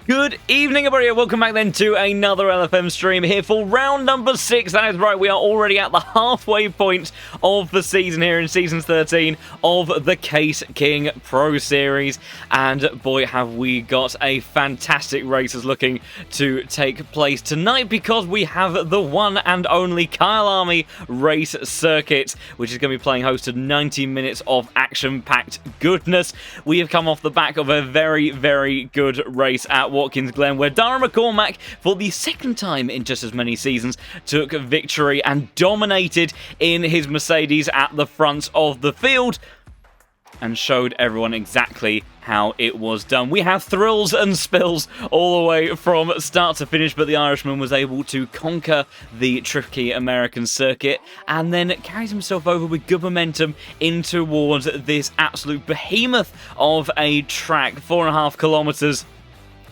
Good evening, everybody, and welcome back then to another LFM stream here for round number 6. That is right, we are already at the halfway point of the season here in Season 13 of the Case King Pro Series. And boy, have we got a fantastic races looking to take place tonight, because we have the one and only Kyalami race circuit, which is going to be playing host to 90 minutes of action-packed goodness. We have come off the back of a very, very good race at Watkins Glen, where Dáire McCormack, for the second time in just as many seasons, took victory and dominated in his Mercedes at the front of the field and showed everyone exactly how it was done. We have thrills and spills all the way from start to finish, but the Irishman was able to conquer the tricky American circuit and then carries himself over with good momentum in towards this absolute behemoth of a track. 4.5 kilometers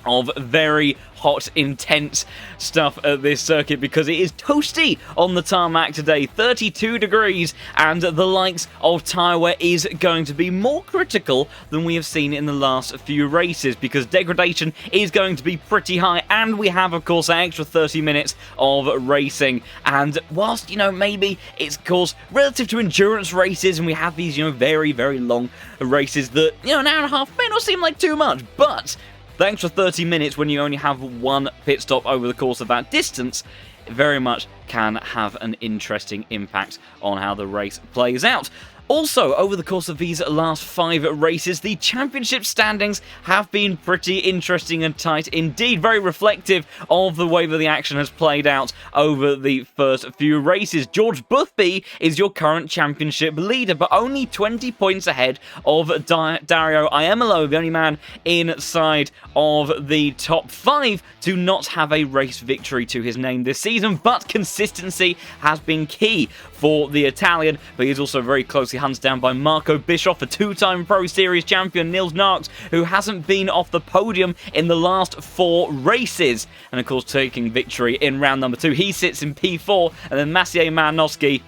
of very hot, intense stuff at this circuit, because it is toasty on the tarmac today, 32 degrees, and the likes of tyre wear is going to be more critical than we have seen in the last few races, because degradation is going to be pretty high, and we have, of course, an extra 30 minutes of racing. And whilst, you know, maybe it's, of course, relative to endurance races, and we have these, you know, very, very long races that, you know, an hour and a half may not seem like too much, but the extra 30 minutes when you only have one pit stop over the course of that distance very much can have an interesting impact on how the race plays out. Also, over the course of these last 5 races, the championship standings have been pretty interesting and tight indeed. Very reflective of the way that the action has played out over the first few races. George Boothby is your current championship leader, but only 20 points ahead of Dario Iemolo, the only man inside of the top 5 to not have a race victory to his name this season. But consistency has been key for the Italian, but he's also very closely hunted down by Marco Bischoff, a 2-time Pro Series champion, Nils Narks, who hasn't been off the podium in the last 4 races, and of course taking victory in round number 2. He sits in P4, and then Maciej Manowski,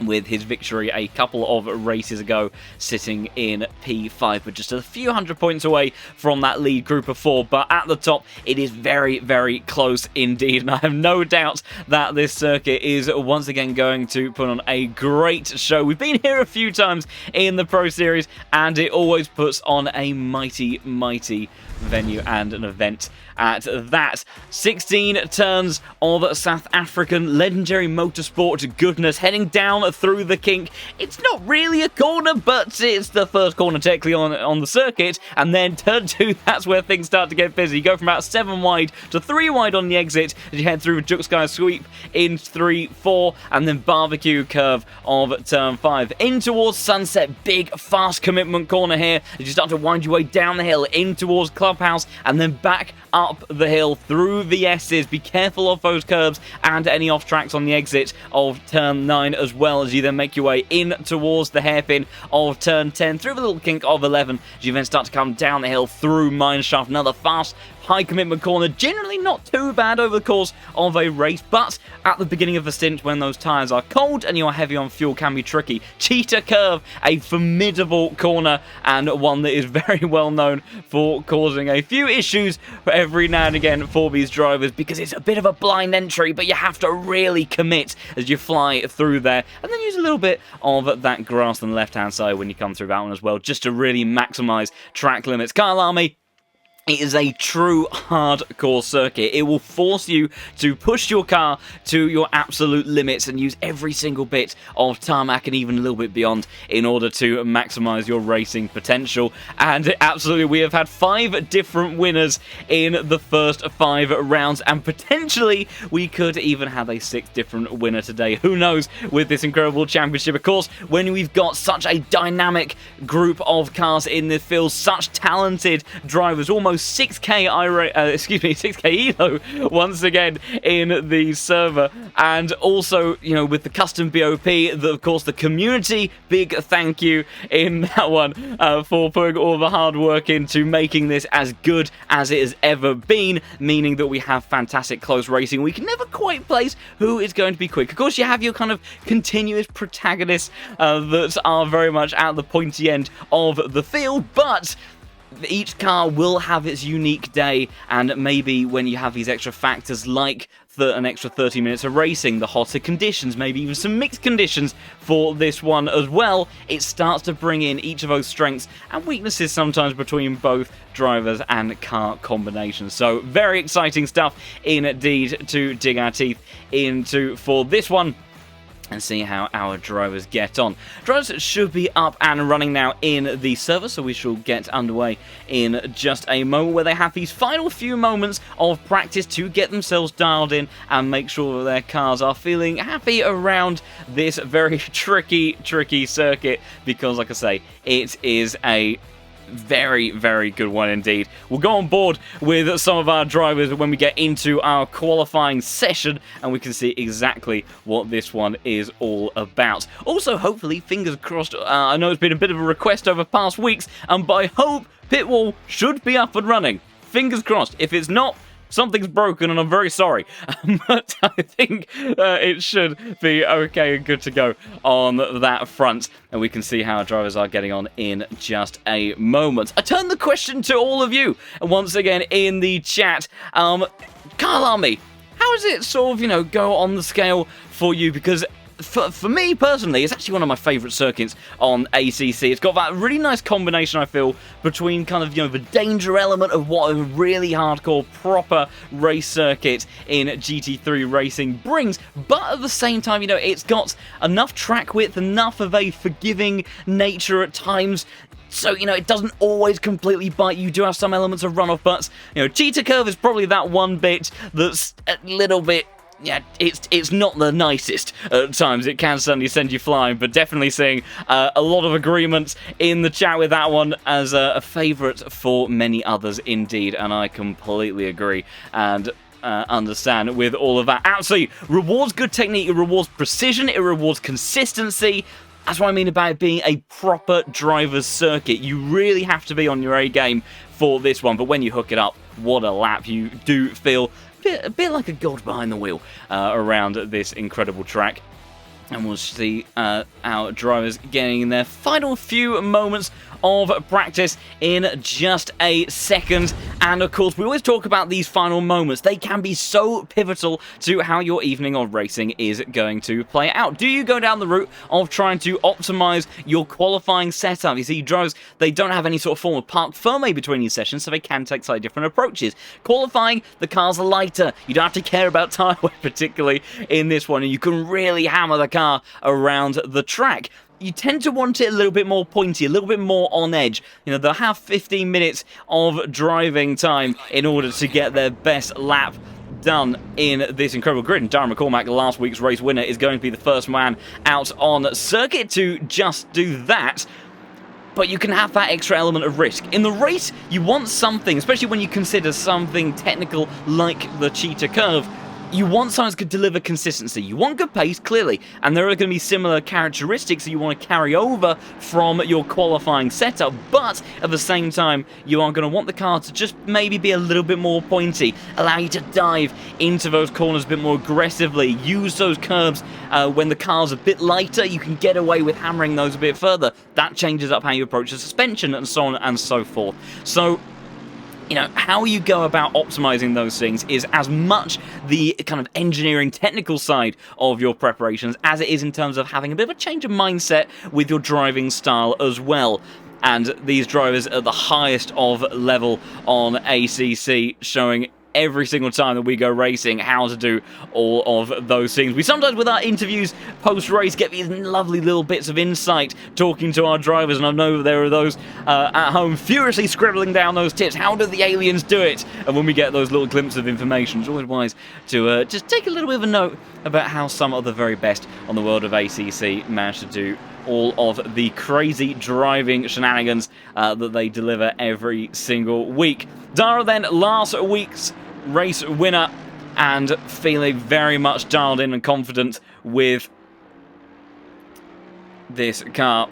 with his victory a couple of races ago, sitting in P5, but just a few hundred points away from that lead group of 4. But at the top, it is very, very close indeed, and I have no doubt that this circuit is once again going to put on a great show. We've been here a few times in the Pro Series, and it always puts on a mighty, mighty venue and an event at that. 16 turns of South African legendary motorsport goodness, heading down through the kink. It's not really a corner, but it's the first corner technically on the circuit, and then turn 2, that's where things start to get busy. You go from about 7 wide to 3 wide on the exit as you head through Juk Sky Sweep in 3, 4, and then barbecue curve of turn 5 in towards Sunset. Big fast commitment corner here as you start to wind your way down the hill in towards Clubhouse, and then back up the hill through the S's. Be careful of those curbs and any off tracks on the exit of turn 9, as well as you then make your way in towards the hairpin of turn 10 through the little kink of 11 as you then start to come down the hill through Mineshaft. Another fast high commitment corner, generally not too bad over the course of a race, but at the beginning of the stint when those tyres are cold and you are heavy on fuel can be tricky. Cheetah Curve, a formidable corner, and one that is very well known for causing a few issues every now and again for these drivers, because it's a bit of a blind entry, but you have to really commit as you fly through there, and then use a little bit of that grass on the left hand side when you come through that one as well, just to really maximise track limits. Kyalami It is a true hardcore circuit. It will force you to push your car to your absolute limits and use every single bit of tarmac and even a little bit beyond in order to maximize your racing potential. And absolutely, we have had 5 different winners in the first 5 rounds, and potentially we could even have a 6th different winner today. Who knows with this incredible championship? Of course, when we've got such a dynamic group of cars in this field, such talented drivers, almost 6k 6k elo once again in the server, and also, you know, with the custom BOP, of course, the community, big thank you in that one for putting all the hard work into making this as good as it has ever been, meaning that we have fantastic close racing. We can never quite place who is going to be quick. Of course, you have your kind of continuous protagonists that are very much at the pointy end of the field, but each car will have its unique day, and maybe when you have these extra factors like an extra 30 minutes of racing, the hotter conditions, maybe even some mixed conditions for this one as well, it starts to bring in each of those strengths and weaknesses sometimes between both drivers and car combinations. So very exciting stuff indeed to dig our teeth into for this one and see how our drivers get on. Drivers should be up and running now in the server, so we shall get underway in just a moment, where they have these final few moments of practice to get themselves dialed in and make sure that their cars are feeling happy around this very tricky circuit, because like I say, it is a very, very good one indeed. We'll go on board with some of our drivers when we get into our qualifying session, and we can see exactly what this one is all about. Also, hopefully, fingers crossed, I know it's been a bit of a request over past weeks, but I hope Pitwall should be up and running. Fingers crossed. If it's not, something's broken, and I'm very sorry. But I think it should be okay and good to go on that front. And we can see how our drivers are getting on in just a moment. I turn the question to all of you once again in the chat. Kyalami, how does it sort of, you know, go on the scale for you? Because for me personally, it's actually one of my favourite circuits on ACC. It's got that really nice combination, I feel, between kind of, you know, the danger element of what a really hardcore, proper race circuit in GT3 racing brings, but at the same time, you know, it's got enough track width, enough of a forgiving nature at times. So, you know, it doesn't always completely bite. You do have some elements of runoff, but, you know, Cheetah Curve is probably that one bit that's a little bit, yeah, it's not the nicest at times. It can certainly send you flying, but definitely seeing a lot of agreements in the chat with that one as a favourite for many others indeed, and I completely agree and understand with all of that. Absolutely rewards good technique, it rewards precision, it rewards consistency. That's what I mean about it being a proper driver's circuit. You really have to be on your A game for this one, but when you hook it up, what a lap. You do feel a bit like a god behind the wheel around this incredible track. And we'll see our drivers getting in their final few moments of practice in just a second. And of course, we always talk about these final moments. They can be so pivotal to how your evening of racing is going to play out. Do you go down the route of trying to optimize your qualifying setup? You see, drivers, they don't have any sort of form of parc fermé between these sessions, so they can take slightly different approaches. Qualifying, the cars are lighter. You don't have to care about tyre wear, particularly in this one, and you can really hammer the car around the track. You tend to want it a little bit more pointy, a little bit more on edge. You know, they'll have 15 minutes of driving time in order to get their best lap done in this incredible grid. And Dáire McCormack, last week's race winner, is going to be the first man out on circuit to just do that. But you can have that extra element of risk. In the race, you want something, especially when you consider something technical like the Cheetah Curve, you want something that could deliver consistency. You want good pace, clearly, and there are going to be similar characteristics that you want to carry over from your qualifying setup, but at the same time, you are going to want the car to just maybe be a little bit more pointy, allow you to dive into those corners a bit more aggressively, use those curbs when the car's a bit lighter. You can get away with hammering those a bit further. That changes up how you approach the suspension and so on and so forth. So, you know, how you go about optimizing those things is as much the kind of engineering technical side of your preparations as it is in terms of having a bit of a change of mindset with your driving style as well. and these drivers at the highest of level on ACC, showing every single time that we go racing how to do all of those things. We sometimes, with our interviews post-race, get these lovely little bits of insight talking to our drivers, and I know there are those at home furiously scribbling down those tips. How do the aliens do it? And when we get those little glimpses of information, it's always wise to just take a little bit of a note about how some of the very best on the world of ACC manage to do all of the crazy driving shenanigans that they deliver every single week. Dáire then, last week's race winner, and feeling very much dialed in and confident with this car.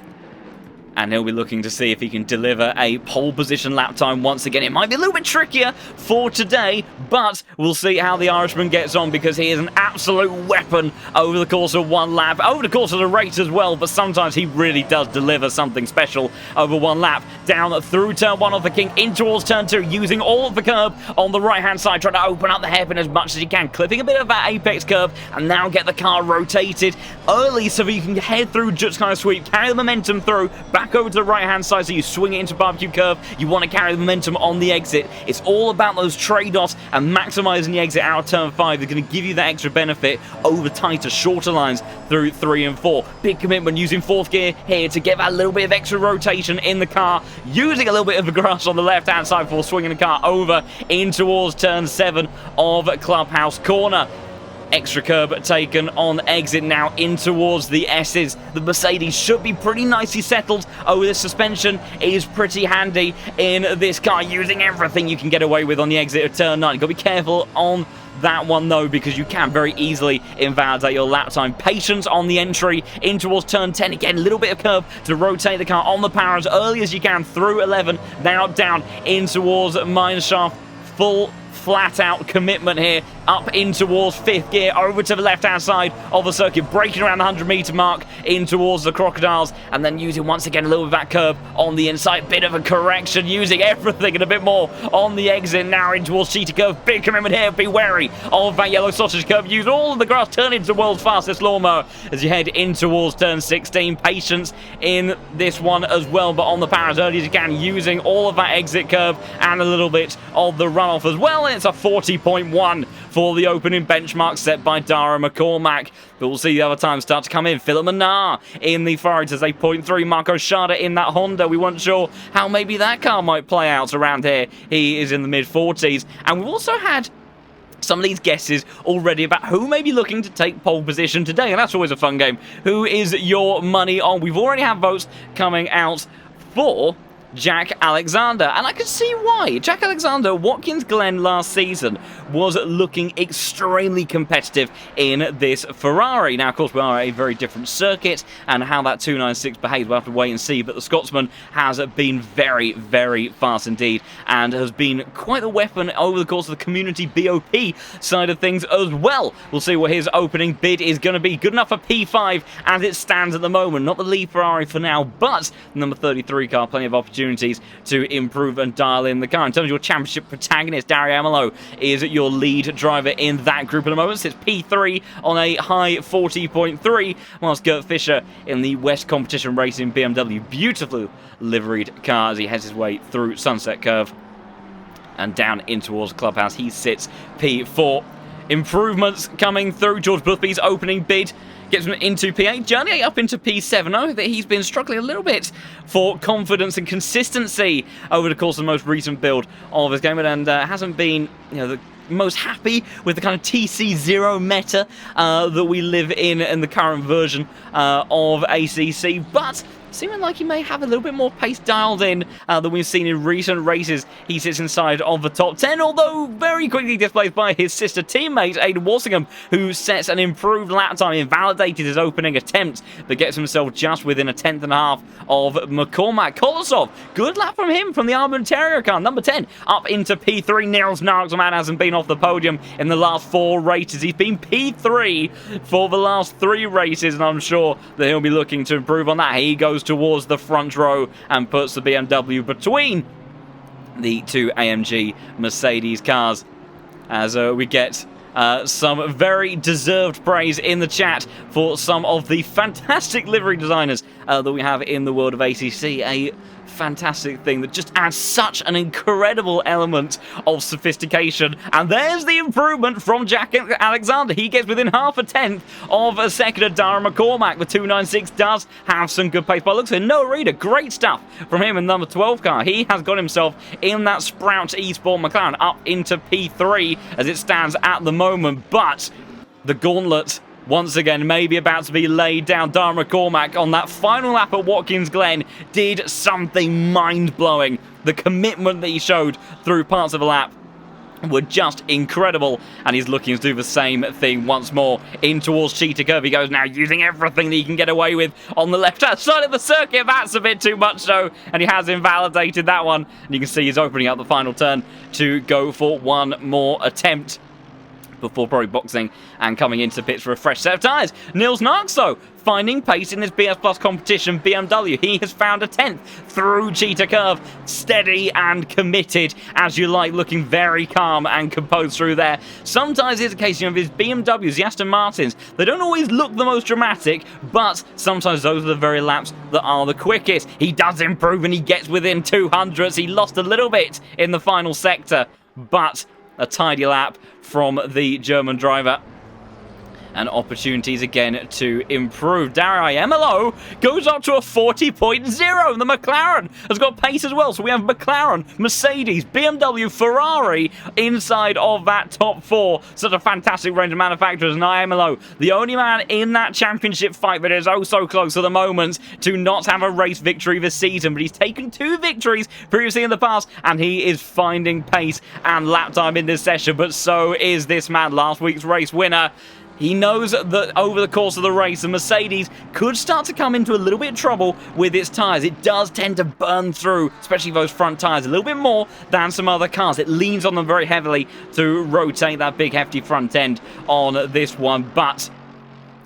And he'll be looking to see if he can deliver a pole position lap time once again. It might be a little bit trickier for today, but we'll see how the Irishman gets on, because he is an absolute weapon over the course of one lap, over the course of the race as well, but sometimes he really does deliver something special over one lap. Down through turn 1 of the King, in towards turn 2, using all of the curb on the right-hand side, trying to open up the hairpin as much as he can, clipping a bit of that apex curve, and now get the car rotated early so that you can head through just kind of sweep, carry the momentum through, back over to the right-hand side so you swing it into barbecue curve. You want to carry the momentum on the exit. It's all about those trade-offs and maximising the exit out of turn 5. They're going to give you that extra benefit over tighter, shorter lines through 3 and 4. Big commitment using 4th gear here to get that little bit of extra rotation in the car, using a little bit of the grass on the left-hand side before swinging the car over in towards turn 7 of Clubhouse Corner. Extra curb taken on exit now in towards the S's. The Mercedes should be pretty nicely settled over this suspension. It is pretty handy in this car, using everything you can get away with on the exit of turn 9. You've got to be careful on that one though, because you can very easily invalidate your lap time. Patience on the entry in towards turn 10. Again, a little bit of curb to rotate the car on the power as early as you can through 11. Now down in towards mineshaft. Full flat out commitment here, up in towards 5th gear, over to the left hand side of the circuit, braking around the 100-meter mark in towards the Crocodiles, and then using once again a little bit of that curb on the inside. Bit of a correction, using everything and a bit more on the exit now in towards cheetah curve. Big commitment here, be wary of that yellow sausage curve. Use all of the grass, turn into the world's fastest lawnmower as you head in towards turn 16. Patience in this one as well, but on the power as early as you can, using all of that exit curve and a little bit of the runoff as well. It's a 40.1 for the opening benchmark set by Dáire McCormack. But we'll see the other times start to come in. Philip Manar in the Ferrari to 8.3. Marco Schada in that Honda. We weren't sure how maybe that car might play out around here. He is in the mid-40s. And we've also had some of these guesses already about who may be looking to take pole position today. And that's always a fun game. Who is your money on? We've already had votes coming out for Jack Alexander, and I can see why. Jack Alexander, Watkins Glen last season, was looking extremely competitive in this Ferrari. Now, of course, we are at a very different circuit, and how that 296 behaves, we'll have to wait and see, but the Scotsman has been very, very fast indeed, and has been quite a weapon over the course of the community BOP side of things as well. We'll see what his opening bid is going to be. Good enough for P5 as it stands at the moment. Not the lead Ferrari for now, but number 33 car, plenty of opportunities to improve and dial in the car. In terms of your championship protagonist, Dáire McCormack is your lead driver in that group at the moment. Sits P3 on a high 40.3, whilst Gert Fischer in the West Competition Racing BMW beautifully liveried car as he heads his way through Sunset Curve and down in towards Clubhouse. He sits P4. Improvements coming through. George Boothby's opening bid gets him into P8, journey up into P7. I know that he's been struggling a little bit for confidence and consistency over the course of the most recent build of his game, and hasn't been, the most happy with the kind of TC0 meta that we live in the current version of ACC, but seeming like he may have a little bit more pace dialed in than we've seen in recent races. He sits inside of the top 10, although very quickly displaced by his sister teammate, Aidan Walsingham, who sets an improved lap time, invalidated his opening attempt, but gets himself just within a tenth and a half of McCormack. Kolosov, good lap from him from the Armand Terrier car, number 10, up into P3. Nils Nagelsmann hasn't been off the podium in the last 4 races. He's been P3 for the last 3 races, and I'm sure that he'll be looking to improve on that. He goes towards the front row and puts the BMW between the 2 AMG Mercedes cars as we get Some very deserved praise in the chat for some of the fantastic livery designers that we have in the world of ACC. A fantastic thing that just adds such an incredible element of sophistication. And there's the improvement from Jack Alexander. He gets within half a tenth of a second of Dáire McCormack. The 296 does have some good pace by looks of it. No reader, great stuff from him in number 12 car. He has got himself in that Sprout Esport McLaren up into P3 as it stands at the moment. But the gauntlet once again may be about to be laid down. Dáire McCormack on that final lap at Watkins Glen did something mind-blowing. The commitment that he showed through parts of the lap were just incredible, and he's looking to do the same thing once more in towards Cheetah Curve. He goes now, using everything that he can get away with on the left-hand side of the circuit. That's a bit too much so, and he has invalidated that one. And you can see he's opening up the final turn to go for one more attempt before probably boxing and coming into pits for a fresh set of tyres. Nils Narkso finding pace in this BS Plus competition. BMW, he has found a 10th through Cheetah Curve. Steady and committed, as you like, looking very calm and composed through there. Sometimes it's a case, of his BMWs, the Aston Martins, they don't always look the most dramatic, but sometimes those are the very laps that are the quickest. He does improve and he gets within 200s. He lost a little bit in the final sector, but a tidy lap from the German driver. And opportunities again to improve. Dáire MLO goes up to a 40.0. The McLaren has got pace as well. So we have McLaren, Mercedes, BMW, Ferrari inside of that top four. Such a fantastic range of manufacturers. And IMLO, the only man in that championship fight that is oh so close at the moment to not have a race victory this season. But he's taken 2 victories previously in the past, and he is finding pace and lap time in this session. But so is this man, last week's race winner. He knows that over the course of the race, the Mercedes could start to come into a little bit of trouble with its tyres. It does tend to burn through, especially those front tyres, a little bit more than some other cars. It leans on them very heavily to rotate that big, hefty front end on this one. But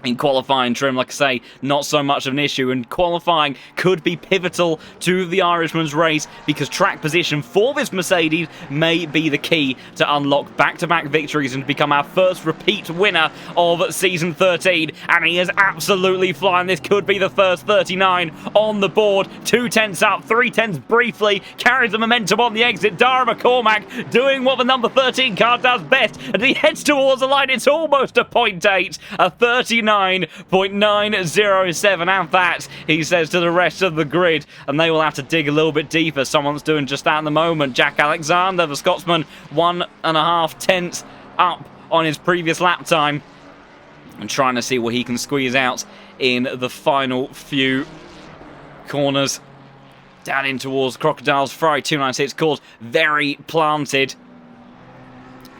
in qualifying trim, like I say, not so much of an issue, and qualifying could be pivotal to the Irishman's race because track position for this Mercedes may be the key to unlock back-to-back victories and to become our first repeat winner of Season 13, and he is absolutely flying. This could be the first 39 on the board. 2 tenths up, 3 tenths briefly, carries the momentum on the exit. Dáire McCormack doing what the number 13 car does best, and he heads towards the line. It's almost a 0.8, a 39.907, and that, he says to the rest of the grid, and they will have to dig a little bit deeper. Someone's doing just that at the moment. Jack Alexander, the Scotsman, 1.5 tenths up on his previous lap time, and trying to see what he can squeeze out in the final few corners. Down in towards Crocodile's Ferrari 296 called very planted.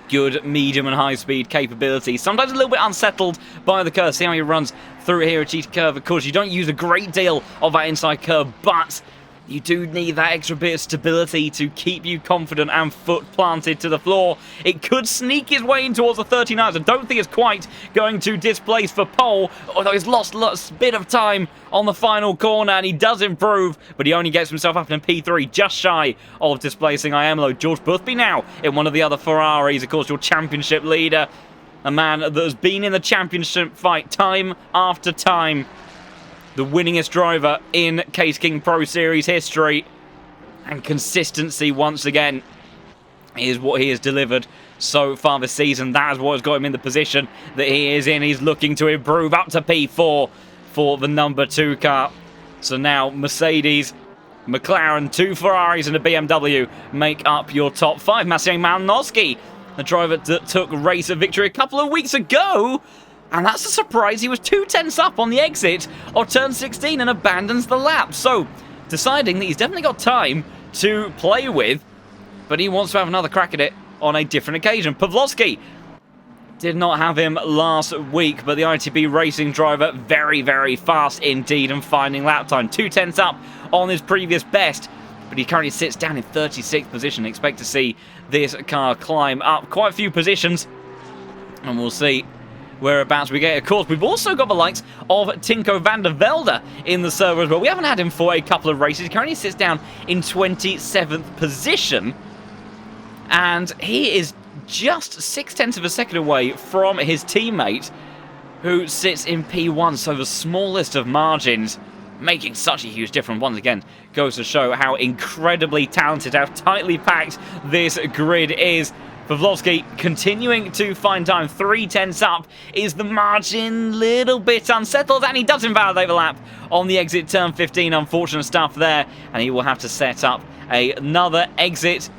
Good medium and high speed capability. Sometimes a little bit unsettled by the curve. See how he runs through here at Cheetah Curve. Of course, you don't use a great deal of that inside curve, but you do need that extra bit of stability to keep you confident and foot planted to the floor. It could sneak his way in towards the 39s. I don't think it's quite going to displace for pole, although he's lost a bit of time on the final corner, and he does improve, but he only gets himself up in P3, just shy of displacing IMLO. George Boothby now in one of the other Ferraris, of course, your championship leader, a man that has been in the championship fight time after time. The winningest driver in Case King Pro Series history, and consistency once again is what he has delivered so far this season. That is what has got him in the position that he is in. He's looking to improve up to P4 for the number 2 car. So now Mercedes, McLaren, 2 Ferraris and a BMW make up your top 5. Maciej Malnowski, the driver that took race of victory a couple of weeks ago, and that's a surprise. He was 2 tenths up on the exit of turn 16 and abandons the lap. So, deciding that he's definitely got time to play with, but he wants to have another crack at it on a different occasion. Pawlowski did not have him last week, but the ITB Racing driver very, very fast indeed and finding lap time. 2 tenths up on his previous best, but he currently sits down in 36th position. Expect to see this car climb up quite a few positions, and we'll see whereabouts we get. Of course, we've also got the likes of Tinko van der Velde in the server as well. We haven't had him for a couple of races. He currently sits down in 27th position, and he is just 0.6 of a second away from his teammate, who sits in P1, so the smallest of margins, making such a huge difference. Once again, goes to show how incredibly talented, how tightly packed this grid is. Pavlovsky continuing to find time, 3/10 up. Is the margin little bit unsettled? And he does invalidate the lap on the exit turn 15. Unfortunate stuff there. And he will have to set up another exit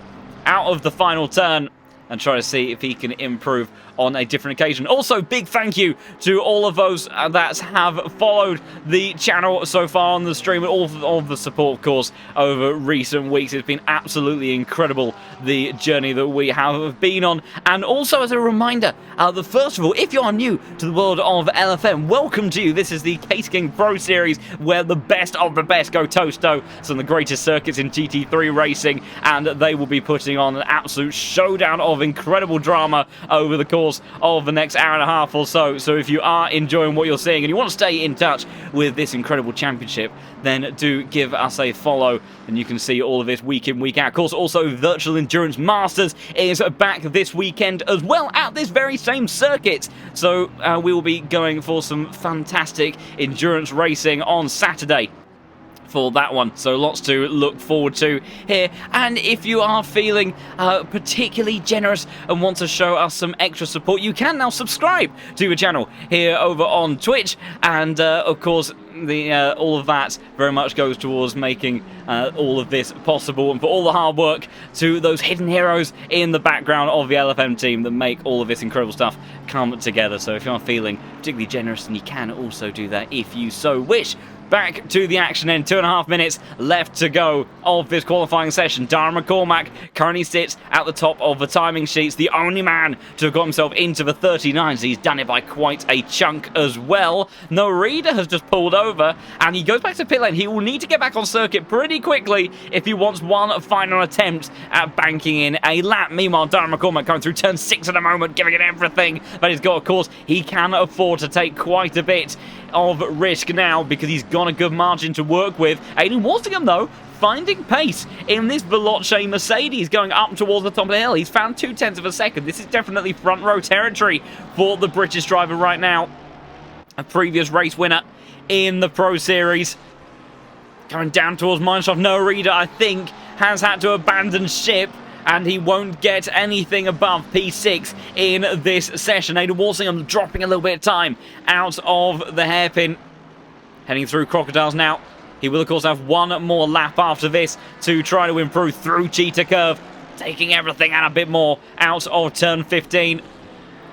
out of the final turn and try to see if he can improve on a different occasion. Also, big thank you to all of those that have followed the channel so far on the stream, and all of the support, of course, over recent weeks. It's been absolutely incredible, the journey that we have been on. And also, as a reminder, that first of all, if you are new to the world of LFM, welcome to you. This is the Case King Pro Series, where the best of the best go toe-to-toe. Some of the greatest circuits in GT3 racing, and they will be putting on an absolute showdown of incredible drama over the course of the next hour and a half or so. So if you are enjoying what you're seeing and you want to stay in touch with this incredible championship, then do give us a follow, and you can see all of this week in, week out. Of course, also Virtual Endurance Masters is back this weekend as well at this very same circuit. So we will be going for some fantastic endurance racing on Saturday for that one, so lots to look forward to here. And if you are feeling particularly generous and want to show us some extra support, you can now subscribe to the channel here over on Twitch, and of course all of that very much goes towards making all of this possible, and for all the hard work to those hidden heroes in the background of the LFM team that make all of this incredible stuff come together. So if you're feeling particularly generous, then you can also do that if you so wish. Back to the action then, 2.5 minutes left to go of this qualifying session. Dáire McCormack currently sits at the top of the timing sheets, the only man to have got himself into the 39s. He's done it by quite a chunk as well. Norida has just pulled over, and he goes back to pit lane. He will need to get back on circuit pretty quickly if he wants one final attempt at banking in a lap. Meanwhile, Dáire McCormack coming through turn 6 at the moment, giving it everything that he's got. Of course, he can afford to take quite a bit of risk now because he's got a good margin to work with. Aiden Walsingham, though, finding pace in this Veloce Mercedes going up towards the top of the hill. He's found 0.2 of a second. This is definitely front row territory for the British driver right now. A previous race winner in the Pro Series. Going down towards Mineshaft. Norida, I think, has had to abandon ship, and he won't get anything above P6 in this session. Aiden Walsingham dropping a little bit of time out of the hairpin. Heading through Crocodiles now. He will, of course, have one more lap after this to try to improve through Cheetah Curve, taking everything and a bit more out of turn 15.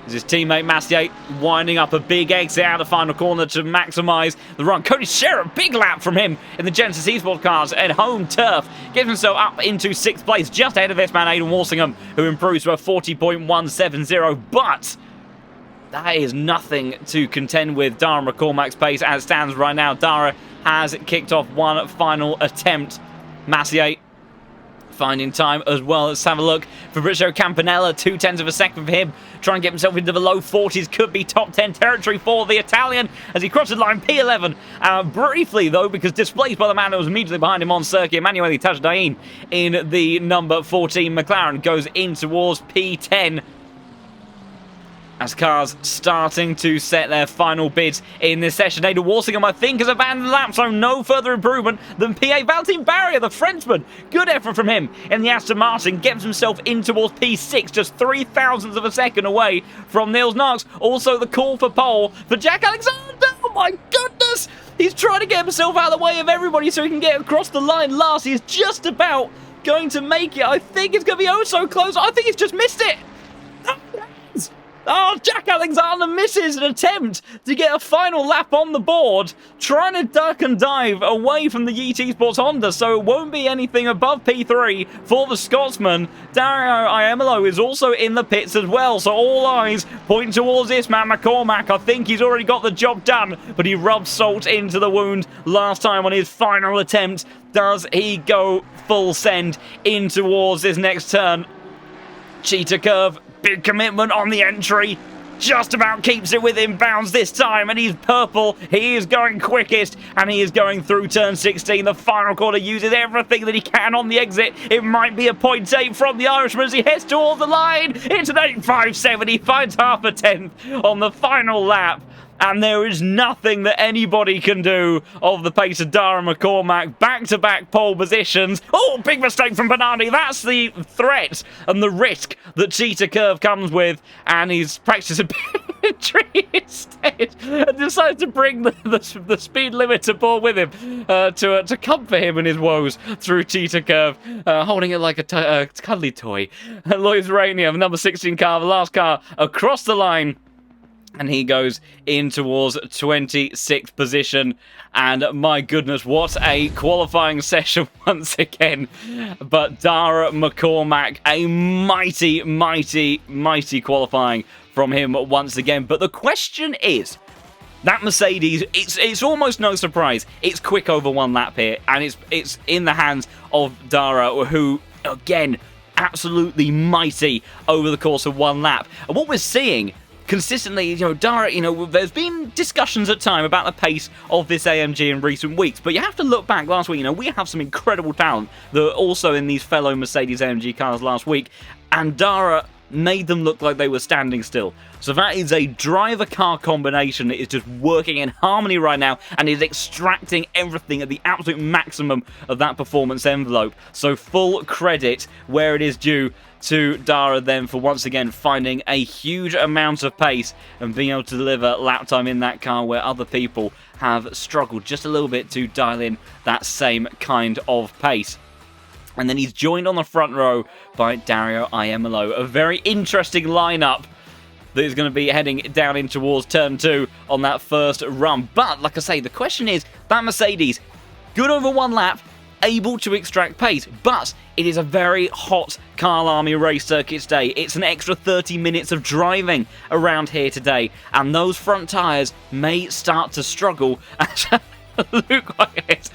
As his teammate Massier winding up a big exit out of final corner to maximise the run. Cody Scherer, big lap from him in the Genesis Esports cars at home turf. Gets himself up into 6th place, just ahead of this man, Aiden Walsingham, who improves to a 40.170. But that is nothing to contend with Dáire McCormack's pace as it stands right now. Dáire has kicked off one final attempt. Massier finding time as well. Let's have a look. Fabrizio Campanella, 0.2 of a second for him. Trying to get himself into the low 40s. Could be top 10 territory for the Italian as he crosses line P11. Briefly, though, because displaced by the man that was immediately behind him on circuit, Emanuele Tajdain in the number 14 McLaren goes in towards P10. As cars starting to set their final bids in this session. Aiden Walsingham, I think, has abandoned the lap, so no further improvement than PA. Valentin Barrier, the Frenchman. Good effort from him in the Aston Martin. Gets himself in towards P6, just 0.003 of a second away from Niels Knox. Also the call for pole for Jack Alexander. Oh my goodness! He's trying to get himself out of the way of everybody so he can get across the line last. He's just about going to make it. I think it's going to be oh so close. I think he's just missed it. Oh, Jack Alexander misses an attempt to get a final lap on the board, trying to duck and dive away from the Yeet Esports Honda, so it won't be anything above P3 for the Scotsman. Dario Iemolo is also in the pits as well, so all eyes point towards this man, McCormack. I think he's already got the job done, but he rubbed salt into the wound last time on his final attempt. Does he go full send in towards this next turn? Cheetah Curve. Big commitment on the entry. just about keeps it within bounds this time, and he's purple. He is going quickest, and he is going through turn 16. The final corner uses everything that he can on the exit. It might be a 0.8 from the Irishman as he heads towards the line. It's an 8.57. He finds half a tenth on the final lap. And there is nothing that anybody can do of the pace of Dáire McCormack. Back-to-back pole positions. Oh, big mistake from Bernardi. That's the threat and the risk that Cheetah Curve comes with. And he's practicing tree instead. And decides to bring the speed limiter ball with him to comfort him in his woes through Cheetah Curve. Holding it like a cuddly toy. Lloyd Uranium, number 16 car, the last car across the line. And he goes in towards 26th position. And my goodness, what a qualifying session once again. But Dáire McCormack, a mighty qualifying from him once again. But the question is, that Mercedes, it's almost no surprise. It's quick over one lap here. And it's in the hands of Dáire, who, again, absolutely mighty over the course of one lap. And what we're seeing consistently, Dáire, there's been discussions at time about the pace of this AMG in recent weeks, but you have to look back last week. We have some incredible talent that are also in these fellow Mercedes AMG cars last week, and Dáire made them look like they were standing still. So that is a driver-car combination that is just working in harmony right now and is extracting everything at the absolute maximum of that performance envelope. So full credit where it is due to Dáire then for once again finding a huge amount of pace and being able to deliver lap time in that car where other people have struggled just a little bit to dial in that same kind of pace. And then he's joined on the front row by Dario Iemolo. A very interesting lineup that is going to be heading down in towards turn 2 on that first run. But, like I say, the question is, that Mercedes, good over one lap, able to extract pace, but it is a very hot Kyalami race circuits day. It's an extra 30 minutes of driving around here today, and those front tyres may start to struggle. Luke Whitehead,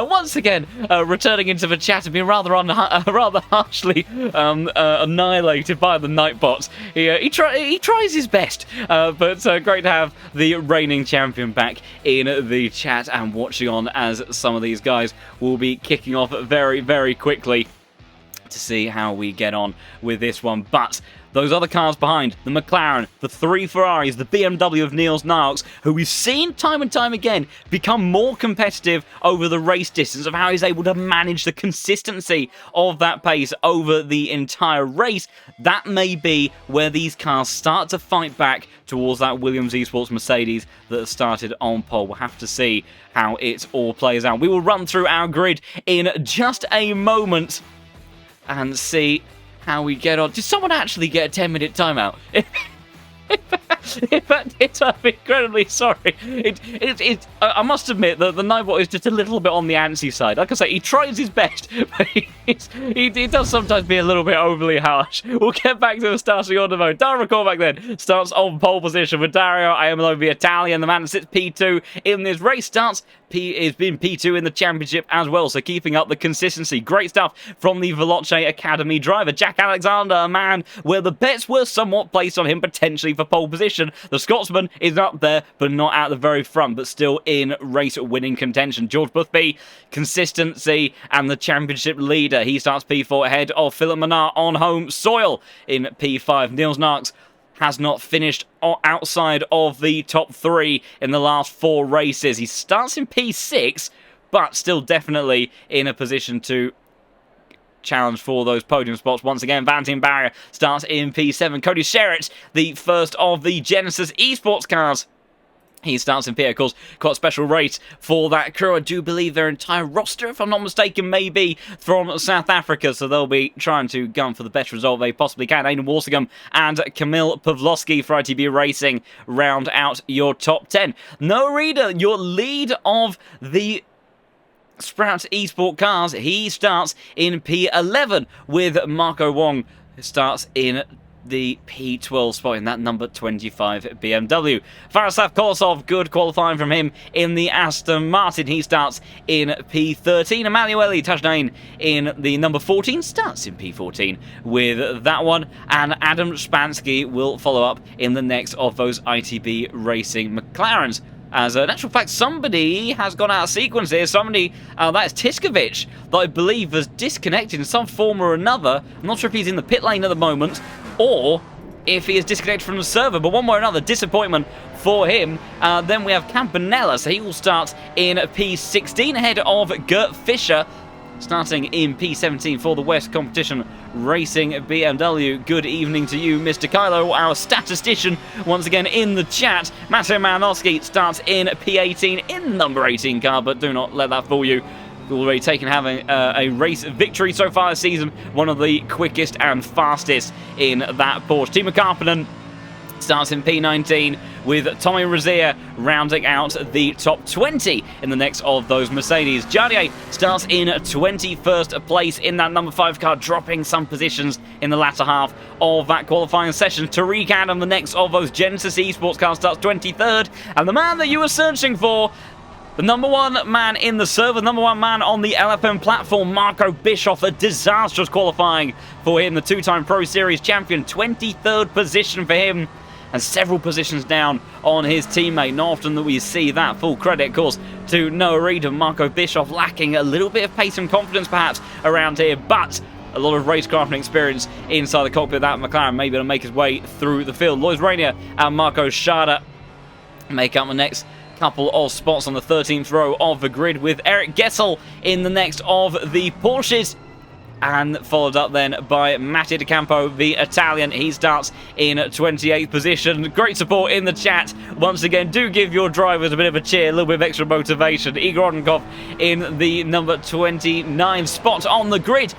once again, returning into the chat and being rather harshly annihilated by the Nightbots. He tries his best, but great to have the reigning champion back in the chat and watching on as some of these guys will be kicking off very quickly to see how we get on with this one. But those other cars behind, the McLaren, the 3 Ferraris, the BMW of Niels Naox, who we've seen time and time again become more competitive over the race distance, of how he's able to manage the consistency of that pace over the entire race. That may be where these cars start to fight back towards that Williams Esports Mercedes that started on pole. We'll have to see how it all plays out. We will run through our grid in just a moment and see how we get on. Did someone actually get a 10-minute timeout? If that did, I'm incredibly sorry. I must admit that the Nightbot is just a little bit on the antsy side. Like I say, he tries his best, but he does sometimes be a little bit overly harsh. We'll get back to the starting order mode. Dáire McCormack then starts on pole position with Dario Iemolo, the Italian, the man that sits P2 in this race. Starts is been P2 in the championship as well, so keeping up the consistency. Great stuff from the Veloce Academy driver. Jack Alexander, a man where the bets were somewhat placed on him potentially for pole position. The Scotsman is up there, but not at the very front, but still in race-winning contention. George Boothby, consistency, and the championship leader. He starts P4 ahead of Philip Menard on home soil in P5. Niels Naox has not finished outside of the top 3 in the last 4 races. He starts in P6, but still definitely in a position to challenge for those podium spots. Once again, Valentin Barrier starts in P7. Cody Sherritt, the first of the Genesis Esports cars, he starts in P8. Of course, quite a special race for that crew. I do believe their entire roster, if I'm not mistaken, may be from South Africa, so they'll be trying to gun for the best result they possibly can. Aidan Walsingham and Kamil Pavlovsky for ITB Racing round out your top 10. Noah Reader, your lead of the Sprout Esport cars, he starts in P11 with Marco Wong, who starts in the P12 spot in that number 25 BMW. Farislav Kolosov, good qualifying from him in the Aston Martin. He starts in P13. Emanuele Tajnain in the number 14 starts in P14 with that one. And Adam Spansky will follow up in the next of those ITB Racing McLarens. As an actual fact, somebody has gone out of sequence here. Somebody, that is Tiskovic, that I believe has disconnected in some form or another. I'm not sure if he's in the pit lane at the moment, or if he is disconnected from the server, but one way or another, disappointment for him. Then we have Campanella, so he will start in P16 ahead of Gert Fischer, starting in P17 for the West Competition Racing BMW. Good evening to you, Mr. Kylo, our statistician, once again in the chat. Matteo Malinowski starts in P18 in number 18 car, but do not let that fool you. Already taken having a race victory so far this season, one of the quickest and fastest in that Porsche. Timo Karppinen starts in P19 with Tommy Razia rounding out the top 20 in the next of those Mercedes. Jardier starts in 21st place in that number 5 car, dropping some positions in the latter half of that qualifying session. Tariq Adam, the next of those Genesis Esports cars, starts 23rd, and the man that you were searching for, the number 1 man in the server, number 1 man on the LFM platform, Marco Bischoff, a disastrous qualifying for him, the 2-time Pro Series champion, 23rd position for him, and several positions down on his teammate. Not often that we see that. Full credit, of course, to Noah Reid and Marco Bischoff, lacking a little bit of pace and confidence perhaps around here, but a lot of racecraft experience inside the cockpit of that McLaren, maybe to make his way through the field. Lois Rainier and Marco Schade make up the next couple of spots on the 13th row of the grid, with Eric Gessel in the next of the Porsches, and followed up then by Mattia De Campo, the Italian. He starts in 28th position. Great support in the chat. Once again, do give your drivers a bit of a cheer, a little bit of extra motivation. Igor Odenkov in the number 29 spot on the grid.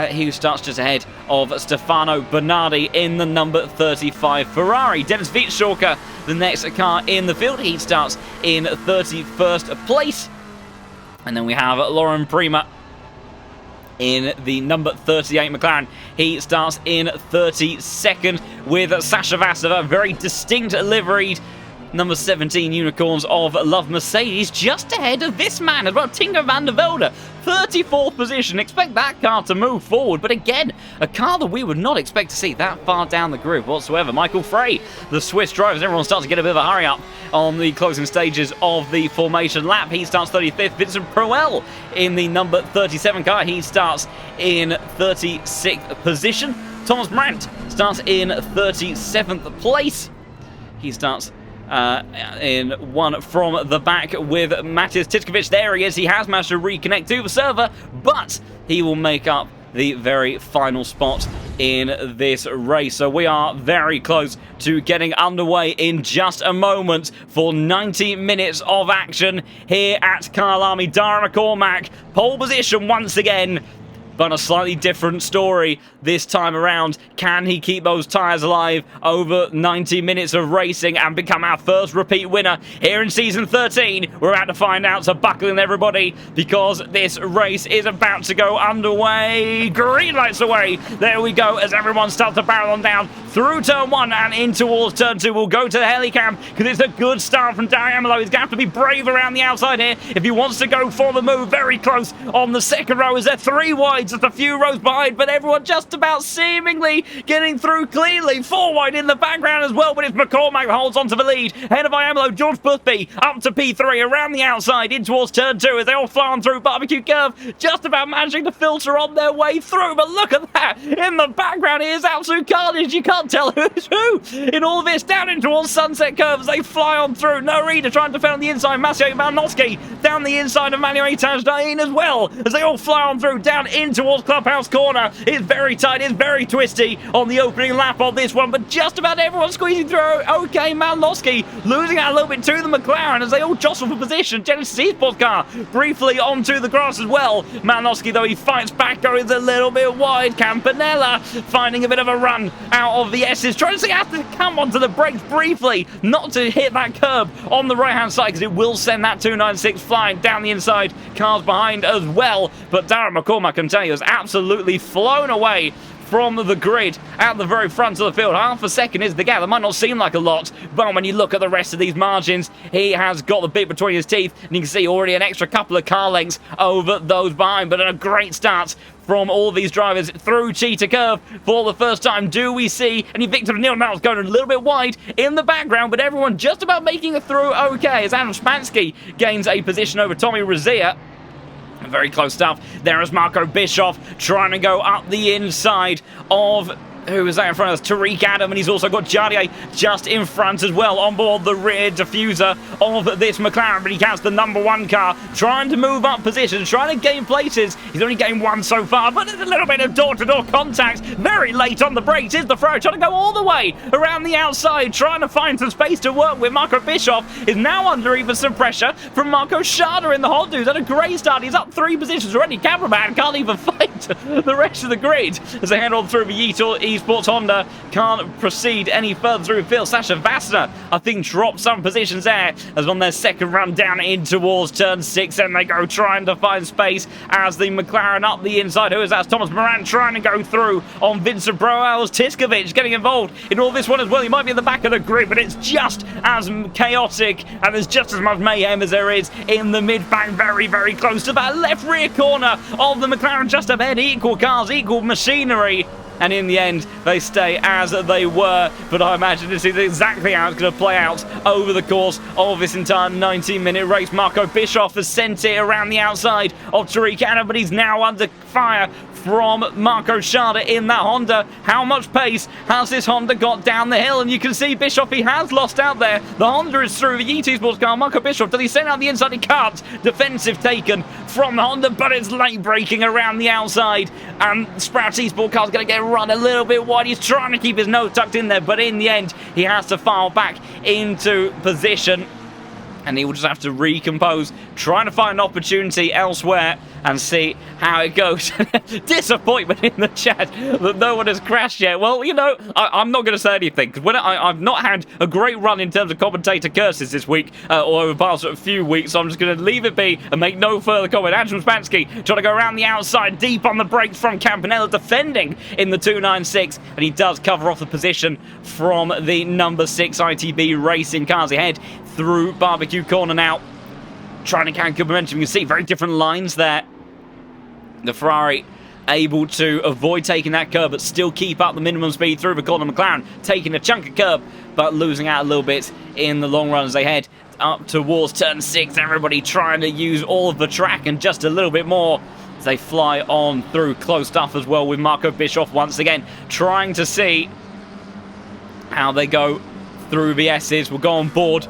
He starts just ahead of Stefano Bernardi in the number 35 Ferrari. Dennis Wittschalker, the next car in the field. He starts in 31st place. And then we have Lauren Prima in the number 38 McLaren. He starts in 32nd with Sasha Vassava, very distinct liveried number 17 Unicorns of Love Mercedes, just ahead of this man as well, Tingo van der Velde, 34th position. Expect that car to move forward, but again, a car that we would not expect to see that far down the grid whatsoever. Michael Frey, the Swiss drivers, everyone starts to get a bit of a hurry up on the closing stages of the formation lap. He starts 35th. Vincent Proel in the number 37 car. He starts in 36th position. Thomas Brandt starts in 37th place. He starts in one from the back with Matis Tiskovic. There he is. He has managed to reconnect to the server, but he will make up the very final spot in this race. So we are very close to getting underway in just a moment for 90 minutes of action here at Kyalami. Dáire McCormack, pole position once again, but a slightly different story this time around. Can he keep those tyres alive over 90 minutes of racing and become our first repeat winner here in Season 13? We're about to find out, so buckle in everybody, because this race is about to go underway. Green lights away. There we go, as everyone starts to barrel on down through Turn 1 and in towards Turn 2. We'll go to the helicam, because it's a good start from Dáire McCormack. He's going to have to be brave around the outside here if he wants to go for the move. Very close on the second row as they're 3 wide, just a few rows behind, but everyone just about seemingly getting through cleanly. 4 wide in the background as well, but it's McCormack that holds onto the lead. Ahead of Iamolo, George Boothby up to P3, around the outside, in towards Turn 2 as they all fly on through Barbecue Curve, just about managing to filter on their way through. But look at that, in the background here's absolute carnage. You can't tell who's who in all of this. Down in towards Sunset Curve as they fly on through. No Reader trying to defend on the inside. Maciej Malinowski down the inside of Manuel Tajdain as well, as they all fly on through down in towards Clubhouse Corner. It's very tight, it's very twisty on the opening lap of this one, but just about everyone squeezing through. Okay, Malinowski losing out a little bit to the McLaren as they all jostle for position. Genesis Esports car briefly onto the grass as well. Malinowski, though, he fights back, goes a little bit wide. Campanella finding a bit of a run out of the S's, trying to have to come onto the brakes briefly, not to hit that curb on the right hand side, because it will send that 296 flying down the inside. Cars behind as well, but Dáire McCormack, I can tell you, has absolutely flown away from the grid at the very front of the field. Half a second is the gap. That might not seem like a lot, but when you look at the rest of these margins, he has got the bit between his teeth, and you can see already an extra couple of car lengths over those behind. But a great start from all these drivers through Cheetah Curve for the first time. Do we see any victims? Neil Knowles going a little bit wide in the background, but everyone just about making it through okay as Adam Spansky gains a position over Tommy Razia. Very close stuff. There is Marco Bischoff trying to go up the inside of... Who is that in front of us? Tariq Adam, and he's also got Jardier just in front as well on board the rear diffuser of this McLaren, but he has the number 1 car trying to move up positions, trying to gain places. He's only gained 1 so far, but there's a little bit of door-to-door contact very late on the brakes. Here's the throw, trying to go all the way around the outside, trying to find some space to work with. Marco Bischoff is now under even some pressure from Marco Schade in the Honda, who's had a great start. He's up 3 positions already. Cameraman can't even fight the rest of the grid as they head on through the Esports Honda. Can't proceed any further through the field. Sasha Vassner, I think, dropped some positions there as on their second run down in towards turn 6, and they go trying to find space as the McLaren up the inside. Who is that? Thomas Moran trying to go through on Vincent Broels. Tiskovic getting involved in all this one as well. He might be at the back of the grid, but it's just as chaotic and there's just as much mayhem as there is in the mid-pack. Very, very close to that left rear corner of the McLaren, just ahead. Equal cars, equal machinery. And in the end, they stay as they were. But I imagine this is exactly how it's going to play out over the course of this entire 19-minute race. Marco Bischoff has sent it around the outside of Tariq Adam, but he's now under fire from Marco Schade in that Honda. How much pace has this Honda got down the hill? And you can see Bischoff, he has lost out there. The Honda is through the ET Sports car. Marco Bischoff, does he send out the inside? He can't. Defensive taken from the Honda, but it's late braking around the outside. And Sprout Esports car's going to get run a little bit wide. He's trying to keep his nose tucked in there, but in the end, he has to file back into position. And he will just have to recompose, trying to find an opportunity elsewhere and see how it goes. Disappointment in the chat that no one has crashed yet. Well, you know, I'm not going to say anything, because I've not had a great run in terms of commentator curses this week, or over the past few weeks, so I'm just going to leave it be and make no further comment. Adam Spansky trying to go around the outside, deep on the brakes from Campanella, defending in the 296, and he does cover off the position from the number 6 ITB Racing cars ahead through Barbecue Corner now. Trying to carry good momentum. You can see very different lines there. The Ferrari able to avoid taking that curb, but still keep up the minimum speed through the corner. McLaren taking a chunk of curb, but losing out a little bit in the long run as they head up towards turn 6. Everybody trying to use all of the track and just a little bit more as they fly on through. Close stuff as well with Marco Bischoff once again, trying to see how they go through the S's. We'll go on board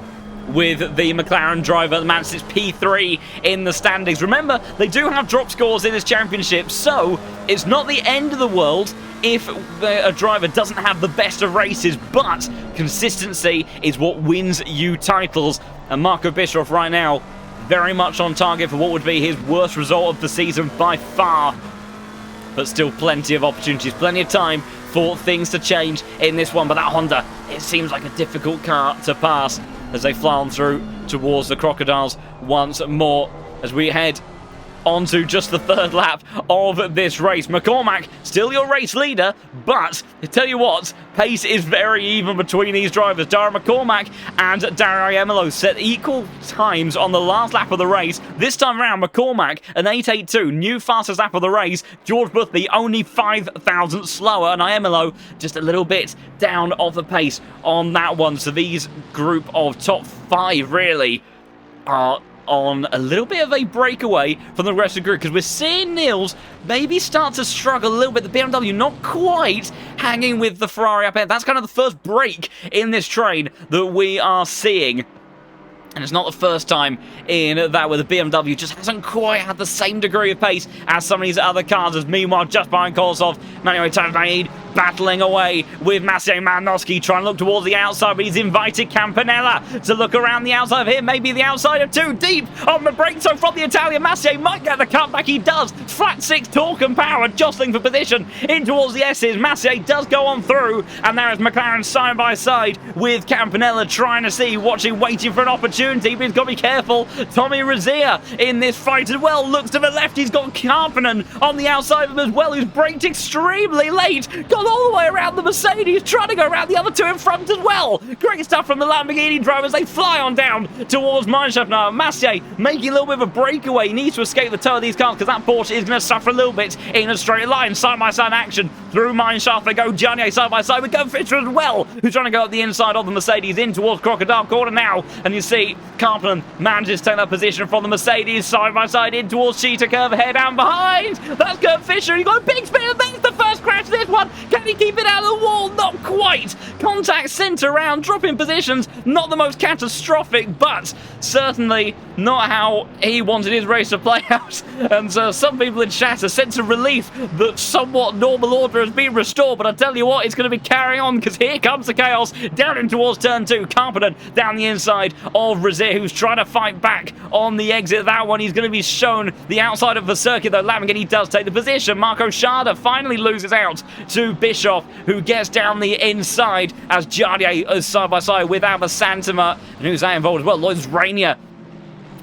with the McLaren driver. The man sits P3 in the standings. Remember, they do have drop scores in this championship, so it's not the end of the world if a driver doesn't have the best of races, but consistency is what wins you titles. And Marco Bischoff right now very much on target for what would be his worst result of the season by far, but still plenty of opportunities, plenty of time for things to change in this one. But that Honda, it seems like a difficult car to pass as they fly on through towards the Crocodiles once more as we head onto just the third lap of this race. McCormack, still your race leader, but I tell you what, pace is very even between these drivers. Dáire McCormack and Dáire Emelo set equal times on the last lap of the race. This time around, McCormack, an 8.82, new fastest lap of the race. George Boothby only 5,000 slower, and Emelo just a little bit down of the pace on that one. So these group of top 5 really are on a little bit of a breakaway from the rest of the group, because we're seeing Niels maybe start to struggle a little bit. The BMW not quite hanging with the Ferrari up ahead. That's kind of the first break in this train that we are seeing. And it's not the first time in that where the BMW just hasn't quite had the same degree of pace as some of these other cars. As meanwhile, just behind Kolosov, Manuel Tavaid battling away with Maciej Malnowski, trying to look towards the outside, but he's invited Campanella to look around the outside of him, maybe the outside of two, deep on the brake, so from the Italian, Maciej might get the cutback, he does, flat 6 torque and power, jostling for position in towards the S's. Maciej does go on through, and there is McLaren side by side with Campanella, trying to see, watching, waiting for an opportunity, but he's got to be careful. Tommy Razia in this fight as well, looks to the left, he's got Karppinen on the outside of him as well, who's braked extremely late, got all the way around the Mercedes, trying to go around the other two in front as well. Great stuff from the Lamborghini drivers. They fly on down towards Mineshaft now. Maciej making a little bit of a breakaway. He needs to escape the toe of these cars because that Porsche is going to suffer a little bit in a straight line. Side-by-side action through Mineshaft. They go Gianni side-by-side with Go Fisher as well, who's trying to go up the inside of the Mercedes in towards Crocodile Corner now. And you see Karppinen manages to take that position from the Mercedes side-by-side in towards Cheetah Curve ahead and behind. That's Kurt Fisher. He's got a big spin, and there's the first crash of this one. Can he keep it out of the wall? Not quite. Contact sent around, dropping positions. Not the most catastrophic, but certainly not how he wanted his race to play out. And some people in chat have sense of relief that somewhat normal order has been restored. But I tell you what, it's going to be carrying on because here comes the chaos down in towards turn 2. Karppinen down the inside of Razir, who's trying to fight back on the exit. That one, he's going to be shown the outside of the circuit, though. Lamborghini does take the position. Marco Schade finally loses out to Bischoff, who gets down the inside as Jardier is side by side with Abba Santama, and who's that involved as well? Lloyd Rainier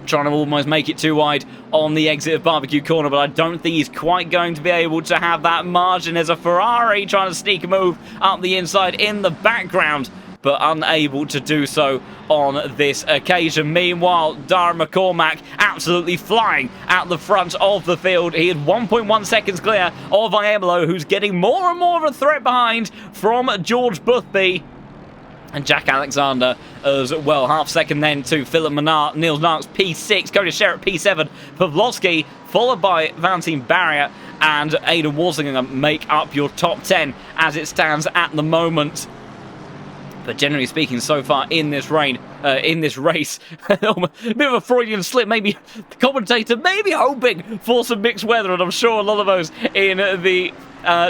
trying to almost make it too wide on the exit of Barbecue Corner, but I don't think he's quite going to be able to have that margin. There's a Ferrari trying to sneak a move up the inside in the background, but unable to do so on this occasion. Meanwhile, Dáire McCormack absolutely flying out the front of the field. He is 1.1 seconds clear of Iemolo, who's getting more and more of a threat behind from George Boothby and Jack Alexander as well. Half second then to Philip Menard, Niels Narks P6, Cody Sherritt P7, Pavlovsky, followed by Valentin Barrier and Aidan Walsingham make up your top 10 as it stands at the moment. But generally speaking, so far in this race, a bit of a Freudian slip. Maybe the commentator maybe hoping for some mixed weather, and I'm sure a lot of those in the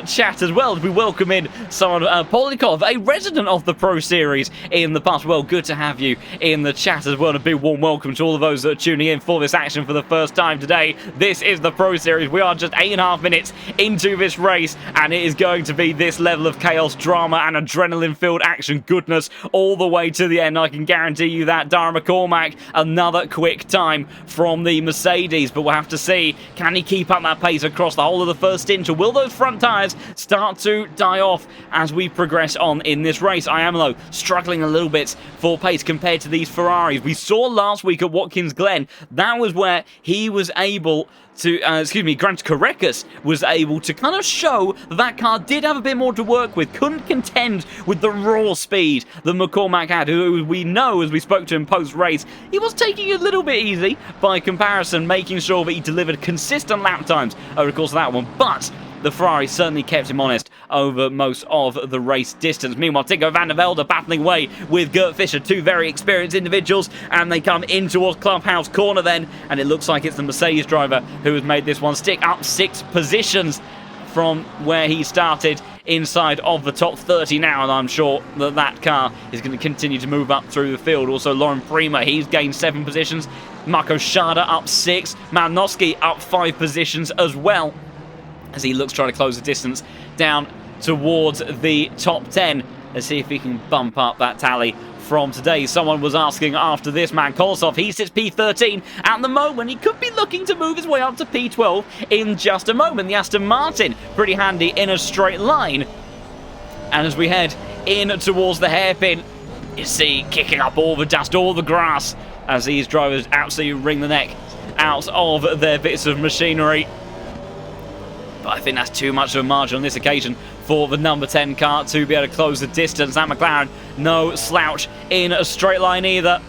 chat as well. We welcome in someone, Polikov, a resident of the Pro Series in the past. Well, good to have you in the chat as well. A big warm welcome to all of those that are tuning in for this action for the first time today. This is the Pro Series. We are just 8.5 minutes into this race, and it is going to be this level of chaos, drama, and adrenaline-filled action goodness all the way to the end. I can guarantee you that. Dáire McCormack, another quick time from the Mercedes, but we'll have to see, can he keep up that pace across the whole of the first stint, or will those front tyres start to die off as we progress on in this race? Iemolo struggling a little bit for pace compared to these Ferraris. We saw last week at Watkins Glen, that was where he was able to, Grant Carreras was able to kind of show that car did have a bit more to work with, couldn't contend with the raw speed that McCormack had, who we know, as we spoke to him post-race, he was taking it a little bit easy by comparison, making sure that he delivered consistent lap times over the course of that one, but the Ferrari certainly kept him honest over most of the race distance. Meanwhile, Tico van der Velde battling away with Gert Fischer, two very experienced individuals, and they come in towards Clubhouse Corner then, and it looks like it's the Mercedes driver who has made this one stick up 6 positions from where he started inside of the top 30 now, and I'm sure that that car is going to continue to move up through the field. Also, Lauren Prima, he's gained 7 positions. Marco Schade up 6. Malnowski up 5 positions as well, as he looks trying to close the distance down towards the top 10. Let's see if he can bump up that tally from today. Someone was asking after this man, Kolsov, he sits P13 at the moment. He could be looking to move his way up to P12 in just a moment. The Aston Martin, pretty handy in a straight line. And as we head in towards the hairpin, you see kicking up all the dust, all the grass, as these drivers absolutely wring the neck out of their bits of machinery. But I think that's too much of a margin on this occasion for the number 10 car to be able to close the distance. That McLaren, no slouch in a straight line either.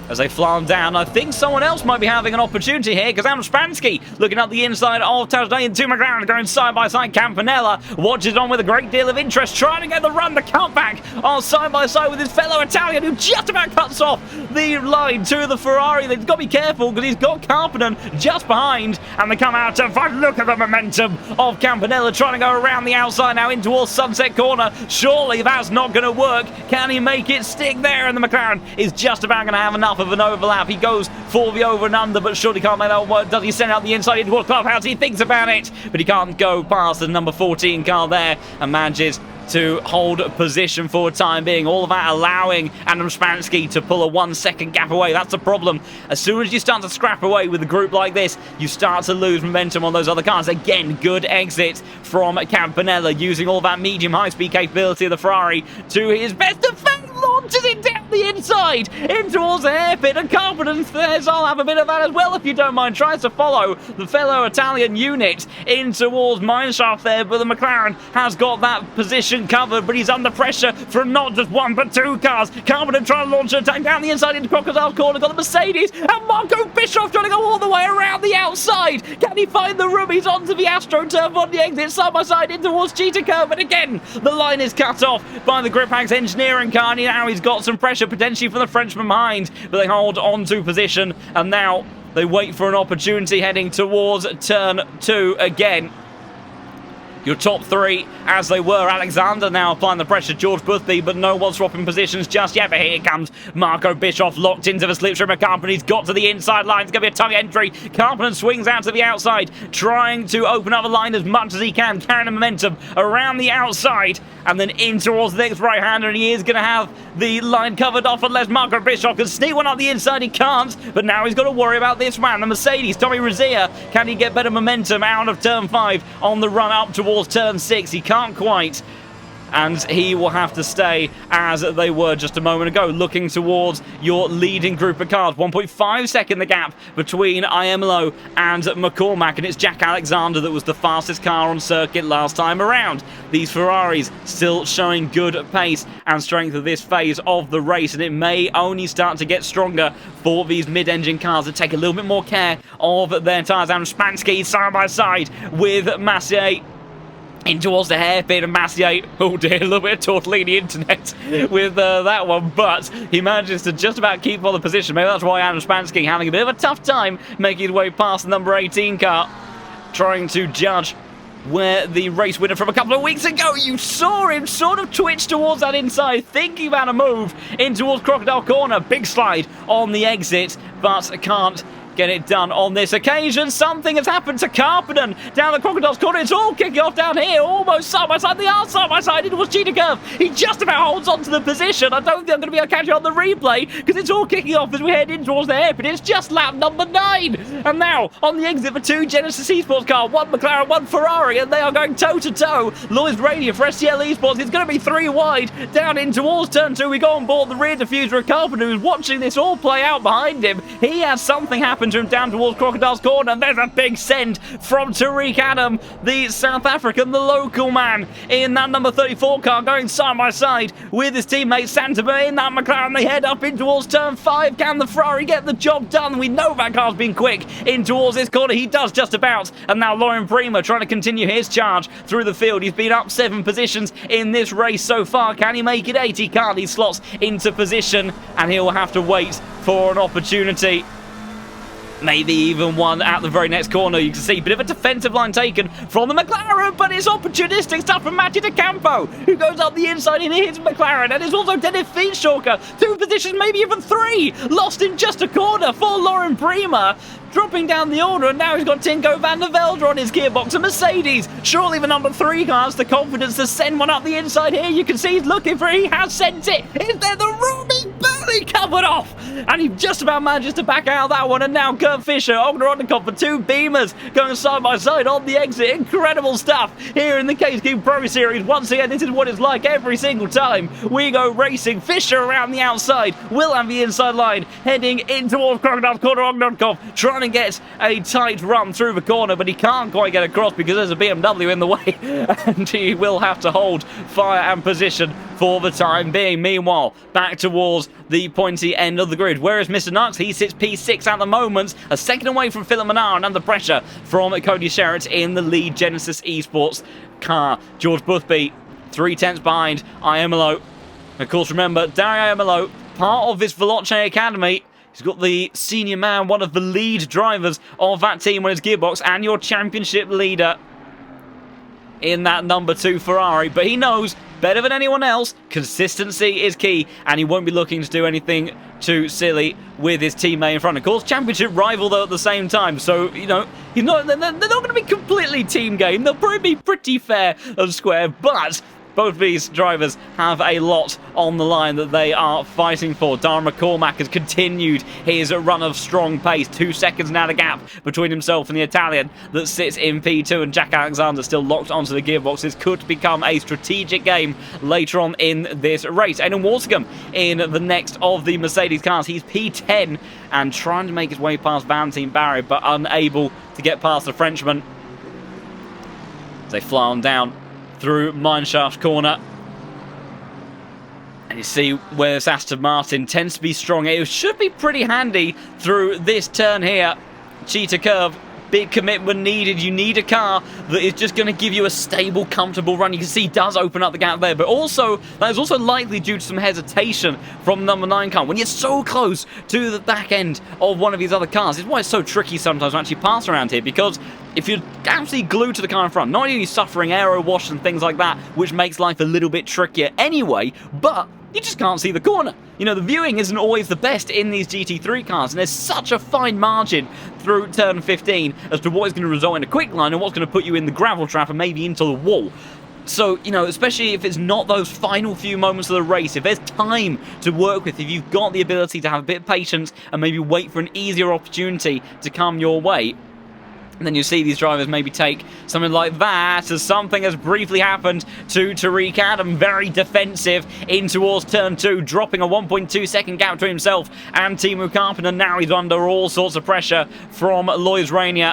as they fly down. I think someone else might be having an opportunity here, because Adam Spansky looking up the inside of Tajdain to McLaren, going side by side. Campanella watches on with a great deal of interest, trying to get the run. The cutback on side by side with his fellow Italian, who just about cuts off the line to the Ferrari. They've got to be careful because he's got Karppinen just behind, and they come out to fight. Look at the momentum of Campanella trying to go around the outside now in towards Sunset Corner. Surely that's not going to work. Can he make it stick there? And the McLaren is just about going to have enough of an overlap. He goes for the over and under, but surely can't make that work. Does he send out the inside into towards Clubhouse? He thinks about it, but he can't go past the number 14 car there and manages to hold position for the time being. All of that allowing Adam Spansky to pull a 1 second gap away. That's the problem. As soon as you start to scrap away with a group like this, you start to lose momentum on those other cars. Again, good exit from Campanella, using all that medium high-speed capability of the Ferrari to his best effect. Launches it down the inside in towards the hairpin, and Karppinen says, I'll have a bit of that as well if you don't mind. Tries to follow the fellow Italian unit in towards Mineshaft there, but the McLaren has got that position covered, but he's under pressure from not just one but two cars. Karppinen trying to launch an attack down the inside into Crocodile's Corner. Got the Mercedes, and Marco Bischoff trying to go all the way around the outside. Can he find the room? He's onto the AstroTurf on the exit, side by side in towards Cheetah Curve, and again the line is cut off by the Griphax engineering car. And now he's got some pressure potentially from the Frenchman behind, but they hold on to position, and now they wait for an opportunity heading towards turn 2 again. Your top three, as they were. Alexander now applying the pressure. George Boothby, but no one swapping positions just yet. But here comes Marco Bischoff, locked into the slipstream of Karppinen. He's got to the inside line. It's going to be a tongue entry. Karppinen swings out to the outside, trying to open up the line as much as he can, carrying the momentum around the outside and then in towards the next right-hander, and he is going to have the line covered off unless Marco Bischoff can sneak one up the inside. He can't, but now he's got to worry about this man, the Mercedes. Tommy Rizia, can he get better momentum out of turn 5 on the run up towards turn 6? He can't quite, and he will have to stay as they were just a moment ago, looking towards your leading group of cars. 1.5 second the gap between IMLO and McCormack, and it's Jack Alexander that was the fastest car on circuit last time around. These Ferraris still showing good pace and strength of this phase of the race, and it may only start to get stronger for these mid-engine cars that take a little bit more care of their tyres. And Spansky side by side with Massier in towards the hairpin, and Massier, oh dear, a little bit of Tortellini internet with that one, but he manages to just about keep on the position. Maybe that's why Adam Spansky having a bit of a tough time making his way past the number 18 car, trying to judge where the race winner from a couple of weeks ago, you saw him sort of twitch towards that inside, thinking about a move in towards Crocodile Corner. Big slide on the exit, but can't get it done on this occasion. Something has happened to Karppinen down the Crocodile's Corner. It's all kicking off down here, almost side by side. They are side by side. It was Cheetah Curve. He just about holds on to the position. I don't think I'm going to be able to catch it on the replay because it's all kicking off as we head in towards the hairpin. It's just lap number 9. And now on the exit for 2 Genesis Esports car, 1 McLaren, 1 Ferrari, and they are going toe-to-toe. Lloyd's Radio for SCL Esports. It's going to be 3 wide down in towards turn 2. We go on board the rear diffuser of Karppinen, who's watching this all play out behind him. He has something happen to him down towards Crocodile's Corner, and there's a big send from Tariq Adam, the South African, the local man, in that number 34 car, going side by side with his teammate Santama in that McLaren. They head up in towards turn 5. Can the Ferrari get the job done? We know that car's been quick in towards this corner. He does just about, and now Loren Prima trying to continue his charge through the field. He's been up 7 positions in this race so far. Can he make it 8? He can't. He slots into position, and he'll have to wait for an opportunity. Maybe even one at the very next corner. You can see a bit of a defensive line taken from the McLaren, but it's opportunistic stuff from Matty DeCampo, who goes up the inside and hits McLaren. And it's also Dennis Fienstalker, 2 positions, maybe even 3, lost in just a corner for Loren Prima, dropping down the order, and now he's got Tinko van der Velde on his gearbox. A Mercedes, surely the number 3 car has the confidence to send one up the inside here. You can see he's looking for it. He has sent it. Is there the room? He's barely covered off, and he just about manages to back out that one. And now Kurt Fischer, Ogner on the top for 2 Beamers going side by side on the exit. Incredible stuff here in the Case King Pro Series. Once again, this is what it's like every single time we go racing. Fischer around the outside, will have the inside line, heading in towards Crocodile's Corner. Ognerkov trying to get a tight run through the corner, but he can't quite get across because there's a BMW in the way, and he will have to hold fire and position for the time being. Meanwhile, back towards the pointy end of the grid. Where is Mr. Nux? He sits P6 at the moment, a second away from Philip Menard, and under pressure from Cody Sherritt in the lead Genesis Esports car. George Boothby, 3/10 behind Iemolo. Of course, remember, Dáire Iemolo, part of this Veloce Academy. He's got the senior man, one of the lead drivers of that team when it's Gearbox, and your championship leader in that number 2 Ferrari. But he knows, better than anyone else, consistency is key, and he won't be looking to do anything too silly with his teammate in front. Of course, championship rival, though, at the same time. So, you know, they're not going to be completely team game. They'll probably be pretty fair and square, but both these drivers have a lot on the line that they are fighting for. Dáire McCormack has continued his run of strong pace. 2 seconds now the gap between himself and the Italian that sits in P2, and Jack Alexander still locked onto the gearbox. This could become a strategic game later on in this race. Aiden Warscombe in the next of the Mercedes cars. He's P10 and trying to make his way past Valentine Barry, but unable to get past the Frenchman. They fly on down through Mineshaft corner. And you see where this Aston Martin tends to be strong. It should be pretty handy through this turn here. Cheetah curve. Big commitment needed. You need a car that is just going to give you a stable, comfortable run. You can see he does open up the gap there, but also that is also likely due to some hesitation from number 9 car. When you're so close to the back end of one of these other cars, it's why it's so tricky sometimes to actually pass around here, because if you're absolutely glued to the car in front, not only are you suffering aero wash and things like that, which makes life a little bit trickier anyway, but you just can't see the corner. You know, the viewing isn't always the best in these GT3 cars, and there's such a fine margin through turn 15 as to what is going to result in a quick line and what's going to put you in the gravel trap and maybe into the wall. So, you know, especially if it's not those final few moments of the race, if there's time to work with, if you've got the ability to have a bit of patience and maybe wait for an easier opportunity to come your way, and then you see these drivers maybe take something like that, as something has briefly happened to Tariq Adam. Very defensive in towards turn 2, dropping a 1.2 second gap to himself and Timo Carpenter. Now he's under all sorts of pressure from Lois Rainier.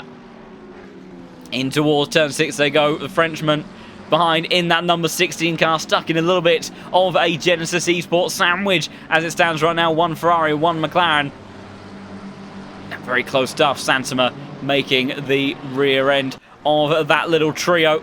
In towards turn 6 they go. The Frenchman behind in that number 16 car, stuck in a little bit of a Genesis Esports sandwich as it stands right now. 1 Ferrari, 1 McLaren. Very close stuff. Santama making the rear end of that little trio.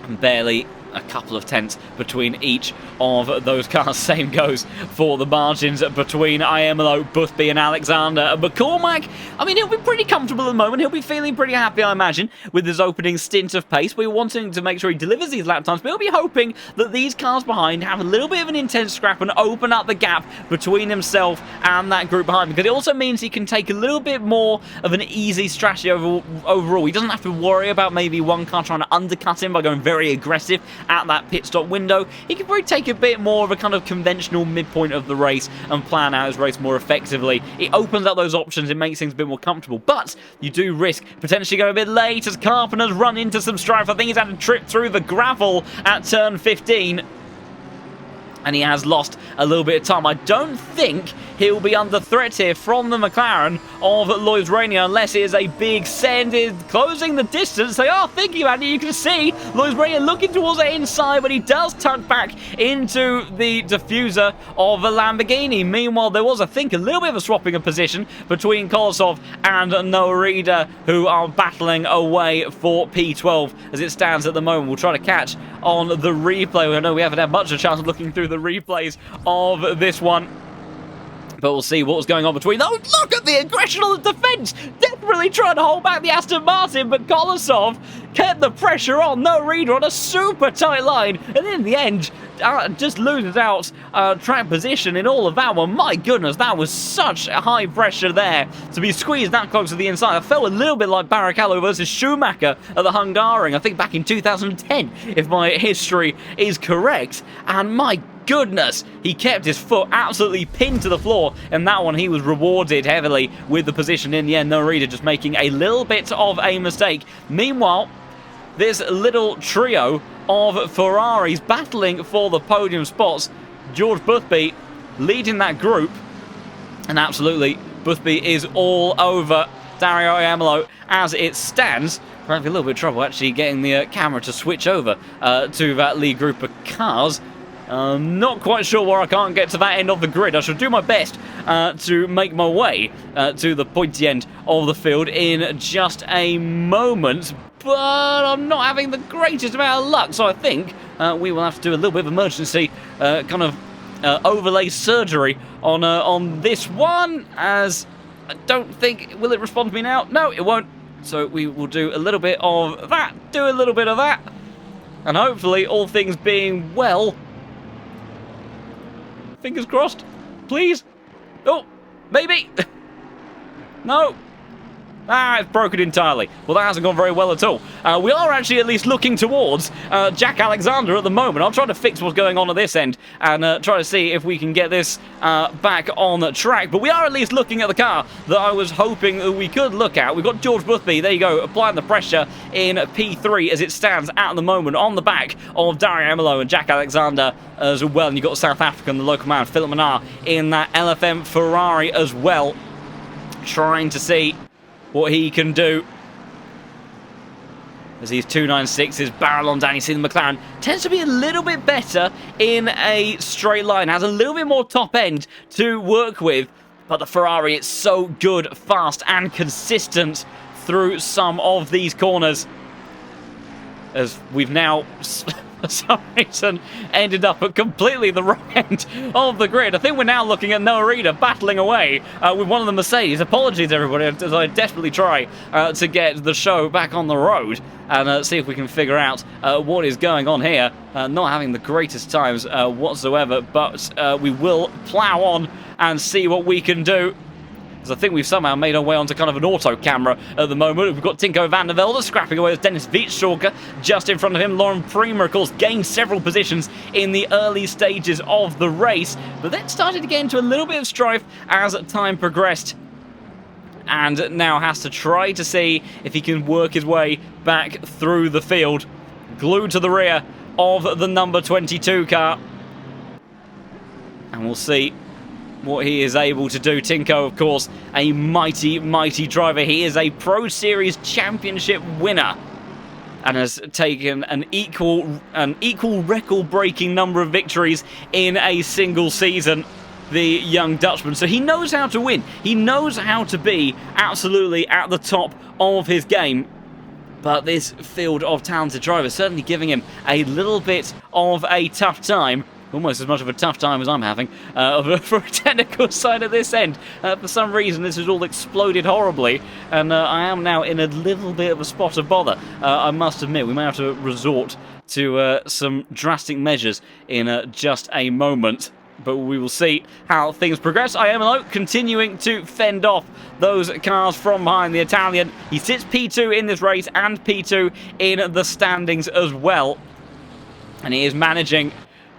And barely a couple of tenths between each of those cars. Same goes for the margins between Iemolo, Boothby and Alexander. And McCormack, I mean, he'll be pretty comfortable at the moment. He'll be feeling pretty happy, I imagine, with his opening stint of pace. We're wanting to make sure he delivers these lap times, but he'll be hoping that these cars behind have a little bit of an intense scrap and open up the gap between himself and that group behind, because it also means he can take a little bit more of an easy strategy overall. He doesn't have to worry about maybe one car trying to undercut him by going very aggressive at that pit stop window. He can probably take a bit more of a kind of conventional midpoint of the race and plan out his race more effectively. It opens up those options, it makes things a bit more comfortable, but you do risk potentially going a bit late as Carpenter's run into some strife. I think he's had a trip through the gravel at turn 15. And he has lost a little bit of time. I don't think he'll be under threat here from the McLaren of Lois Rainier unless it is a big send. Is closing the distance. They are thinking about it. You can see Lois Rainier looking towards the inside, but he does tuck back into the diffuser of the Lamborghini. Meanwhile, there was, I think, a little bit of a swapping of position between Kolosov and Noarida, who are battling away for P12 as it stands at the moment. We'll try to catch on the replay. I know we haven't had much of a chance of looking through the replays of this one, but we'll see what was going on between. Oh, look at the aggression on the defence! Desperately trying to hold back the Aston Martin, but Kolosov kept the pressure on. No reader on a super tight line, and in the end, just loses out track position in all of that one. My goodness, that was such high pressure there to be squeezed that close to the inside. I felt a little bit like Barrichello versus Schumacher at the Hungaroring, I think back in 2010, if my history is correct. And my goodness, he kept his foot absolutely pinned to the floor, and that one he was rewarded heavily with the position in the end. Noarida just making a little bit of a mistake. Meanwhile, this little trio of Ferraris battling for the podium spots. George Boothby leading that group, and absolutely Boothby is all over Dario Iemolo as it stands. We're having a little bit of trouble actually getting the camera to switch over to that lead group of cars. Not quite sure where I can't get to that end of the grid. I shall do my best to make my way to the pointy end of the field in just a moment. But I'm not having the greatest amount of luck, so I think we will have to do a little bit of emergency kind of overlay surgery on this one, as I don't think... Will it respond to me now? No, it won't. So we will do a little bit of that, do a little bit of that, and hopefully, all things being well... Fingers crossed. Please. Oh, maybe. No. Ah, it's broken entirely. Well, that hasn't gone very well at all. We are actually at least looking towards Jack Alexander at the moment. I'll try to fix what's going on at this end and try to see if we can get this back on the track. But we are at least looking at the car that I was hoping that we could look at. We've got George Boothby, there you go, applying the pressure in P3 as it stands at the moment on the back of Dáire McCormack and Jack Alexander as well. And you've got South African, the local man, Philip Minnaar, in that LFM Ferrari as well, trying to see what he can do as these 296s barrel on down. You see the McLaren tends to be a little bit better in a straight line, has a little bit more top end to work with, but the Ferrari, it's so good, fast and consistent through some of these corners, as we've now for some reason ended up at completely the wrong end of the grid. I think we're now looking at Noah Reader battling away with one of the Mercedes. Apologies everybody, as I desperately try to get the show back on the road and see if we can figure out what is going on here. Not having the greatest times whatsoever, but we will plough on and see what we can do. I think we've somehow made our way onto kind of an auto camera at the moment. We've got Tinko van der Velde scrapping away with Dennis Wietstalker just in front of him. Lauren Prima, of course, gained several positions in the early stages of the race, but then started to get into a little bit of strife as time progressed, and now has to try to see if he can work his way back through the field, glued to the rear of the number 22 car. And we'll see what he is able to do. Tinko, of course, a mighty, mighty driver. He is a Pro Series Championship winner and has taken an equal record-breaking number of victories in a single season, the young Dutchman. So he knows how to win. He knows how to be absolutely at the top of his game. But this field of talented drivers certainly giving him a little bit of a tough time. Almost as much of a tough time as I'm having for a technical side at this end. For some reason, this has all exploded horribly, and I am now in a little bit of a spot of bother. I must admit, we may have to resort to some drastic measures in just a moment, but we will see how things progress. IMLO continuing to fend off those cars from behind. The Italian, he sits P2 in this race and P2 in the standings as well, and he is managing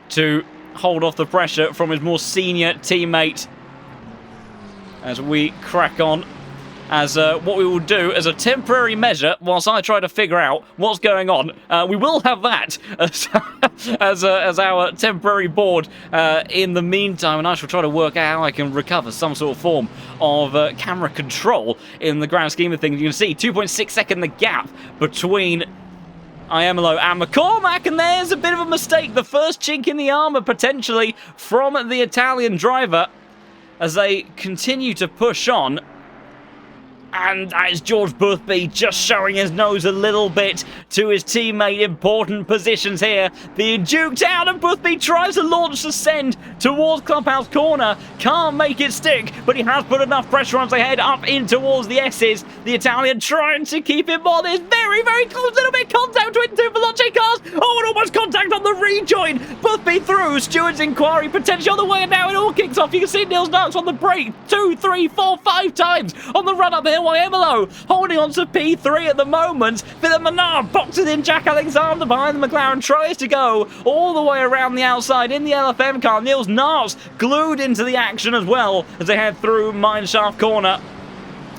to hold off the pressure from his more senior teammate as we crack on. As what we will do as a temporary measure, whilst I try to figure out what's going on, we will have that as our temporary board in the meantime, and I shall try to work out how I can recover some sort of form of camera control in the grand scheme of things. You can see 2.6 second the gap between IMLO and McCormack, and there's a bit of a mistake. The first chink in the armour, potentially, from the Italian driver as they continue to push on. And that is George Boothby just showing his nose a little bit to his teammate. Important positions here being duked out, and Boothby tries to launch the send towards Clubhouse Corner. Can't make it stick, but he has put enough pressure on to head up in towards the S's. The Italian trying to keep him on. There's very, very close little bit of contact between two Veloce cars. Oh, and almost contact on the rejoin. Boothby through. Stewart's inquiry potentially on the way, and now it all kicks off. You can see Niels Knox on the brake 2, 3, 4, 5 times on the run up here. YMLO holding on to P3 at the moment. Philip Minnaar boxes in Jack Alexander behind the McLaren, tries to go all the way around the outside in the LFM car. Niels Knox glued into the action as well as they head through Mineshaft Corner.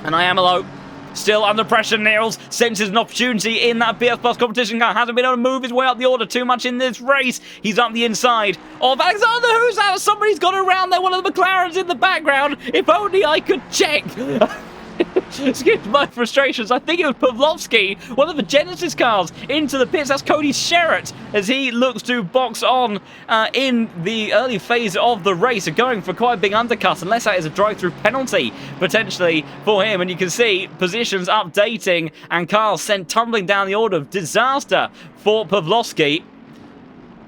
And IMLO still under pressure. Niels senses an opportunity in that BS Plus competition car. Hasn't been able to move his way up the order too much in this race. He's up the inside of Alexander. Who's that? Somebody's got around there. One of the McLarens in the background. If only I could check. Excuse my frustrations. I think it was Pavlovsky, one of the Genesis cars, into the pits. That's Cody Sherratt as he looks to box on in the early phase of the race, going for quite a big undercut, unless that is a drive-through penalty potentially for him. And you can see positions updating and cars sent tumbling down the order of disaster for Pavlovsky.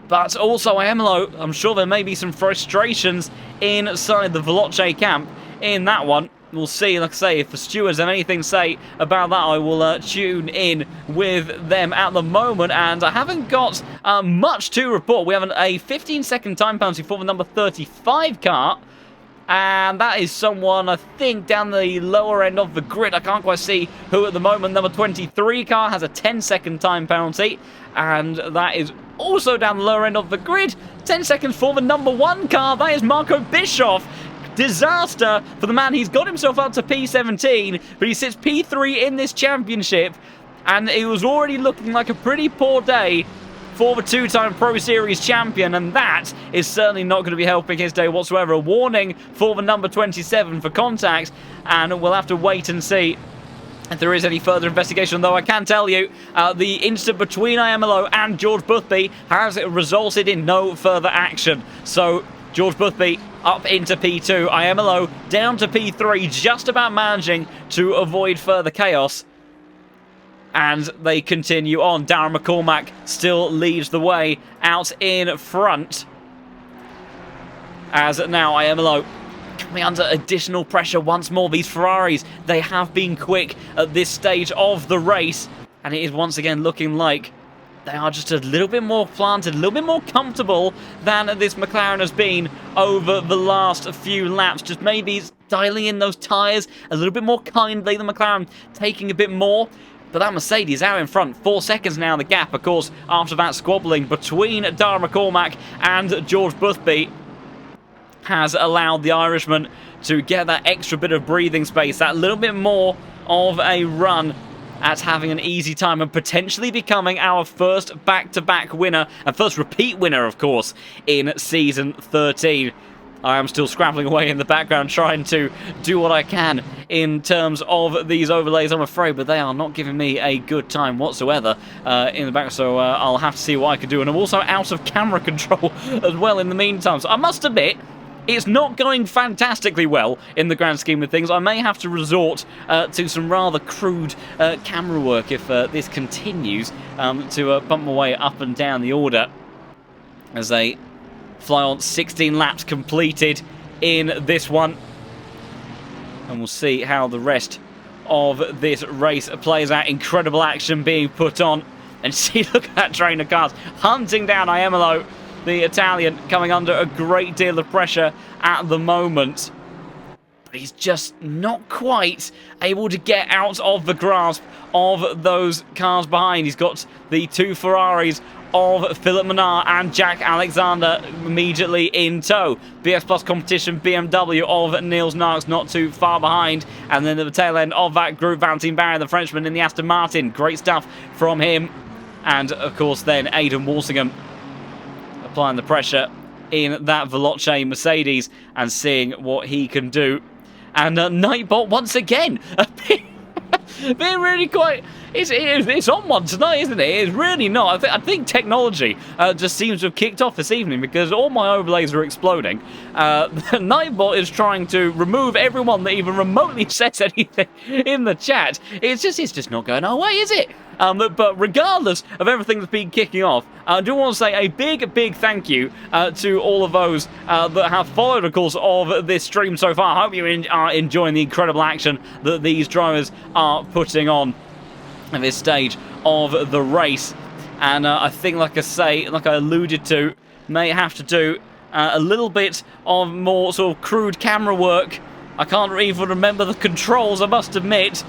But also Aemelo, I'm sure there may be some frustrations inside the Veloce camp in that one. We'll see, like I say, if the stewards have anything to say about that, I will tune in with them at the moment. And I haven't got much to report. We have a 15-second time penalty for the number 35 car. And that is someone, I think, down the lower end of the grid. I can't quite see who at the moment. Number 23 car has a 10-second time penalty. And that is also down the lower end of the grid. 10 seconds for the number 1 car. That is Marco Bischoff. Disaster for the man. He's got himself up to P17, but he sits P3 in this championship, and it was already looking like a pretty poor day for the two-time Pro Series champion, and that is certainly not going to be helping his day whatsoever. A warning for the number 27 for contact, and we'll have to wait and see if there is any further investigation, though I can tell you the incident between Aemelo and George Boothby has resulted in no further action. So George Boothby up into P2, Aemelo down to P3, just about managing to avoid further chaos. And they continue on. Dáire McCormack still leads the way out in front. As now Aemelo coming under additional pressure once more. These Ferraris, they have been quick at this stage of the race. And it is once again looking like they are just a little bit more planted, a little bit more comfortable than this McLaren has been over the last few laps. Just maybe dialing in those tyres a little bit more kindly. The McLaren taking a bit more. But that Mercedes out in front. 4 seconds now, the gap, of course, after that squabbling between Dáire McCormack and George Boothby has allowed the Irishman to get that extra bit of breathing space, that little bit more of a run at having an easy time and potentially becoming our first back-to-back winner, and first repeat winner, of course, in Season 13. I am still scrabbling away in the background trying to do what I can in terms of these overlays, I'm afraid, but they are not giving me a good time whatsoever in the back, so I'll have to see what I can do. And I'm also out of camera control as well in the meantime, so I must admit, it's not going fantastically well in the grand scheme of things. I may have to resort to some rather crude camera work if this continues to bump my way up and down the order as they fly on. 16 laps completed in this one. And we'll see how the rest of this race plays out. Incredible action being put on. And see, look at that train of cars hunting down Aemelo, the Italian, coming under a great deal of pressure at the moment. But he's just not quite able to get out of the grasp of those cars behind. He's got the 2 Ferraris of Philip Menard and Jack Alexander immediately in tow. BS Plus competition BMW of Niels Narks not too far behind. And then at the tail end of that group, Valentin Barry, the Frenchman in the Aston Martin. Great stuff from him. And of course then Aidan Walsingham applying the pressure in that Veloce Mercedes and seeing what he can do. And Nightbot once again being really quite... It's on one tonight, isn't it? It's really not. I think technology just seems to have kicked off this evening because all my overlays are exploding. Nightbot is trying to remove everyone that even remotely says anything in the chat. It's just not going our way, is it? But regardless of everything that's been kicking off, I do want to say a big thank you to all of those that have followed, of course, of this stream so far. I hope you are enjoying the incredible action that these drivers are putting on at this stage of the race. And I think, like I alluded to, may have to do a little bit of more sort of crude camera work. I can't even remember the controls, I must admit.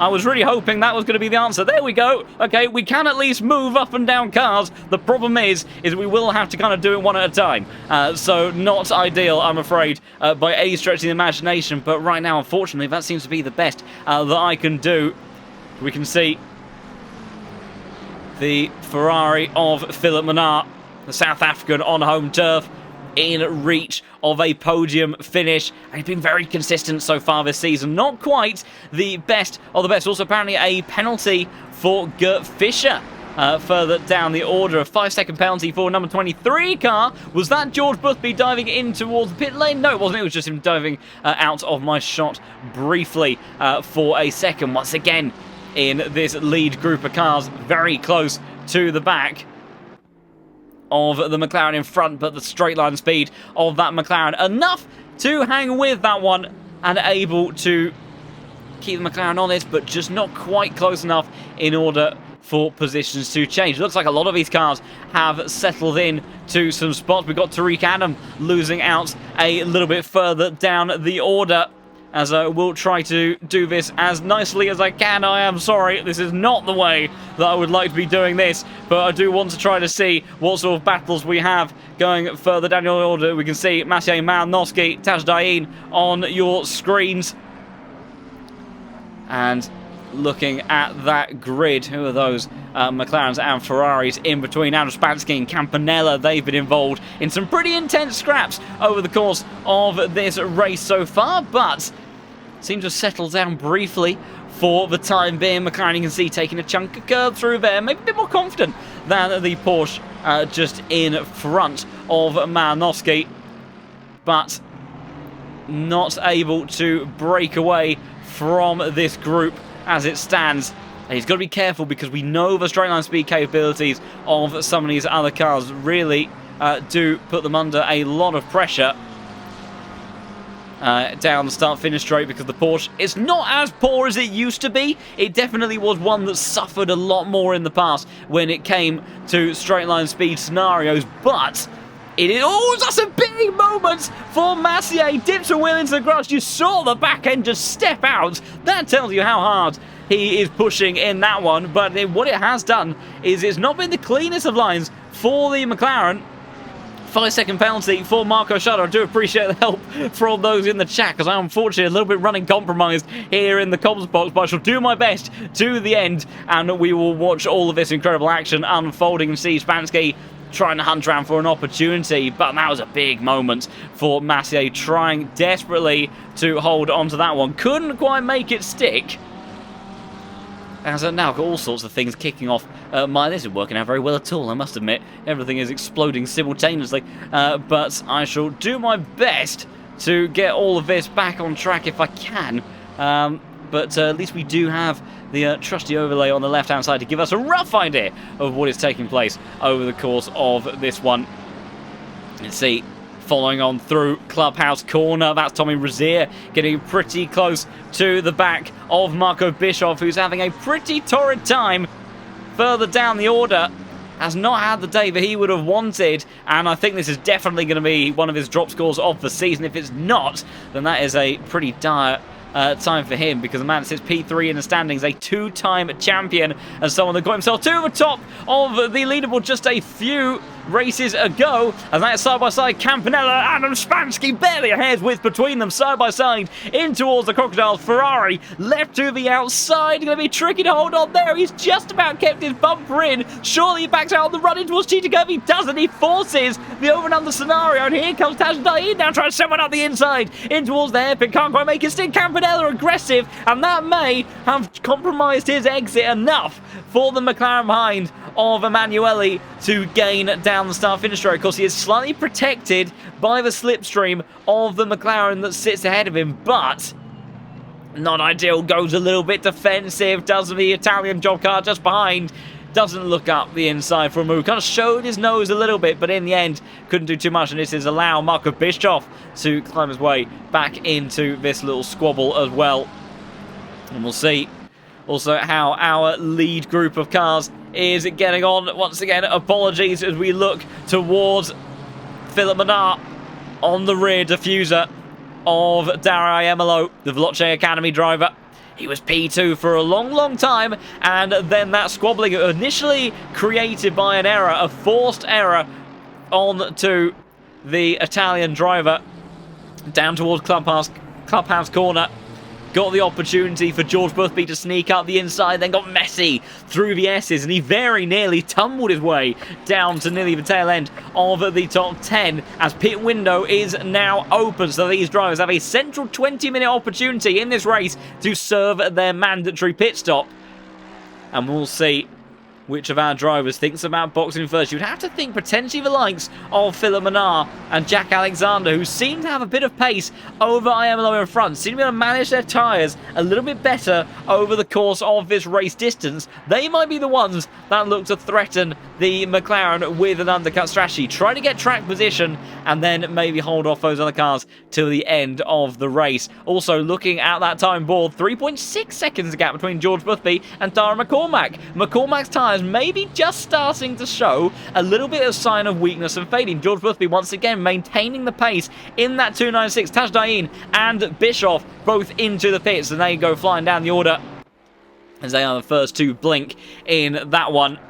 I was really hoping that was going to be the answer. There we go. Okay, we can at least move up and down cars. The problem is we will have to kind of do it one at a time. So not ideal, I'm afraid, by any stretch of the imagination. But right now, unfortunately, that seems to be the best that I can do. We can see the Ferrari of Philip Menard, the South African on home turf, in reach of a podium finish. And he's been very consistent so far this season. Not quite the best of the best. Also, apparently, a penalty for Gert Fischer. Further down the order, a 5-second penalty for number 23 car. Was that George Boothby diving in towards the pit lane? No, it wasn't. It was just him diving out of my shot briefly for a second. Once again, in this lead group of cars, very close to the back of the McLaren in front, but the straight line speed of that McLaren enough to hang with that one and able to keep the McLaren on this, but just not quite close enough in order for positions to change. Looks like a lot of these cars have settled in to some spots. We've got Tariq Adam losing out a little bit further down the order, as I will try to do this as nicely as I can. I am sorry, this is not the way that I would like to be doing this, but I do want to try to see what sort of battles we have going further down the order. We can see Maciej Malinowski, Taj Dain on your screens. And looking at that grid, who are those McLarens and Ferraris in between? Adam Spansky and Campanella, they've been involved in some pretty intense scraps over the course of this race so far, but seem to have settled down briefly for the time being. McLaren, you can see, taking a chunk of curb through there, maybe a bit more confident than the Porsche just in front of Malinowski, but not able to break away from this group as it stands. And he's got to be careful, because we know the straight line speed capabilities of some of these other cars really do put them under a lot of pressure down the start-finish straight, because the Porsche is not as poor as it used to be. It definitely was one that suffered a lot more in the past when it came to straight line speed scenarios, but it is, oh, that's a big moment for Maciej. Dips a wheel into the grass. You saw the back end just step out. That tells you how hard he is pushing in that one. But what it has done is it's not been the cleanest of lines for the McLaren. 5-second penalty for Marco Schutter. I do appreciate the help from those in the chat, because I'm unfortunately a little bit running compromised here in the comms box, but I shall do my best to the end, and we will watch all of this incredible action unfolding and see Spansky trying to hunt around for an opportunity. But that was a big moment for Maciej, trying desperately to hold on to that one. Couldn't quite make it stick. As I've now got all sorts of things kicking off. This isn't working out very well at all, I must admit. Everything is exploding simultaneously. But I shall do my best to get all of this back on track if I can. But at least we do have the trusty overlay on the left-hand side to give us a rough idea of what is taking place over the course of this one. Let's see. Following on through Clubhouse Corner, that's Tommy Rozier getting pretty close to the back of Marco Bischoff, who's having a pretty torrid time further down the order. Has not had the day that he would have wanted, and I think this is definitely going to be one of his drop scores of the season. If it's not, then that is a pretty dire time for him, because the man that sits P3 in the standings, a two-time champion, and someone that got himself to the top of the leaderboard just a few races ago. And that is side-by-side Campanella, Adam Spansky, barely a hair's width between them, side-by-side in towards the Crocodiles. Ferrari left to the outside, going to be tricky to hold on there. He's just about kept his bumper in. Surely he backs out on the run in towards Cheetah Curve. He doesn't. He forces the over and under scenario, and here comes Taj Dain now trying to send one up the inside in towards the hairpin. Can't quite make it stick. Campanella aggressive, and that may have compromised his exit enough for the McLaren behind of Emanuele to gain down the start-finish straight. Of course, he is slightly protected by the slipstream of the McLaren that sits ahead of him, but not ideal. Goes a little bit defensive, does the Italian job car just behind. Doesn't look up the inside for a move. Kind of showed his nose a little bit, but in the end, couldn't do too much. And this is allow Marco Bischoff to climb his way back into this little squabble as well. And we'll see also how our lead group of cars is getting on. Once again, apologies as we look towards Philip Menard on the rear diffuser of Dáire McCormack, the Veloce Academy driver. He was P2 for a long, long time, and then that squabbling initially created by an error, a forced error onto the Italian driver down towards Clubhouse Corner. got the opportunity for George Boothby to sneak up the inside, then got messy through the S's, and he very nearly tumbled his way down to nearly the tail end of the top 10 as pit window is now open. So these drivers have a central 20-minute opportunity in this race to serve their mandatory pit stop. And we'll see which of our drivers thinks about boxing first. You'd have to think potentially the likes of Philip Manar and Jack Alexander, who seem to have a bit of pace over IMLO in front, seem to be able to manage their tyres a little bit better over the course of this race distance. They might be the ones that look to threaten the McLaren with an undercut strategy. Try to get track position and then maybe hold off those other cars till the end of the race. Also, looking at that time board, 3.6 seconds gap between George Boothby and Dáire McCormack. McCormack's tyres maybe just starting to show a little bit of sign of weakness and fading. George Boothby once again maintaining the pace in that 296. Tajdain and Bischoff both into the pits, and they go flying down the order as they are the first to blink in that one.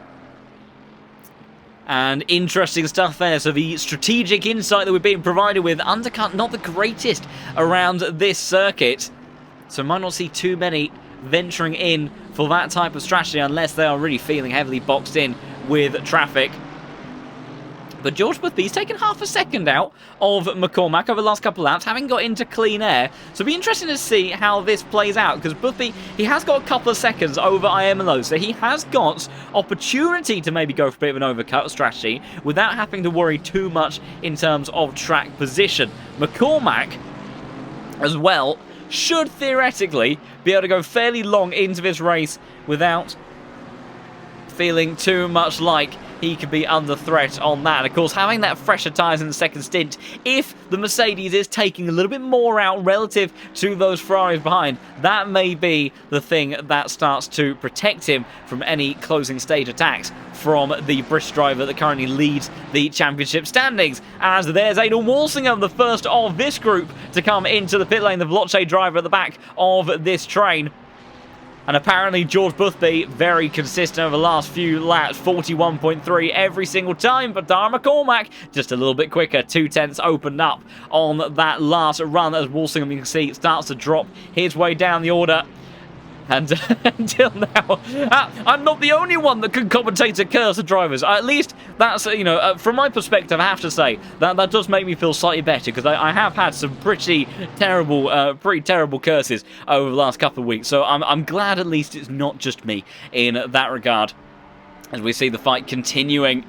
And interesting stuff there. So the strategic insight that we're being provided with, undercut not the greatest around this circuit, so might not see too many venturing in for that type of strategy unless they are really feeling heavily boxed in with traffic. But George Boothby's taken half a second out of McCormack over the last couple of laps, having got into clean air. So it'll be interesting to see how this plays out, because Boothby, he has got a couple of seconds over IMLO, so he has got opportunity to maybe go for a bit of an overcut strategy without having to worry too much in terms of track position. McCormack, as well, should theoretically be able to go fairly long into this race without feeling too much like he could be under threat on that. And of course, having that fresher tyres in the second stint, if the Mercedes is taking a little bit more out relative to those Ferraris behind, that may be the thing that starts to protect him from any closing stage attacks from the British driver that currently leads the championship standings. As there's Adel Walsingham, the first of this group to come into the pit lane, the Veloce driver at the back of this train. And apparently George Boothby, very consistent over the last few laps, 41.3 every single time. But Dáire McCormack, just a little bit quicker, 2/10 opened up on that last run as Walsingham, you can see, starts to drop his way down the order. And until now, I'm not the only one that can commentate a curse of drivers. At least that's, from my perspective, I have to say, that does make me feel slightly better, because I have had some pretty terrible curses over the last couple of weeks. So I'm glad at least it's not just me in that regard, as we see the fight continuing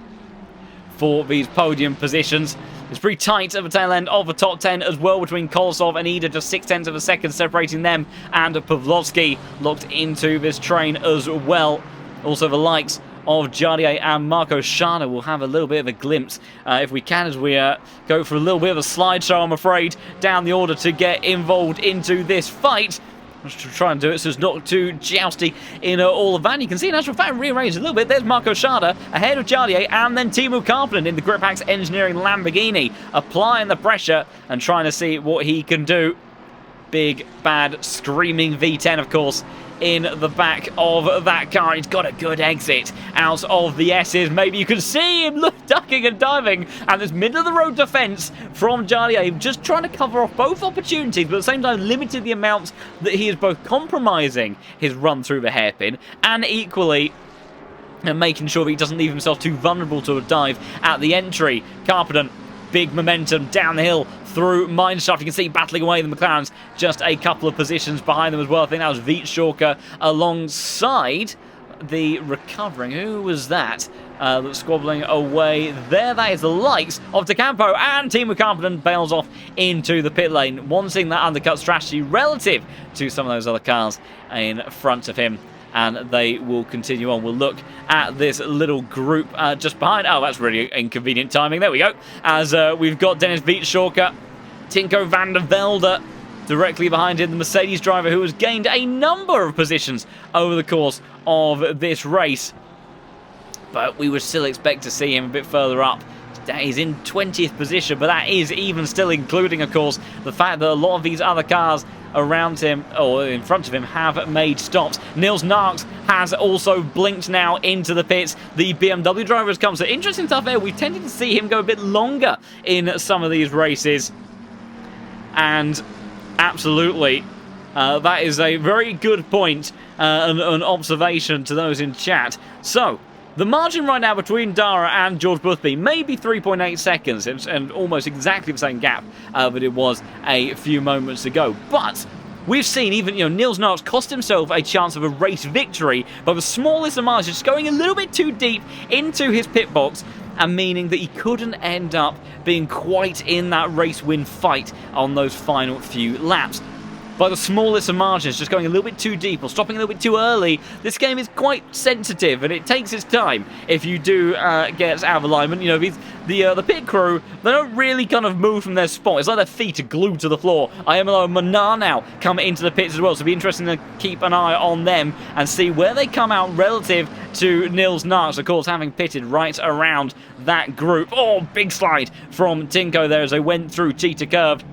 for these podium positions. It's pretty tight at the tail end of the top 10 as well between Kolosov and Ida, just 0.6 of a second separating them, and Pavlovsky locked into this train as well. Also the likes of Jardier and Marco Schade will have a little bit of a glimpse if we can, as we go for a little bit of a slideshow, I'm afraid, down the order to get involved into this fight. Let's try and do it so it's not too jousty in all of that. You can see in actual fact rearranged a little bit. There's Marco Schade ahead of Jardier, and then Teemu Karppinen in the Gripax Engineering Lamborghini applying the pressure and trying to see what he can do. Big, bad, screaming V10, of course, in the back of that car. He's got a good exit out of the S's. Maybe you can see him ducking and diving, and this middle-of-the-road defence from Jardier, just trying to cover off both opportunities, but at the same time limited the amount that he is both compromising his run through the hairpin and equally making sure that he doesn't leave himself too vulnerable to a dive at the entry. Karppinen, big momentum down the hill through Mineshaft. You can see battling away the McLarens just a couple of positions behind them as well. I think that was Veetstalker alongside the recovering. Who was that? That's squabbling away there. That is the likes of De Campo, and Teemu Karppinen bails off into the pit lane, wanting that undercut strategy relative to some of those other cars in front of him. And they will continue on. We'll look at this little group just behind. Oh, that's really inconvenient timing. There we go. As we've got Dennis Veetstalker, Tinko van der Velde directly behind him, the Mercedes driver who has gained a number of positions over the course of this race. But we would still expect to see him a bit further up. He's in 20th position, but that is even still including, of course, the fact that a lot of these other cars around him, or in front of him, have made stops. Niels Narks has also blinked now into the pits. The BMW driver has come. So interesting stuff there. We've tended to see him go a bit longer in some of these races. And absolutely That is a very good point, an observation to those in chat. So, the margin right now between Dáire and George Boothby may be 3.8 seconds, and almost exactly the same gap that it was a few moments ago. But we've seen even, Niels Knox cost himself a chance of a race victory by the smallest of margins, just going a little bit too deep into his pit box, and meaning that he couldn't end up being quite in that race win fight on those final few laps. By the smallest of margins, just going a little bit too deep or stopping a little bit too early. This game is quite sensitive, and it takes its time if you do get out of alignment. The pit crew, they don't really kind of move from their spot. It's like their feet are glued to the floor. IMLO and Manar now come into the pits as well, so it'll be interesting to keep an eye on them and see where they come out relative to Niels Knox, of course, having pitted right around that group. Oh, big slide from Tinko there as they went through Cheetah Curve.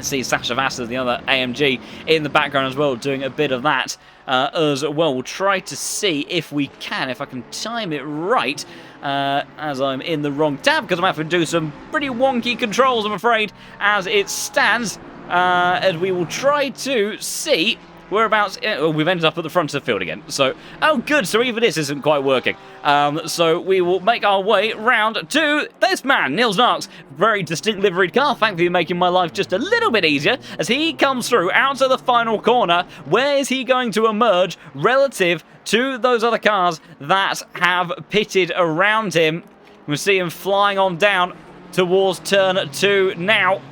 See Sasha Vassar, the other AMG, in the background as well, doing a bit of that as well. We'll try to see if we can, if I can time it right, as I'm in the wrong tab, because I'm having to do some pretty wonky controls, I'm afraid, as it stands. And we will try to see whereabouts. We've ended up at the front of the field again. So, oh good, so even this isn't quite working. So we will make our way round to this man, Niels Knox. Very distinct liveried car, thankfully making my life just a little bit easier as he comes through out to the final corner. Where is he going to emerge relative to those other cars that have pitted around him? We see him flying on down towards turn 2 now.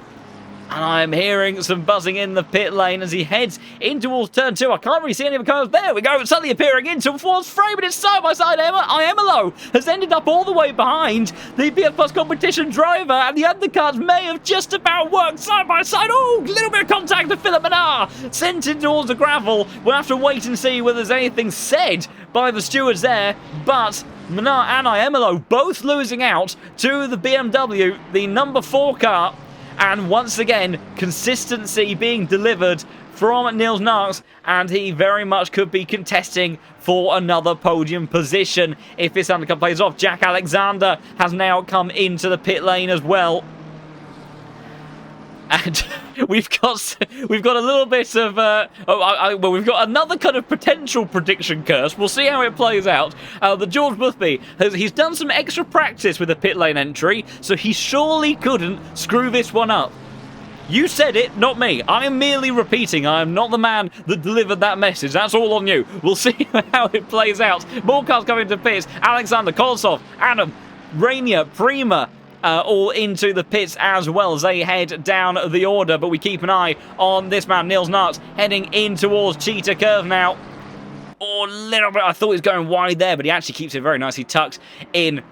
And I'm hearing some buzzing in the pit lane as he heads in towards turn 2. I can't really see any of the cars. There we go. Suddenly appearing in towards frame, but it's side by side. IMLO has ended up all the way behind the BF Plus competition driver, and the undercards may have just about worked side by side. Oh, a little bit of contact to Philip Manar. Sent in towards the gravel. We'll have to wait and see whether there's anything said by the stewards there, but Manar and IMLO both losing out to the BMW, the number 4 car. And once again, consistency being delivered from Niels Knox, and he very much could be contesting for another podium position if this undercut plays off. Jack Alexander has now come into the pit lane as well. And we've got a little bit of well, we've got another kind of potential prediction curse. We'll see how it plays out. The George Boothby he's done some extra practice with the pit lane entry, so he surely couldn't screw this one up. You said it, not me. I am merely repeating. I am not the man that delivered that message. That's all on you. We'll see how it plays out. More cars coming to pits. Alexander, Kolosov, Adam, Rainier, Prima. All into the pits as well as they head down the order, but we keep an eye on this man, Niels Knox, heading in towards Cheetah Curve now. Oh, a little bit, I thought he was going wide there, but he actually keeps it very nicely tucked in.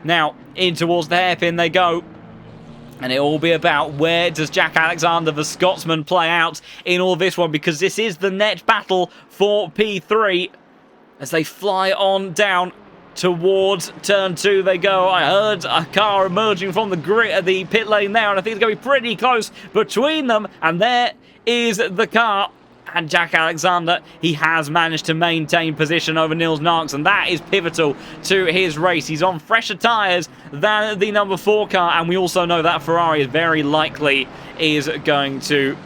Now, in towards the hairpin they go. And it will be about where does Jack Alexander, the Scotsman, play out in all this one, because this is the net battle for P3 as they fly on down towards turn 2 they go. I heard a car emerging from the pit lane there, and I think it's going to be pretty close between them. And there is the car. And Jack Alexander, he has managed to maintain position over Niels Knox, and that is pivotal to his race. He's on fresher tyres than the number 4 car, and we also know that Ferrari is very likely is going to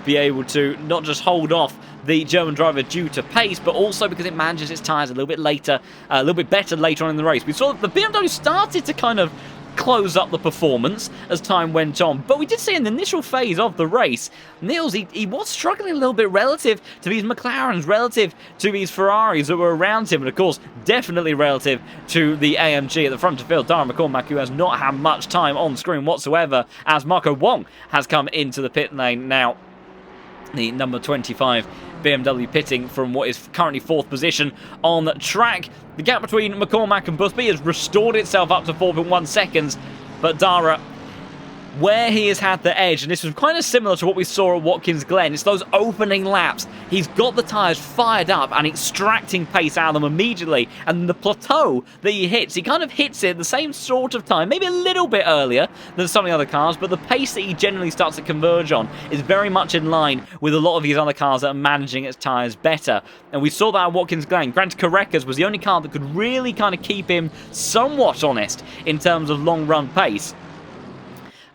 be able to not just hold off the German driver due to pace, but also because it manages its tyres a little bit later, a little bit better later on in the race. We saw that the BMW started to kind of close up the performance as time went on, but we did see in the initial phase of the race, Niels, he was struggling a little bit relative to these McLarens, relative to these Ferraris that were around him, and of course, definitely relative to the AMG at the front of the field. Dáire McCormack, who has not had much time on screen whatsoever, as Marco Wong has come into the pit lane now. The number 25 BMW pitting from what is currently 4th position on track. The gap between McCormack and Boothby has restored itself up to 4.1 seconds, but Dáire, where he has had the edge, and this was kind of similar to what we saw at Watkins Glen, it's those opening laps. He's got the tyres fired up and extracting pace out of them immediately, and the plateau that he hits, he kind of hits it at the same sort of time, maybe a little bit earlier than some of the other cars, but the pace that he generally starts to converge on is very much in line with a lot of these other cars that are managing its tyres better. And we saw that at Watkins Glen. Grant Carreras was the only car that could really kind of keep him somewhat honest in terms of long run pace.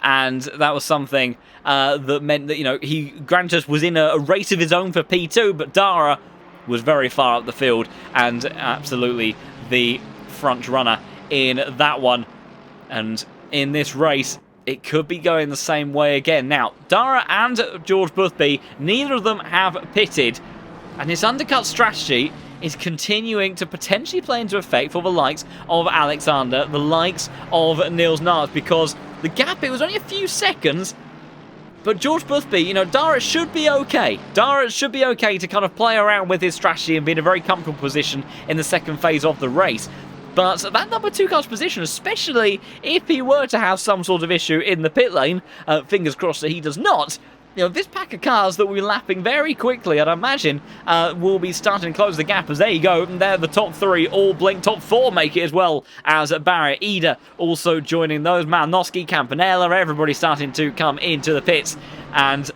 and that was something that meant that, you know, Grantus was in a race of his own for P2, but Dáire was very far up the field and absolutely the front runner in that one. And in this race, it could be going the same way again. Now, Dáire and George Boothby, neither of them have pitted, and his undercut strategy is continuing to potentially play into effect for the likes of Alexander, the likes of Niels Naert, because the gap, it was only a few seconds, but George Boothby, you know, Dáire should be okay. Dáire should be okay to kind of play around with his strategy and be in a very comfortable position in the second phase of the race. But that number 2 car's position, especially if he were to have some sort of issue in the pit lane, fingers crossed that he does not, you know, this pack of cars that will be lapping very quickly, I'd imagine, will be starting to close the gap. As there you go, and there the top 3 all blink. Top 4 make it as well as Barrier. Ida also joining those. Malnoski, Campanella, everybody starting to come into the pits. And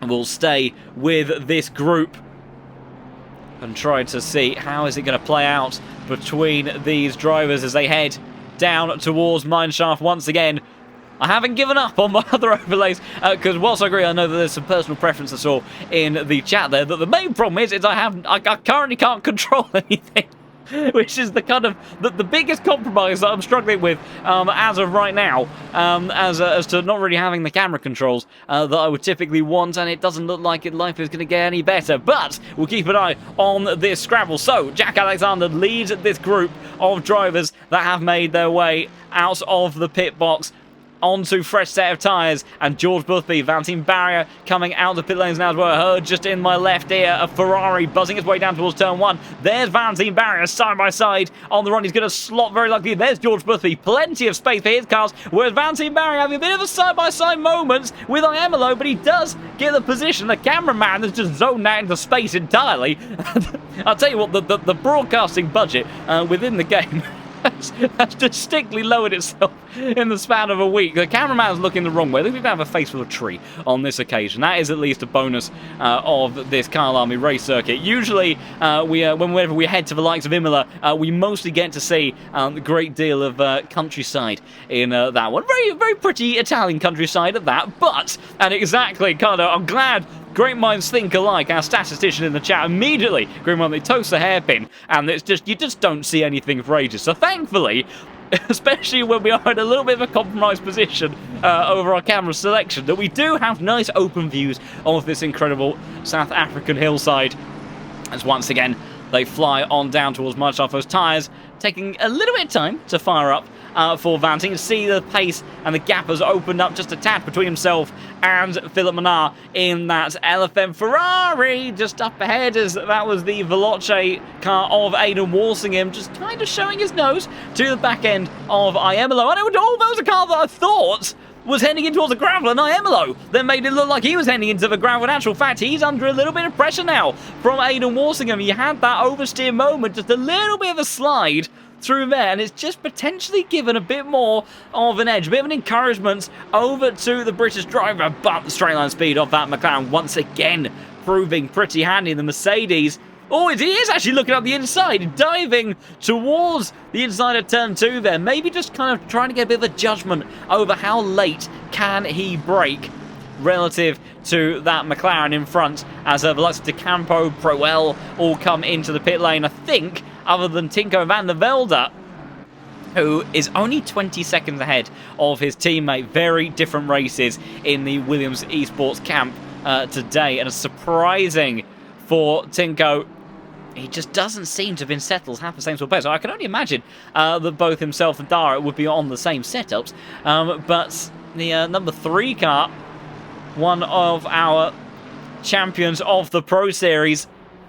we'll stay with this group and try to see how is it going to play out between these drivers as they head down towards Mineshaft once again. I haven't given up on my other overlays, because whilst I agree, I know that there's some personal preference I saw in the chat there, that the main problem is I currently can't control anything, which is the kind of the biggest compromise that I'm struggling with as of right now, as to not really having the camera controls that I would typically want, and it doesn't look like life is going to get any better. But we'll keep an eye on this Scrabble. So Jack Alexander leads this group of drivers that have made their way out of the pit box onto fresh set of tyres, and George Boothby, Valentin Barrier coming out the pit lanes now as well. I heard just in my left ear a Ferrari buzzing its way down towards turn 1. There's Valentin Barrier side by side on the run. He's going to slot very luckily. There's George Boothby, plenty of space for his cars, whereas Valentin Barrier having a bit of a side-by-side moment with Iemelo, but he does get the position. The cameraman has just zoned out into space entirely. I'll tell you what, the broadcasting budget within the game has distinctly lowered itself in the span of a week. The cameraman's looking the wrong way. They didn't have a face with a tree on this occasion. That is at least a bonus of this Kyalami race circuit. Usually, whenever we head to the likes of Imola, we mostly get to see a great deal of countryside in that one. Very, very pretty Italian countryside at that, but, and exactly, kind of, I'm glad great minds think alike. Our statistician in the chat immediately agreeing on the toast the hairpin, and it's just, you just don't see anything for ages. So thankfully, especially when we are in a little bit of a compromised position over our camera selection, that we do have nice open views of this incredible South African hillside. As once again, they fly on down towards Mineshaft. Those tyres taking a little bit of time to fire up for Valentin. You see the pace and the gap has opened up just a tad between himself and Philip Menard in that LFM Ferrari just up ahead, as that was the Veloce car of Aidan Walsingham, just kind of showing his nose to the back end of Iemelo. And that was a car that I thought was heading in towards the gravel, and Iemelo then made it look like he was heading into the gravel. In actual fact, he's under a little bit of pressure now from Aidan Walsingham. He had that oversteer moment, just a little bit of a slide through there, and it's just potentially given a bit more of an edge, a bit of an encouragement over to the British driver. But the straight line speed of that McLaren once again proving pretty handy. The Mercedes, oh, he is actually looking up the inside, diving towards the inside of turn 2 there. Maybe just kind of trying to get a bit of a judgment over how late can he brake relative to that McLaren in front, as the likes of De Campo, Proel all come into the pit lane. I think, other than Tinko van der Velde, who is only 20 seconds ahead of his teammate. Very different races in the Williams Esports camp today, and it's surprising for Tinko. He just doesn't seem to have been settled half the same sort of pace. So I can only imagine that both himself and Dáire would be on the same setups. But the number 3 car, one of our champions of the Pro Series,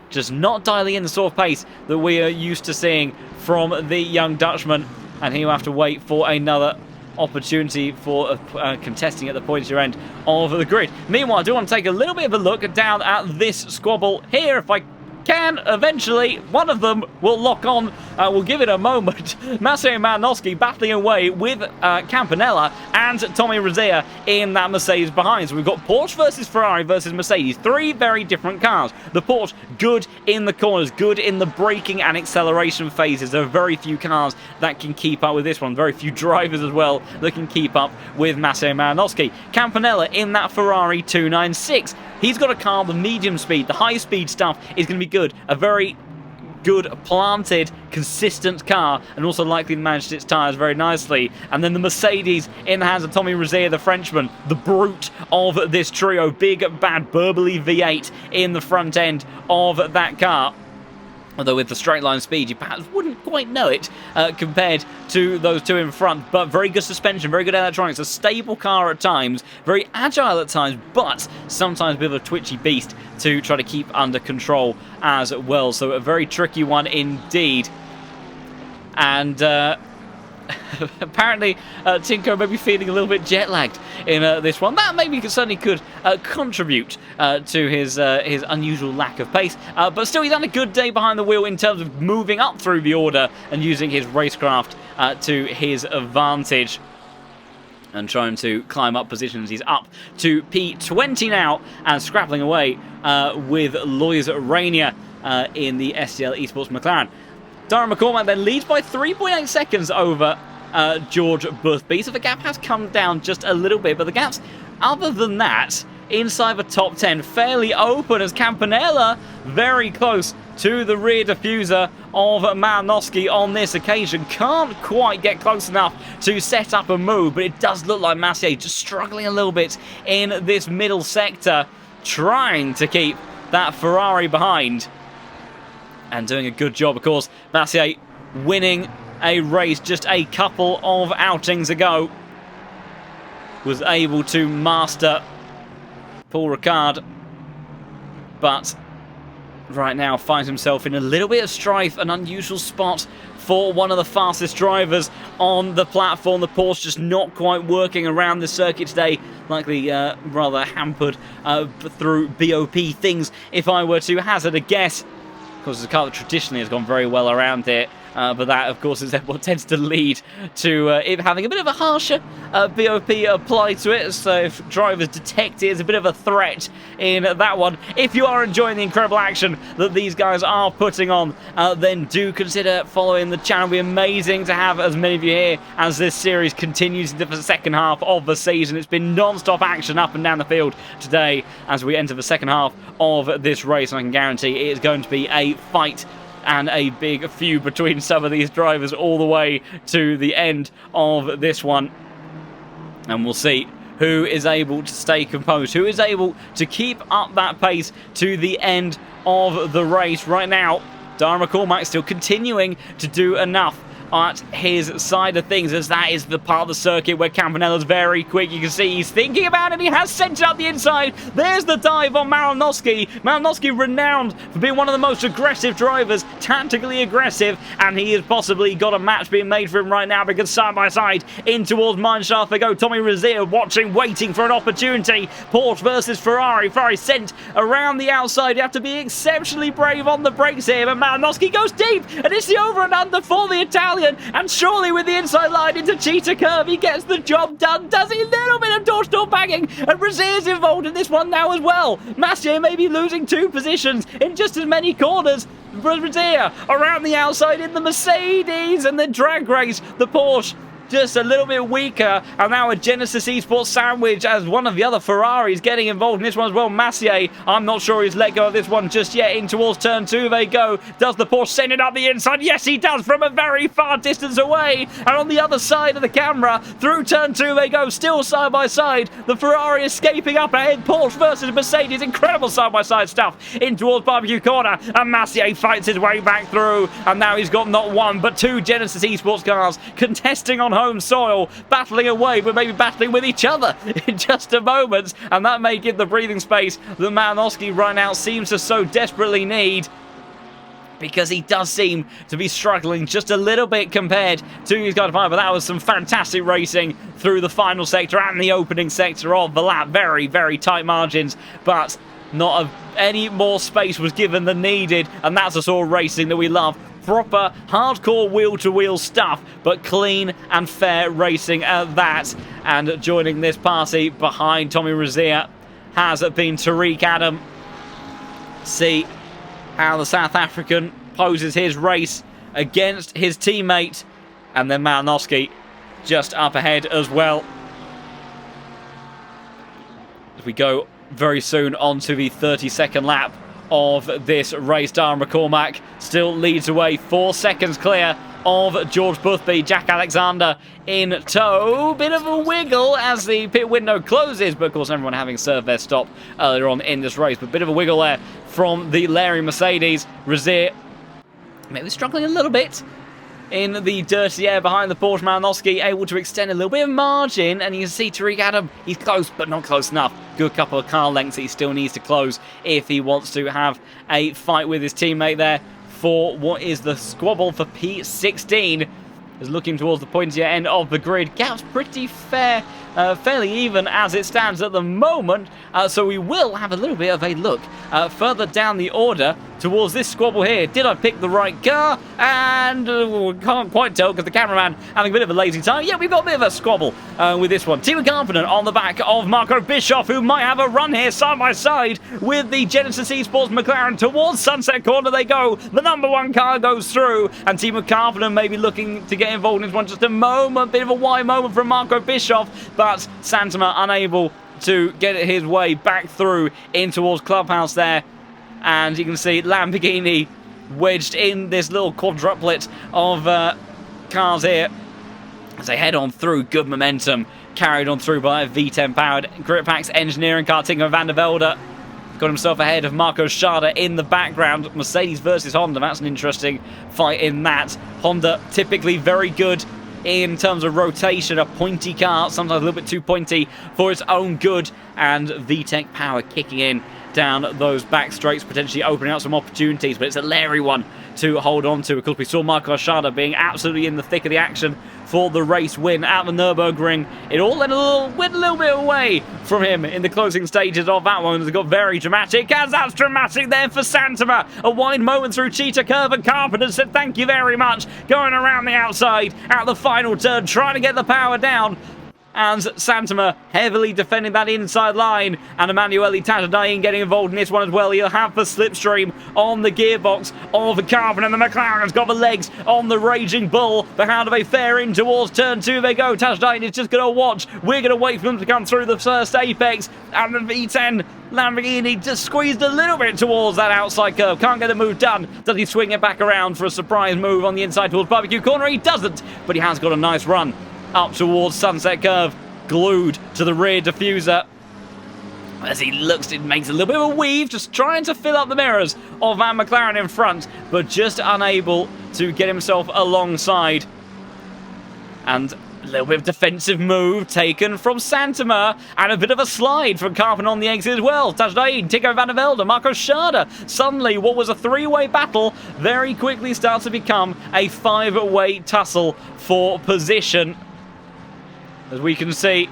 just not dialing in the sort of pace that we are used to seeing from the young Dutchman. And he will have to wait for another opportunity for contesting at the pointier end of the grid. Meanwhile, I do want to take a little bit of a look down at this squabble here, if I can. Eventually, one of them will lock on. We'll give it a moment. Maciej Manowski battling away with Campanella and Tommy Razia in that Mercedes behind. So we've got Porsche versus Ferrari versus Mercedes. 3 very different cars. The Porsche good in the corners, good in the braking and acceleration phases. There are very few cars that can keep up with this one. Very few drivers as well that can keep up with Matteo Malinowski. Campanella in that Ferrari 296. He's got a car, the medium speed, the high speed stuff is going to be good. A very good, planted, consistent car, and also likely to manage its tyres very nicely. And then the Mercedes in the hands of Tommy Rozier, the Frenchman, the brute of this trio. Big, bad, burbly V8 in the front end of that car. Although with the straight line speed, you perhaps wouldn't quite know it compared to those two in front. But very good suspension, very good electronics, a stable car at times, very agile at times, but sometimes a bit of a twitchy beast to try to keep under control as well. So a very tricky one indeed. And apparently Tinko may be feeling a little bit jet-lagged in this one. That maybe certainly could contribute to his unusual lack of pace. But still, he's had a good day behind the wheel in terms of moving up through the order and using his racecraft to his advantage. And trying to climb up positions. He's up to P20 now and scrapping away with Lois Rainier in the STL Esports McLaren. Dáire McCormack then leads by 3.8 seconds over George Boothby. So the gap has come down just a little bit, but the gaps, other than that, inside the top 10, fairly open as Campanella very close to the rear diffuser of Malinowski on this occasion. Can't quite get close enough to set up a move, but it does look like Massier just struggling a little bit in this middle sector, trying to keep that Ferrari behind. And doing a good job, of course. Massier winning a race just a couple of outings ago. Was able to master Paul Ricard. But right now finds himself in a little bit of strife, an unusual spot for one of the fastest drivers on the platform. The Porsche just not quite working around the circuit today. Likely rather hampered through BOP things, if I were to hazard a guess. Of course, it's a car that traditionally has gone very well around here, but that, of course, is what tends to lead to it having a bit of a harsher BOP applied to it. So if drivers detect it as a bit of a threat in that one. If you are enjoying the incredible action that these guys are putting on, then do consider following the channel. It'll be amazing to have as many of you here as this series continues into the second half of the season. It's been non-stop action up and down the field today as we enter the second half of this race, and I can guarantee it is going to be a fight and a big feud between some of these drivers all the way to the end of this one. And we'll see who is able to stay composed, who is able to keep up that pace to the end of the race. Right now, Dáire McCormack still continuing to do enough at his side of things, as that is the part of the circuit where Campanella's very quick. You can see he's thinking about it. He has sent it up the inside. There's the dive on Malinowski. Malinowski renowned for being one of the most aggressive drivers, tactically aggressive, and he has possibly got a match being made for him right now, because side by side in towards mineshaft they go. Tommy Rozier watching, waiting for an opportunity. Porsche versus Ferrari. Ferrari sent around the outside. You have to be exceptionally brave on the brakes here, but Malinowski goes deep, and it's the over and under for the Italian. And surely with the inside line into Cheetah Curve, he gets the job done, does he? A little bit of door-to-door banging, and Rozier's involved in this one now as well. Massier may be losing 2 positions in just as many corners. Rozier around the outside in the Mercedes, and the drag race, the Porsche just a little bit weaker, and now a Genesis Esports sandwich as one of the other Ferraris getting involved in this one as well. Massier, I'm not sure he's let go of this one just yet. In towards turn 2 they go. Does the Porsche send it up the inside? Yes, he does, from a very far distance away. And on the other side of the camera, through turn 2 they go, still side by side. The Ferrari escaping up ahead. Porsche versus Mercedes, incredible side by side stuff in towards barbecue corner, and Massier fights his way back through, and now he's got not one but 2 Genesis Esports cars contesting on home soil, battling away, but maybe battling with each other in just a moment, and that may give the breathing space that Malinowski right now seems to so desperately need, because he does seem to be struggling just a little bit compared to his guy. But that was some fantastic racing through the final sector and the opening sector of the lap. Very, very tight margins, but not any more space was given than needed, and that's the sort of racing that we love. Proper hardcore wheel-to-wheel stuff, but clean and fair racing at that. And joining this party behind Tommy Rozier has been Tariq Adam. See how the South African poses his race against his teammate. And then Malinowski just up ahead as well. As we go very soon onto the 32nd lap of this race, Dáire McCormack still leads away, 4 seconds clear of George Boothby. Jack Alexander in tow. Bit of a wiggle as the pit window closes, but of course everyone having served their stop earlier on in this race. But bit of a wiggle there from the Larry Mercedes. Razier maybe struggling a little bit in the dirty air behind the Porsche. Malinowski able to extend a little bit of margin, and you can see Tariq Adam, he's close but not close enough. Good couple of car lengths that he still needs to close if he wants to have a fight with his teammate there for what is the squabble for P16. Is looking towards the pointier end of the grid. Gap's pretty fairly even as it stands at the moment. So we will have a little bit of a look further down the order towards this squabble here. Did I pick the right car? And can't quite tell because the cameraman having a bit of a lazy time. Yeah, we've got a bit of a squabble with this one. Timo Karppinen on the back of Marco Bischoff, who might have a run here side by side with the Genesis Esports McLaren. Towards Sunset Corner they go. The number 1 car goes through, and Timo Karppinen may be looking to get involved in this one. Just a moment, bit of a wide moment from Marco Bischoff, but Santama unable to get his way back through in towards Clubhouse there. And you can see Lamborghini wedged in this little quadruplet of cars here as they head on through. Good momentum carried on through by a V10 powered Grippax engineering car. Tinko van der Velde got himself ahead of Marco Schade in the background. Mercedes versus Honda, that's an interesting fight in that. Honda typically very good in terms of rotation, a pointy car, sometimes a little bit too pointy for its own good, and VTEC power kicking in down those back straights, potentially opening up some opportunities, but it's a Larry one to hold on to. Of course, we saw Marco Schade being absolutely in the thick of the action for the race win at the Nürburgring. It all went a little bit away from him in the closing stages of that one. It got very dramatic, as that's dramatic there for Santama. A wide moment through Cheetah Curve, and Carpenter said thank you very much, going around the outside at the final turn, trying to get the power down. And Santama heavily defending that inside line, and Emanuele Tajadain getting involved in this one as well. He'll have the slipstream on the gearbox of the Carbon, and the McLaren's got the legs on the Raging Bull. But how do they fare in towards turn 2? They go. Tajadain is just going to watch. We're going to wait for them to come through the first apex, and the V10 Lamborghini just squeezed a little bit towards that outside curve. Can't get the move done. Does he swing it back around for a surprise move on the inside towards Barbecue Corner? He doesn't, but he has got a nice run up towards Sunset Curve, glued to the rear diffuser. As he looks, it makes a little bit of a weave, just trying to fill up the mirrors of Van McLaren in front, but just unable to get himself alongside. And a little bit of defensive move taken from Santama, and a bit of a slide from Carpenter on the exit as well. Tajdain, Tinko van der Velde, Marco Schade. Suddenly, what was a 3-way battle very quickly starts to become a 5-way tussle for position. As we can see,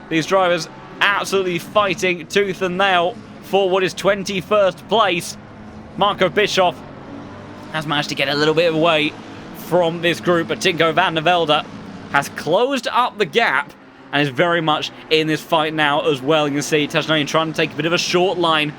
these drivers absolutely fighting tooth and nail for what is 21st place. Marco Bischoff has managed to get a little bit away from this group, but Tinko van der Velde has closed up the gap and is very much in this fight now as well. You can see Tajdain trying to take a bit of a short line,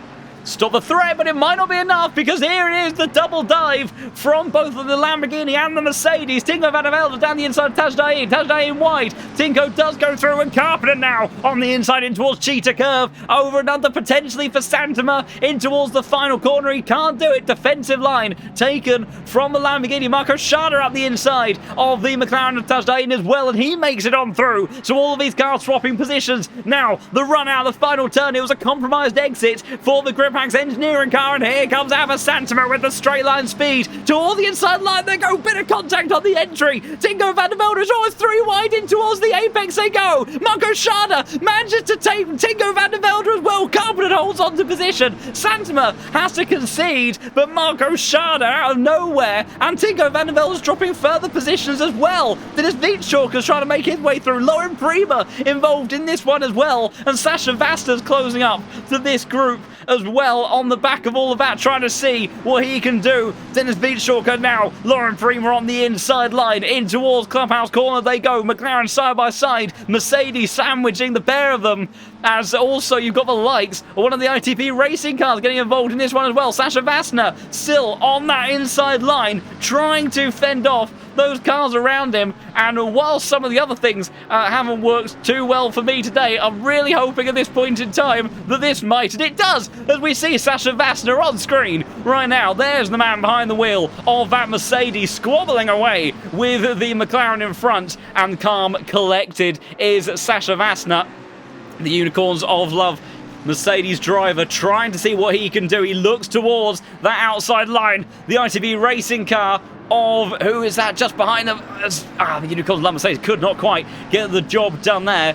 stop the threat, but it might not be enough, because here it is, the double dive from both of the Lamborghini and the Mercedes. Tinko van der Velde down the inside of Tajdain. Tajdain wide. Tinko does go through, and Carpenter now on the inside in towards Cheetah Curve. Over and under potentially for Santama in towards the final corner. He can't do it. Defensive line taken from the Lamborghini. Marco Schade up the inside of the McLaren of Tajdain as well, and he makes it on through. So all of these cars swapping positions. Now the run out of the final turn. It was a compromised exit for the Grippax engineering car, and here comes Ava Santama with the straight line speed toward the inside line. They go, bit of contact on the entry. Tinko van der Velde is always 3 wide in towards the apex. They go. Marco Schade manages to take Tinko van der Velde as well. Carpenter holds on to position. Santama has to concede, but Marco Schade out of nowhere, and Tinko van der Velde is dropping further positions as well. Dennis Wietschalker's trying to make his way through. Lauren Prima involved in this one as well, and Sasha Vasta's closing up to this group as well on the back of all of that, trying to see what he can do. Dennis Wietschalker now, Lauren Prima on the inside line, in towards Clubhouse Corner they go. McLaren side by side, Mercedes sandwiching the pair of them. As also you've got the likes of one of the ITP racing cars getting involved in this one as well. Sasha Vassner still on that inside line, trying to fend off those cars around him. And while some of the other things haven't worked too well for me today, I'm really hoping at this point in time that this might, and it does, as we see Sasha Vassner on screen right now. There's the man behind the wheel of that Mercedes, squabbling away with the McLaren in front, and calm, collected is Sasha Vassner. The Unicorns of Love Mercedes driver trying to see what he can do. He looks towards that outside line. The ITV racing car of, who is that just behind them? The Unicorns of Love Mercedes could not quite get the job done there.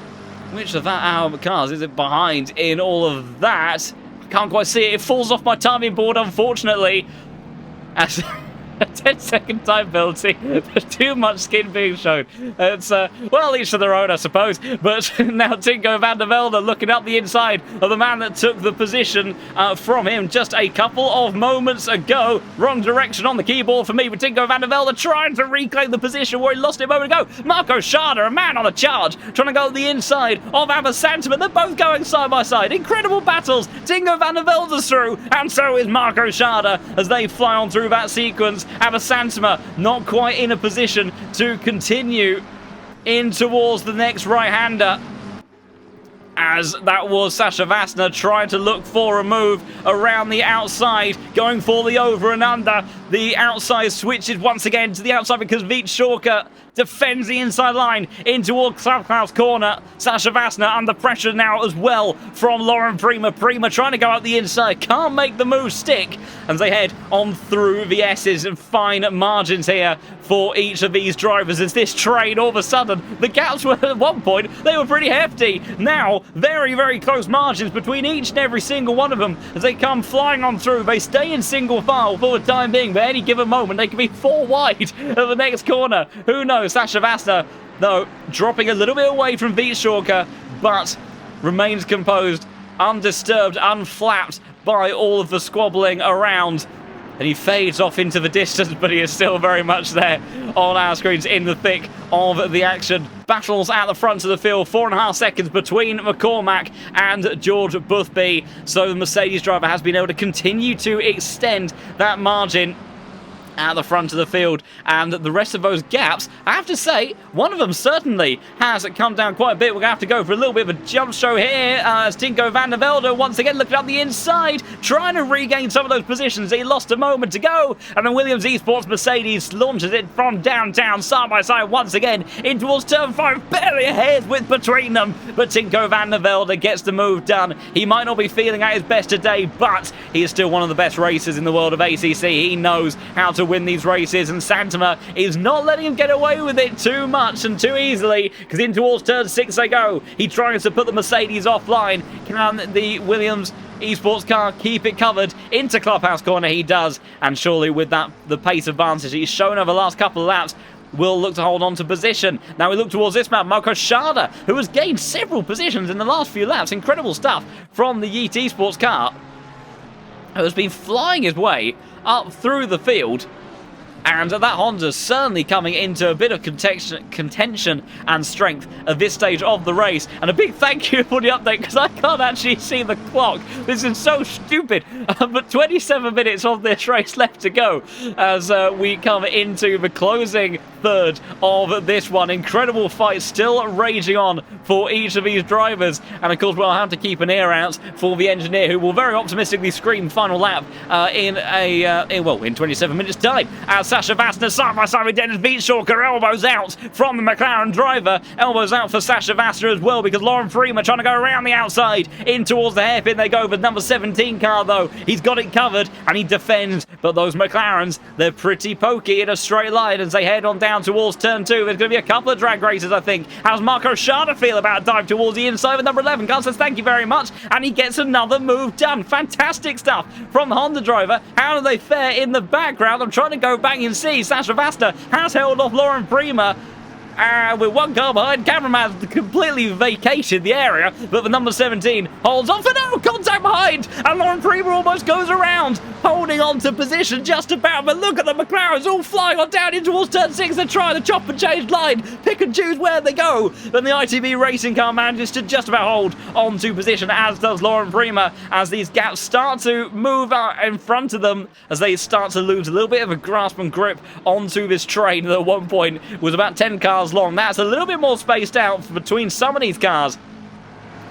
Which of that our cars is it behind in all of that? I can't quite see it. It falls off my timing board, unfortunately. As a 10-second time penalty. There's too much skin being shown. It's, well, each to their own, I suppose. But now Tinko van der Velde looking up the inside of the man that took the position from him just a couple of moments ago. Wrong direction on the keyboard for me, but Tinko van der Velde trying to reclaim the position where he lost it a moment ago. Marco Schade, a man on a charge, trying to go the inside of Abba Santiman. They're both going side by side. Incredible battles. Tinko van der Velde's through, and so is Marco Schade as they fly on through that sequence. Abba Santiman not quite in a position to continue in towards the next right-hander, as that was Sasha Vassner trying to look for a move around the outside, going for the over and under. The outside switches once again to the outside because Veit Schorker defends the inside line in towards Clubhouse corner. Sasha Vassner under pressure now as well from Lauren Prima. Prima trying to go out the inside, can't make the move stick, as they head on through the S's. And fine margins here for each of these drivers as this train, all of a sudden, the gaps were at one point, they were pretty hefty. Now, very, very close margins between each and every single one of them as they come flying on through. They stay in single file for the time being, but at any given moment, they could be 4 wide at the next corner. Who knows? Sasha Vassner, though, dropping a little bit away from Veit Schorker, but remains composed, undisturbed, unflapped by all of the squabbling around. And he fades off into the distance, but he is still very much there on our screens in the thick of the action. Battles at the front of the field, 4.5 seconds between McCormack and George Boothby. So the Mercedes driver has been able to continue to extend that margin at the front of the field, and the rest of those gaps, I have to say, one of them certainly has come down quite a bit. We're going to have to go for a little bit of a jump show here as Tinko van der Velde once again looking up the inside, trying to regain some of those positions he lost a moment ago, and then Williams Esports Mercedes launches it from downtown side by side once again in towards turn 5, barely a hair's width between them, but Tinko van der Velde gets the move done. He might not be feeling at his best today, but he is still one of the best racers in the world of ACC. He knows how to win these races, and Santiman is not letting him get away with it too much and too easily, because in towards turn 6 they go. He tries to put the Mercedes offline. Can the Williams Esports car keep it covered into Clubhouse corner? He does, and surely with that, the pace advantage he's shown over the last couple of laps, will look to hold on to position. Now we look towards this man, Marco Schade, who has gained several positions in the last few laps. Incredible stuff from the Yeet Esports car, who has been flying his way up through the field. And that Honda's certainly coming into a bit of contention and strength at this stage of the race. And a big thank you for the update, because I can't actually see the clock. This is so stupid. But 27 minutes of this race left to go as we come into the closing third of this one. Incredible fight still raging on for each of these drivers. And of course, we'll have to keep an ear out for the engineer, who will very optimistically scream final lap in 27 minutes time. As Sasha Vassner side by side with Dennis Veit Schorker, elbows out from the McLaren driver. Elbows out for Sasha Vassner as well, because Lauren Prima trying to go around the outside. In towards the hairpin they go with number 17 car, though. He's got it covered and he defends. But those McLarens, they're pretty pokey in a straight line as they head on down towards turn 2. There's going to be a couple of drag races, I think. How's Marco Schade feel about a dive towards the inside with number 11? Carl says thank you very much, and he gets another move done. Fantastic stuff from the Honda driver. How do they fare in the background? I'm trying to go back and see. Sasha Vassner has held off Lauren Prima with one car behind. Cameraman completely vacated the area, but the number 17 holds on for now, contact behind, and Lauren Prima almost goes around, holding on to position just about, but look at the McLarens all flying on down in towards turn 6. They're trying to chop and change line, pick and choose where they go, but the ITV racing car manages to just about hold on to position, as does Lauren Prima, as these gaps start to move out in front of them, as they start to lose a little bit of a grasp and grip onto this train that at one point was about 10 cars long. That's a little bit more spaced out between some of these cars,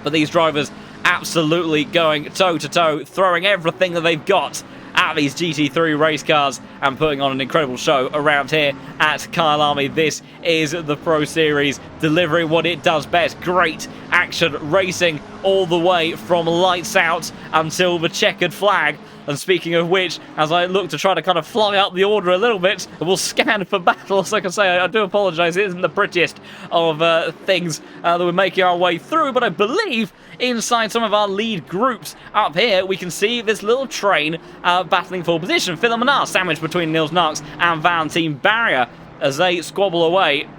but these drivers absolutely going toe-to-toe, throwing everything that they've got at these GT3 race cars and putting on an incredible show around here at Kyalami. This is the Pro Series, delivering what it does best. Great action racing all the way from lights out until the checkered flag. And speaking of which, as I look to try to kind of fly up the order a little bit, we'll scan for battles. Like I say, I do apologise, it isn't the prettiest of things that we're making our way through, but I believe inside some of our lead groups up here, we can see this little train battling for position. Phil Manar sandwiched between Nils Knox and Valentin Barrier as they squabble away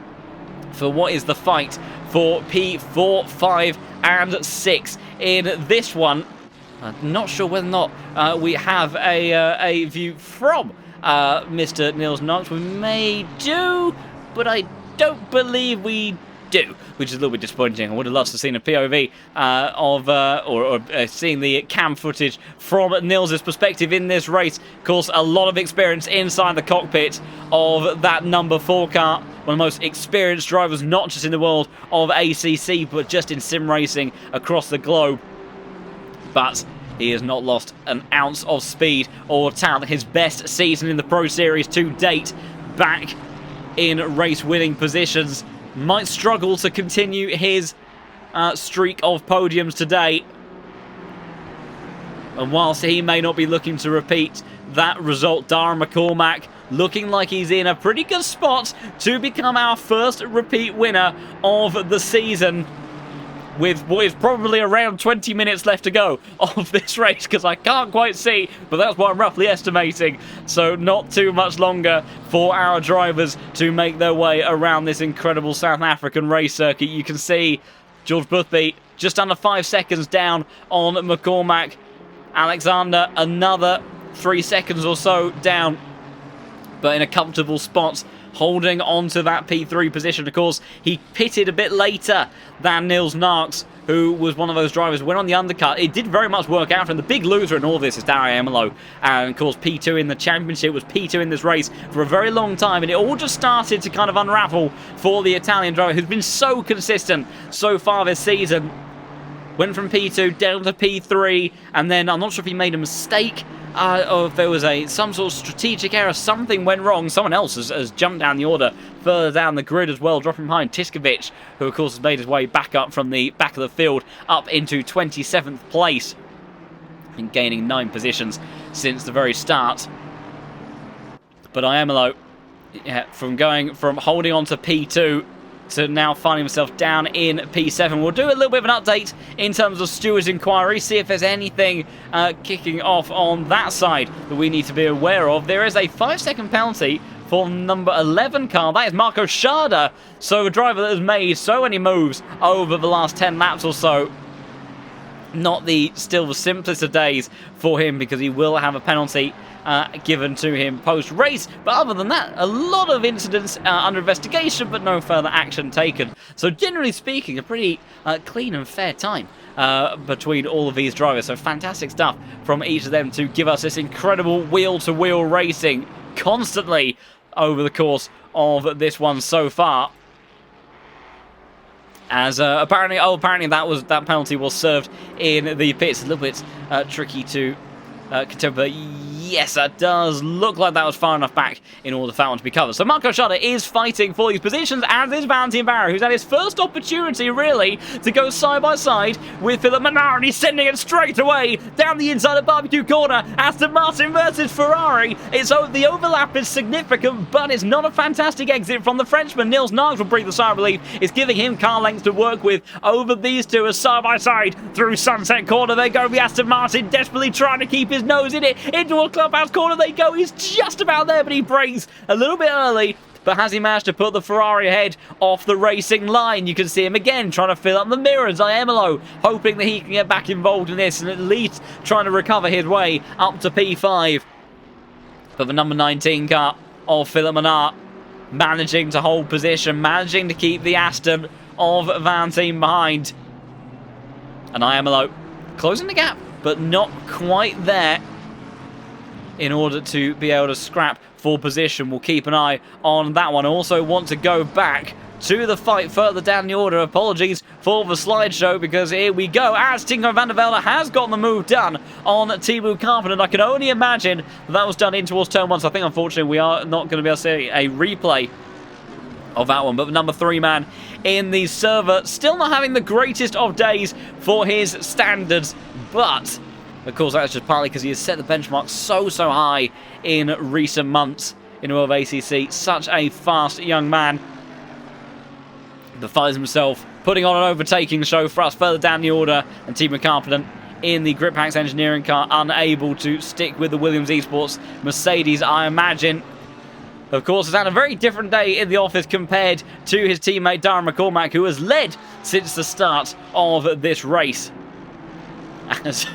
for what is the fight for P4, 5 and 6 in this one. I'm not sure whether or not we have a view from Mr. Nils Knox. We may do, but I don't believe we do, which is a little bit disappointing. I would have loved to have seen a POV of seeing the cam footage from Nils' perspective in this race. Of course, a lot of experience inside the cockpit of that number 4 car. One of the most experienced drivers, not just in the world of ACC, but just in sim racing across the globe. But he has not lost an ounce of speed or talent. His best season in the Pro Series to date, back in race-winning positions. Might struggle to continue his streak of podiums today. And whilst he may not be looking to repeat that result, Dáire McCormack looking like he's in a pretty good spot to become our first repeat winner of the season, with what is probably around 20 minutes left to go of this race, because I can't quite see, but that's what I'm roughly estimating. So not too much longer for our drivers to make their way around this incredible South African race circuit. You can see George Boothby just under 5 seconds down on McCormack. Alexander another 3 seconds or so down, but in a comfortable spot, holding on to that P3 position. Of course, he pitted a bit later than Nils Knox, who was one of those drivers who went on the undercut. It did very much work out for him. The big loser in all this is Dáire McCormack, and of course P2 in the championship, was P2 in this race for a very long time, and it all just started to kind of unravel for the Italian driver, who's been so consistent so far this season. Went from P2 down to P3, and then I'm not sure if he made a mistake, or if there was some sort of strategic error, something went wrong. Someone else has jumped down the order further down the grid as well, dropping behind Tiskovic, who of course has made his way back up from the back of the field up into 27th place, and gaining 9 positions since the very start. But Iamolo, from holding on to P2 to now finding himself down in P7. We'll do a little bit of an update in terms of stewards' inquiry, see if there's anything kicking off on that side that we need to be aware of. There is a 5-second penalty for number 11 car. That is Marco Schada, so a driver that has made so many moves over the last 10 laps or so. Not still the simplest of days for him, because he will have a penalty given to him post-race. But other than that, a lot of incidents under investigation, but no further action taken. So generally speaking, a pretty clean and fair time between all of these drivers. So fantastic stuff from each of them to give us this incredible wheel-to-wheel racing constantly over the course of this one so far. As apparently that penalty was served in the pits. A little bit tricky to contend, but yes, that does look like that was far enough back in order for that one to be covered. So Marco Schada is fighting for these positions, as is Valentin Barrier, who's had his first opportunity, really, to go side by side with Philip Manara, and he's sending it straight away down the inside of barbecue corner. Aston Martin versus Ferrari. The overlap is significant, but it's not a fantastic exit from the Frenchman. Nils Knox will breathe a sigh of relief. It's giving him car lengths to work with over these two, as side by side through Sunset Corner they go. The Aston Martin desperately trying to keep his nose in it. Into a clubhouse corner they go. He's just about there, but he breaks a little bit early. but has he managed to put the Ferrari ahead off the racing line? You can see him again trying to fill up the mirrors. Iemolo hoping that he can get back involved in this and at least trying to recover his way up to P5. But the number 19 car of Philip Manart managing to hold position, managing to keep the Aston of Van Team behind. And Iemolo closing the gap, but not quite there in order to be able to scrap for position. We'll keep an eye on that one. Also want to go back to the fight further down the order. Apologies for the slideshow, because here we go as Tinko van der Velde has gotten the move done on Teemu Carpenter. I can only imagine that was done in towards turn 1, so I think unfortunately we are not going to be able to see a replay of that one. But the number 3 man in the server still not having the greatest of days for his standards, but of course that's just partly because he has set the benchmark so high in recent months in the world of ACC. Such a fast young man that finds himself putting on an overtaking show for us further down the order, and Teemu Carpenter in the Grip Packs engineering car unable to stick with the Williams Esports Mercedes. I imagine, of course, has had a very different day in the office compared to his teammate Dáire McCormack, who has led since the start of this race. As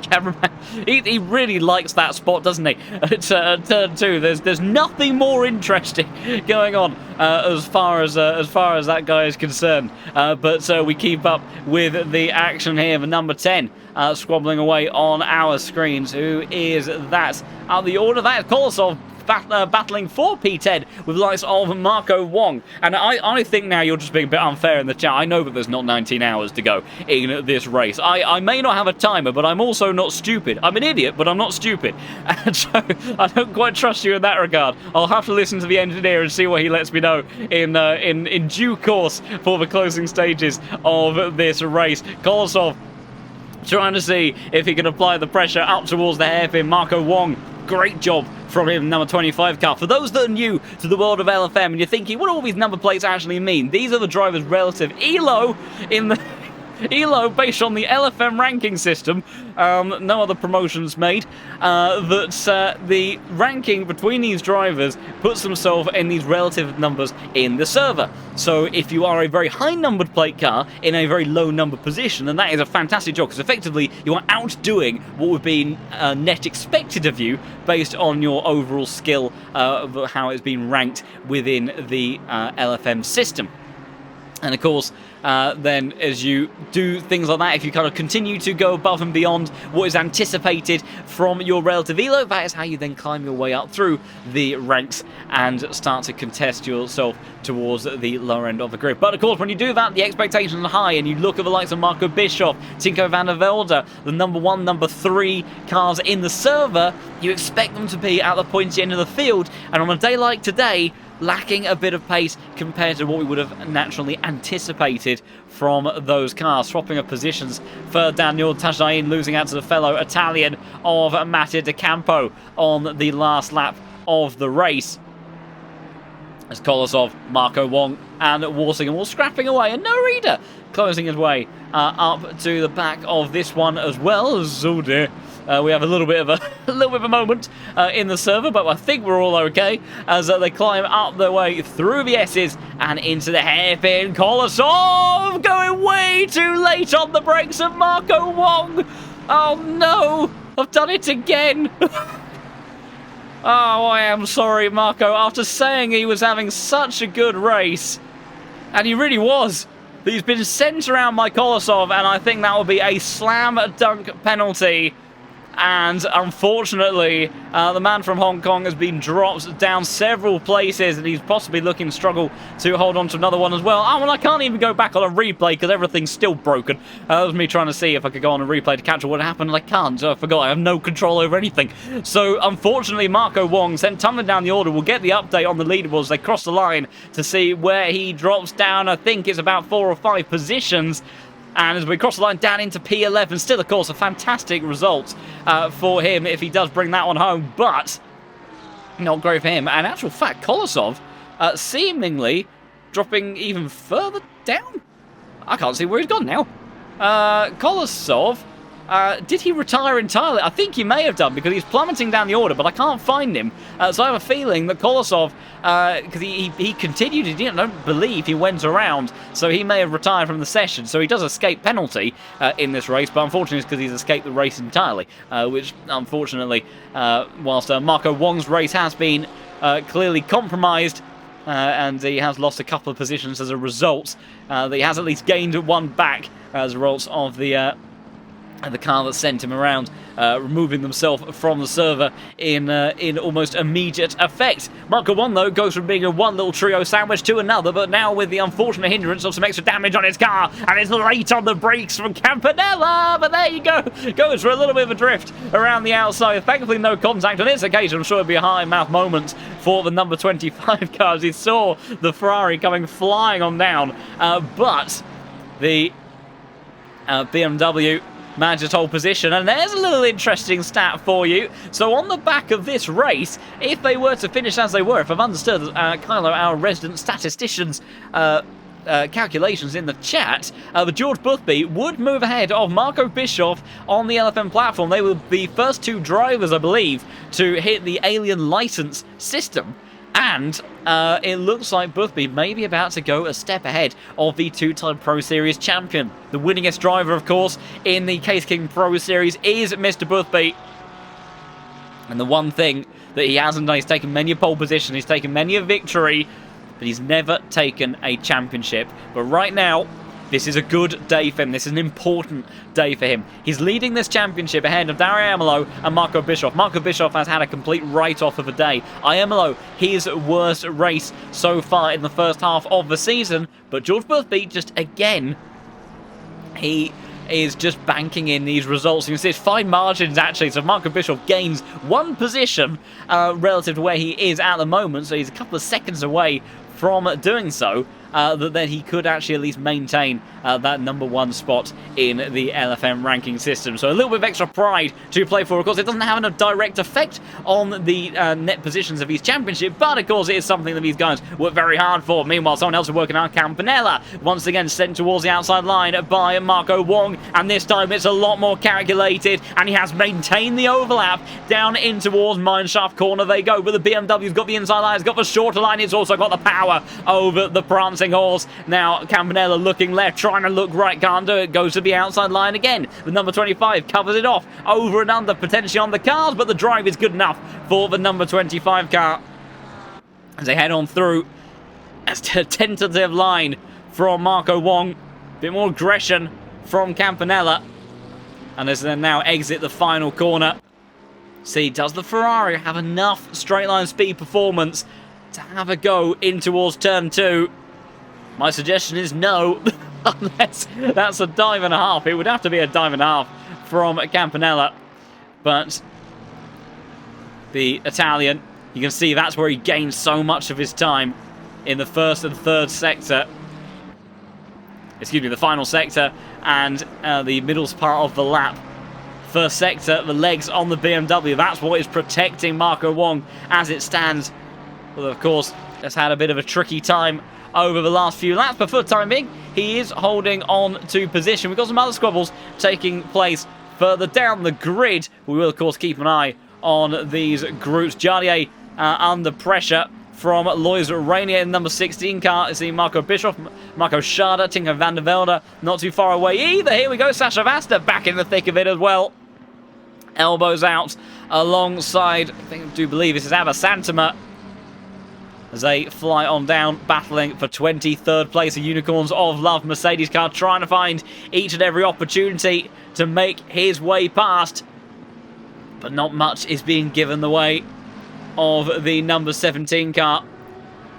cameraman, he really likes that spot, doesn't he? It's turn 2. There's nothing more interesting going on as far as that guy is concerned. But we keep up with the action here. The number 10 squabbling away on our screens. Who is that? The order that is Kolosov. Battling for P10 with the likes of Marco Wong. And I think now you're just being a bit unfair in the chat. I know that there's not 19 hours to go in this race. I may not have a timer, but I'm also not stupid. I'm an idiot, but I'm not stupid. And so I don't quite trust you in that regard. I'll have to listen to the engineer and see what he lets me know in due course for the closing stages of this race. Kolosov trying to see if he can apply the pressure up towards the hairpin. Marco Wong, great job from him, number 25 car. For those that are new to the world of LFM and you're thinking, what do all these number plates actually mean? These are the driver's relative ELO in the ELO based on the LFM ranking system. No other promotions made. The ranking between these drivers puts themselves in these relative numbers in the server. So if you are a very high numbered plate car in a very low numbered position, then that is a fantastic job, because effectively you are outdoing what would be net expected of you based on your overall skill of how it's been ranked within the LFM system. And of course, then as you do things like that, if you kind of continue to go above and beyond what is anticipated from your relative elo, that is how you then climb your way up through the ranks and start to contest yourself towards the lower end of the grid. But of course, when you do that, the expectations are high, and you look at the likes of Marco Bischoff, Tinko van der Velde, the number 1, number 3 cars in the server, you expect them to be at the pointy end of the field, and on a day like today, lacking a bit of pace compared to what we would have naturally anticipated from those cars. Swapping of positions further down the order, Tajain losing out to the fellow Italian of Mattia De Campo on the last lap of the race. As Kolosov, Marco Wong and Walsingham all scrapping away, and no reader closing his way up to the back of this one as well. Oh dear. We have a little bit of a moment in the server, but I think we're all okay as they climb up their way through the S's and into the hairpin. Kolosov going way too late on the brakes of Marco Wong. Oh no, I've done it again. Oh, I am sorry, Marco. After saying he was having such a good race, and he really was, he's been sent around by Kolosov, and I think that will be a slam dunk penalty. And unfortunately, the man from Hong Kong has been dropped down several places, and he's possibly looking to struggle to hold on to another one as well. Oh, well, I can't even go back on a replay because everything's still broken. That was me trying to see if I could go on a replay to capture what happened, and I can't. So I forgot. I have no control over anything. So, unfortunately, Marco Wong, sent tumbling down the order, will get the update on the leaderboards. They cross the line to see where he drops down. I think it's about 4 or 5 positions. And as we cross the line down into P11, still, of course, a fantastic result for him if he does bring that one home, but not great for him. And in actual fact, Kolosov seemingly dropping even further down. I can't see where he's gone now. Kolosov Did he retire entirely? I think he may have done, because he's plummeting down the order, but I can't find him. So I have a feeling that Kolosov, because he continued, he don't believe he went around, so he may have retired from the session. So he does escape penalty in this race, but unfortunately it's because he's escaped the race entirely, which unfortunately, whilst Marco Wong's race has been clearly compromised, and he has lost a couple of positions as a result, he has at least gained one back as a result of the car that sent him around, removing themselves from the server in almost immediate effect. Marco 1, though, goes from being a one little trio sandwich to another, but now with the unfortunate hindrance of some extra damage on his car, and it's late on the brakes from Campanella, but there you go, goes for a little bit of a drift around the outside. Thankfully, no contact on this occasion. I'm sure it'd be a high-mouth moment for the number 25 car as he saw the Ferrari coming flying on down, but the BMW managed to hold position, and there's a little interesting stat for you. So on the back of this race, if they were to finish as they were, if I've understood Kylo, our resident statistician's calculations in the chat, but George Boothby would move ahead of Marco Bischoff on the LFM platform. They were the first two drivers, I believe, to hit the alien license system. And it looks like Boothby may be about to go a step ahead of the two-time Pro Series champion. The winningest driver, of course, in the Case King Pro Series is Mr. Boothby. And the one thing that he hasn't done, he's taken many a pole position, he's taken many a victory, but he's never taken a championship. But right now, this is a good day for him. This is an important day for him. He's leading this championship ahead of Dáire McCormack and Marco Bischoff. Marco Bischoff has had a complete write-off of a day. McCormack, his worst race so far in the first half of the season. But George Boothby, just again, he is just banking in these results. You can see it's fine margins, actually. So Marco Bischoff gains one position relative to where he is at the moment. So he's a couple of seconds away from doing so. That then he could actually at least maintain that number one spot in the LFM ranking system. So a little bit of extra pride to play for. Of course, it doesn't have a direct effect on the net positions of his championship, but of course it is something that these guys work very hard for. Meanwhile, someone else is working on Campanella, once again sent towards the outside line by Marco Wong, and this time it's a lot more calculated, and he has maintained the overlap down in towards Mineshaft corner they go, but the BMW's got the inside line, it's got the shorter line, it's also got the power over the prancing horse. Now Campanella looking left, trying to look right, can't do it, goes to the outside line again. The number 25 covers it off, over and under, potentially on the cars, but the drive is good enough for the number 25 car as they head on through. As a tentative line from Marco Wong, a bit more aggression from Campanella, and as they now exit the final corner. See, does the Ferrari have enough straight line speed performance to have a go in towards turn 2? My suggestion is no, unless that's a dive and a half. It would have to be a dive and a half from Campanella. But the Italian, you can see that's where he gained so much of his time in the first and third sector. Excuse me, the final sector and the middle part of the lap. First sector, the legs on the BMW. That's what is protecting Marco Wong as it stands. Well, of course, has had a bit of a tricky time over the last few laps, but for the time being, he is holding on to position. We've got some other squabbles taking place further down the grid. We will, of course, keep an eye on these groups. Jardier under pressure from Lois Rainier in number 16 car. See Marco Bischoff, Marco Schade, Tinker van der Velde, not too far away either. Here we go, Sasha Vasta back in the thick of it as well. Elbows out alongside, I do believe this is Ava Santama, as they fly on down, battling for 23rd place. A Unicorns of Love Mercedes car trying to find each and every opportunity to make his way past, but not much is being given the way of the number 17 car.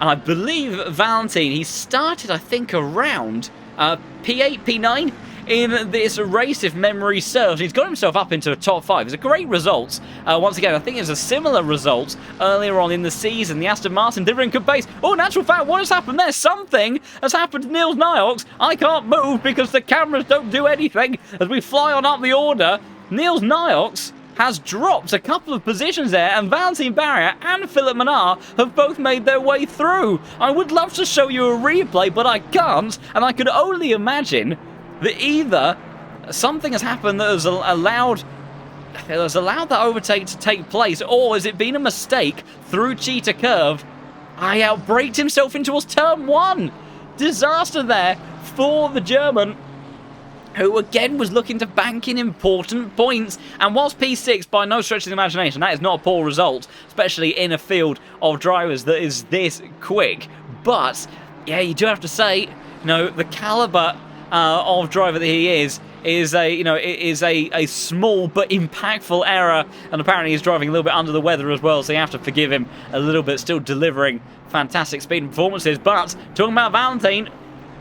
And I believe Valentine, he started, I think, around P8, P9 in this race, if memory serves. He's got himself up into a top 5. It's a great result. Once again, I think it's a similar result earlier on in the season. The Aston Martin delivering good pace. Oh, in actual fact, what has happened there? Something has happened to Niels Niox. I can't move because the cameras don't do anything. As we fly on up the order, Niels Niox has dropped a couple of positions there, and Valentine Barrier and Philip Menard have both made their way through. I would love to show you a replay, but I can't, and I could only imagine that either something has happened that has allowed that overtake to take place, or has it been a mistake through Cheetah Curve? I outbraked himself in towards turn 1. Disaster there for the German, who again was looking to bank in important points. And whilst P6, by no stretch of the imagination, that is not a poor result, especially in a field of drivers that is this quick. But yeah, you do have to say, you know, the caliber of driver that he is a small but impactful error, and apparently he's driving a little bit under the weather as well, so you have to forgive him a little bit, still delivering fantastic speed and performances. But talking about Valentin,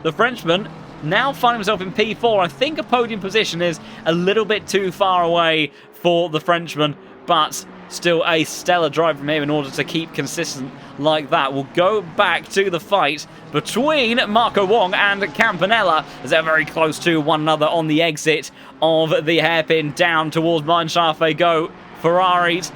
the Frenchman, now finding himself in P4. I think a podium position is a little bit too far away for the Frenchman, but still a stellar drive from him in order to keep consistent like that. We'll go back to the fight between Marco Wong and Campanella, as they're very close to one another on the exit of the hairpin. Down towards Mineshaft they go. Ferraris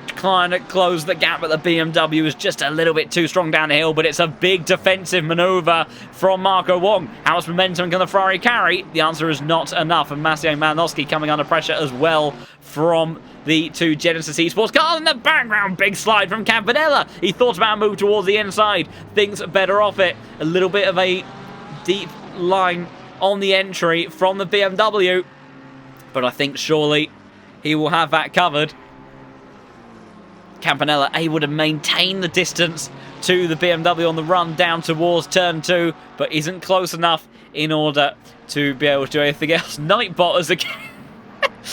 trying to close the gap, but the BMW is just a little bit too strong down the hill, but it's a big defensive manoeuvre from Marco Wong. How much momentum can the Ferrari carry? The answer is not enough, and Maciej Malinowski coming under pressure as well from the two Genesis Esports cars. In the background, big slide from Campanella. He thought about a move towards the inside, thinks better off it. A little bit of a deep line on the entry from the BMW, but I think surely he will have that covered. Campanella able to maintain the distance to the BMW on the run down towards turn 2, but isn't close enough in order to be able to do anything else. Nightbot as again.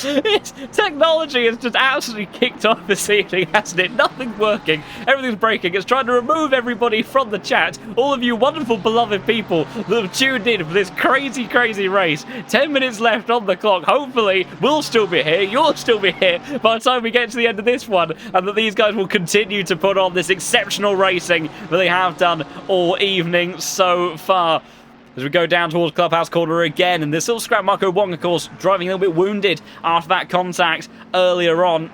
Its technology has just absolutely kicked off the ceiling, hasn't it? Nothing's working. Everything's breaking. It's trying to remove everybody from the chat. All of you wonderful, beloved people that have tuned in for this crazy, crazy race. 10 minutes left on the clock. Hopefully, we'll still be here. You'll still be here by the time we get to the end of this one. And that these guys will continue to put on this exceptional racing that they have done all evening so far. As we go down towards Clubhouse Corner again, and there's still Scrap Marco Wong, of course, driving a little bit wounded after that contact earlier on.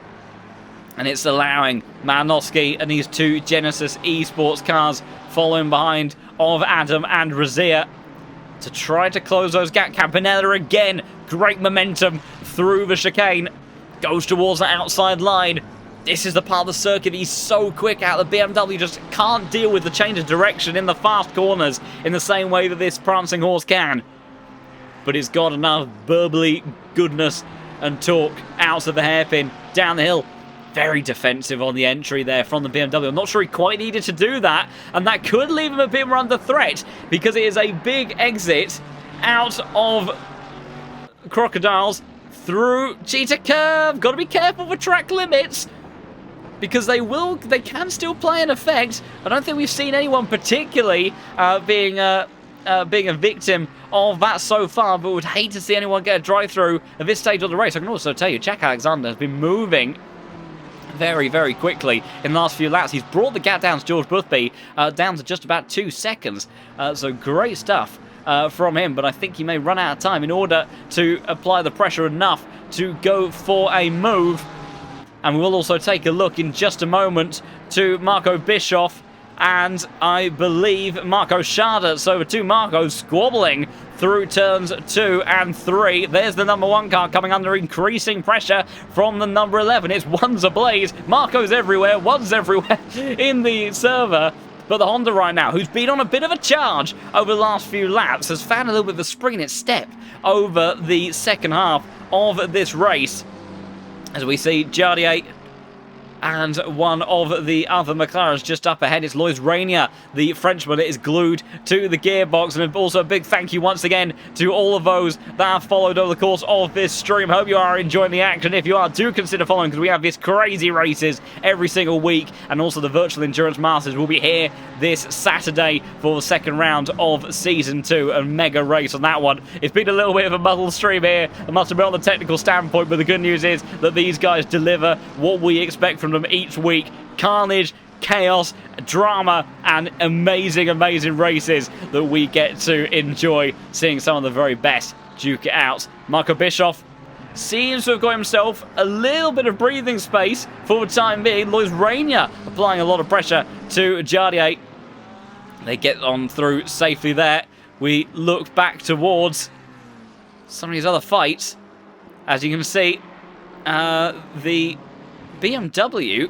And it's allowing Malinowski and these two Genesis Esports cars following behind of Adam and Razia to try to close those gaps. Campanella again, great momentum through the chicane, goes towards the outside line. This is the part of the circuit he's so quick at. The BMW just can't deal with the change of direction in the fast corners in the same way that this prancing horse can. But it's got enough burbly goodness and torque out of the hairpin, down the hill. Very defensive on the entry there from the BMW. I'm not sure he quite needed to do that, and that could leave him a bit more under threat because it is a big exit out of Crocodiles through Cheetah Curve. Got to be careful with track limits, because they can still play an effect. I don't think we've seen anyone particularly being a victim of that so far, but would hate to see anyone get a drive-through at this stage of the race. I can also tell you, Jack Alexander has been moving very, very quickly in the last few laps. He's brought the gap down to George Boothby, down to just about 2 seconds. So great stuff from him, but I think he may run out of time in order to apply the pressure enough to go for a move. And we will also take a look in just a moment to Marco Bischoff and I believe Marco Schade. So the two Marcos squabbling through turns 2 and 3. There's the number 1 car coming under increasing pressure from the number 11. It's one's ablaze. Marco's everywhere. One's everywhere in the server. But the Honda right now, who's been on a bit of a charge over the last few laps, has found a little bit of a spring in its step over the second half of this race. As we see Jardier and one of the other McLarens just up ahead. It's Lois Rainier, the Frenchman, that is glued to the gearbox. And also a big thank you once again to all of those that have followed over the course of this stream. Hope you are enjoying the action. If you are, do consider following, because we have these crazy races every single week. And also the Virtual Endurance Masters will be here this Saturday for the second round of Season 2. A mega race on that one. It's been a little bit of a muddled stream here, I must admit, on the technical standpoint. But the good news is that these guys deliver what we expect from them each week. Carnage, chaos, drama, and amazing races that we get to enjoy, seeing some of the very best duke it out. Marco Bischoff seems to have got himself a little bit of breathing space for the time being. Lois Rainier applying a lot of pressure to Jardier. They get on through safely there. We look back towards some of these other fights. As you can see, the BMW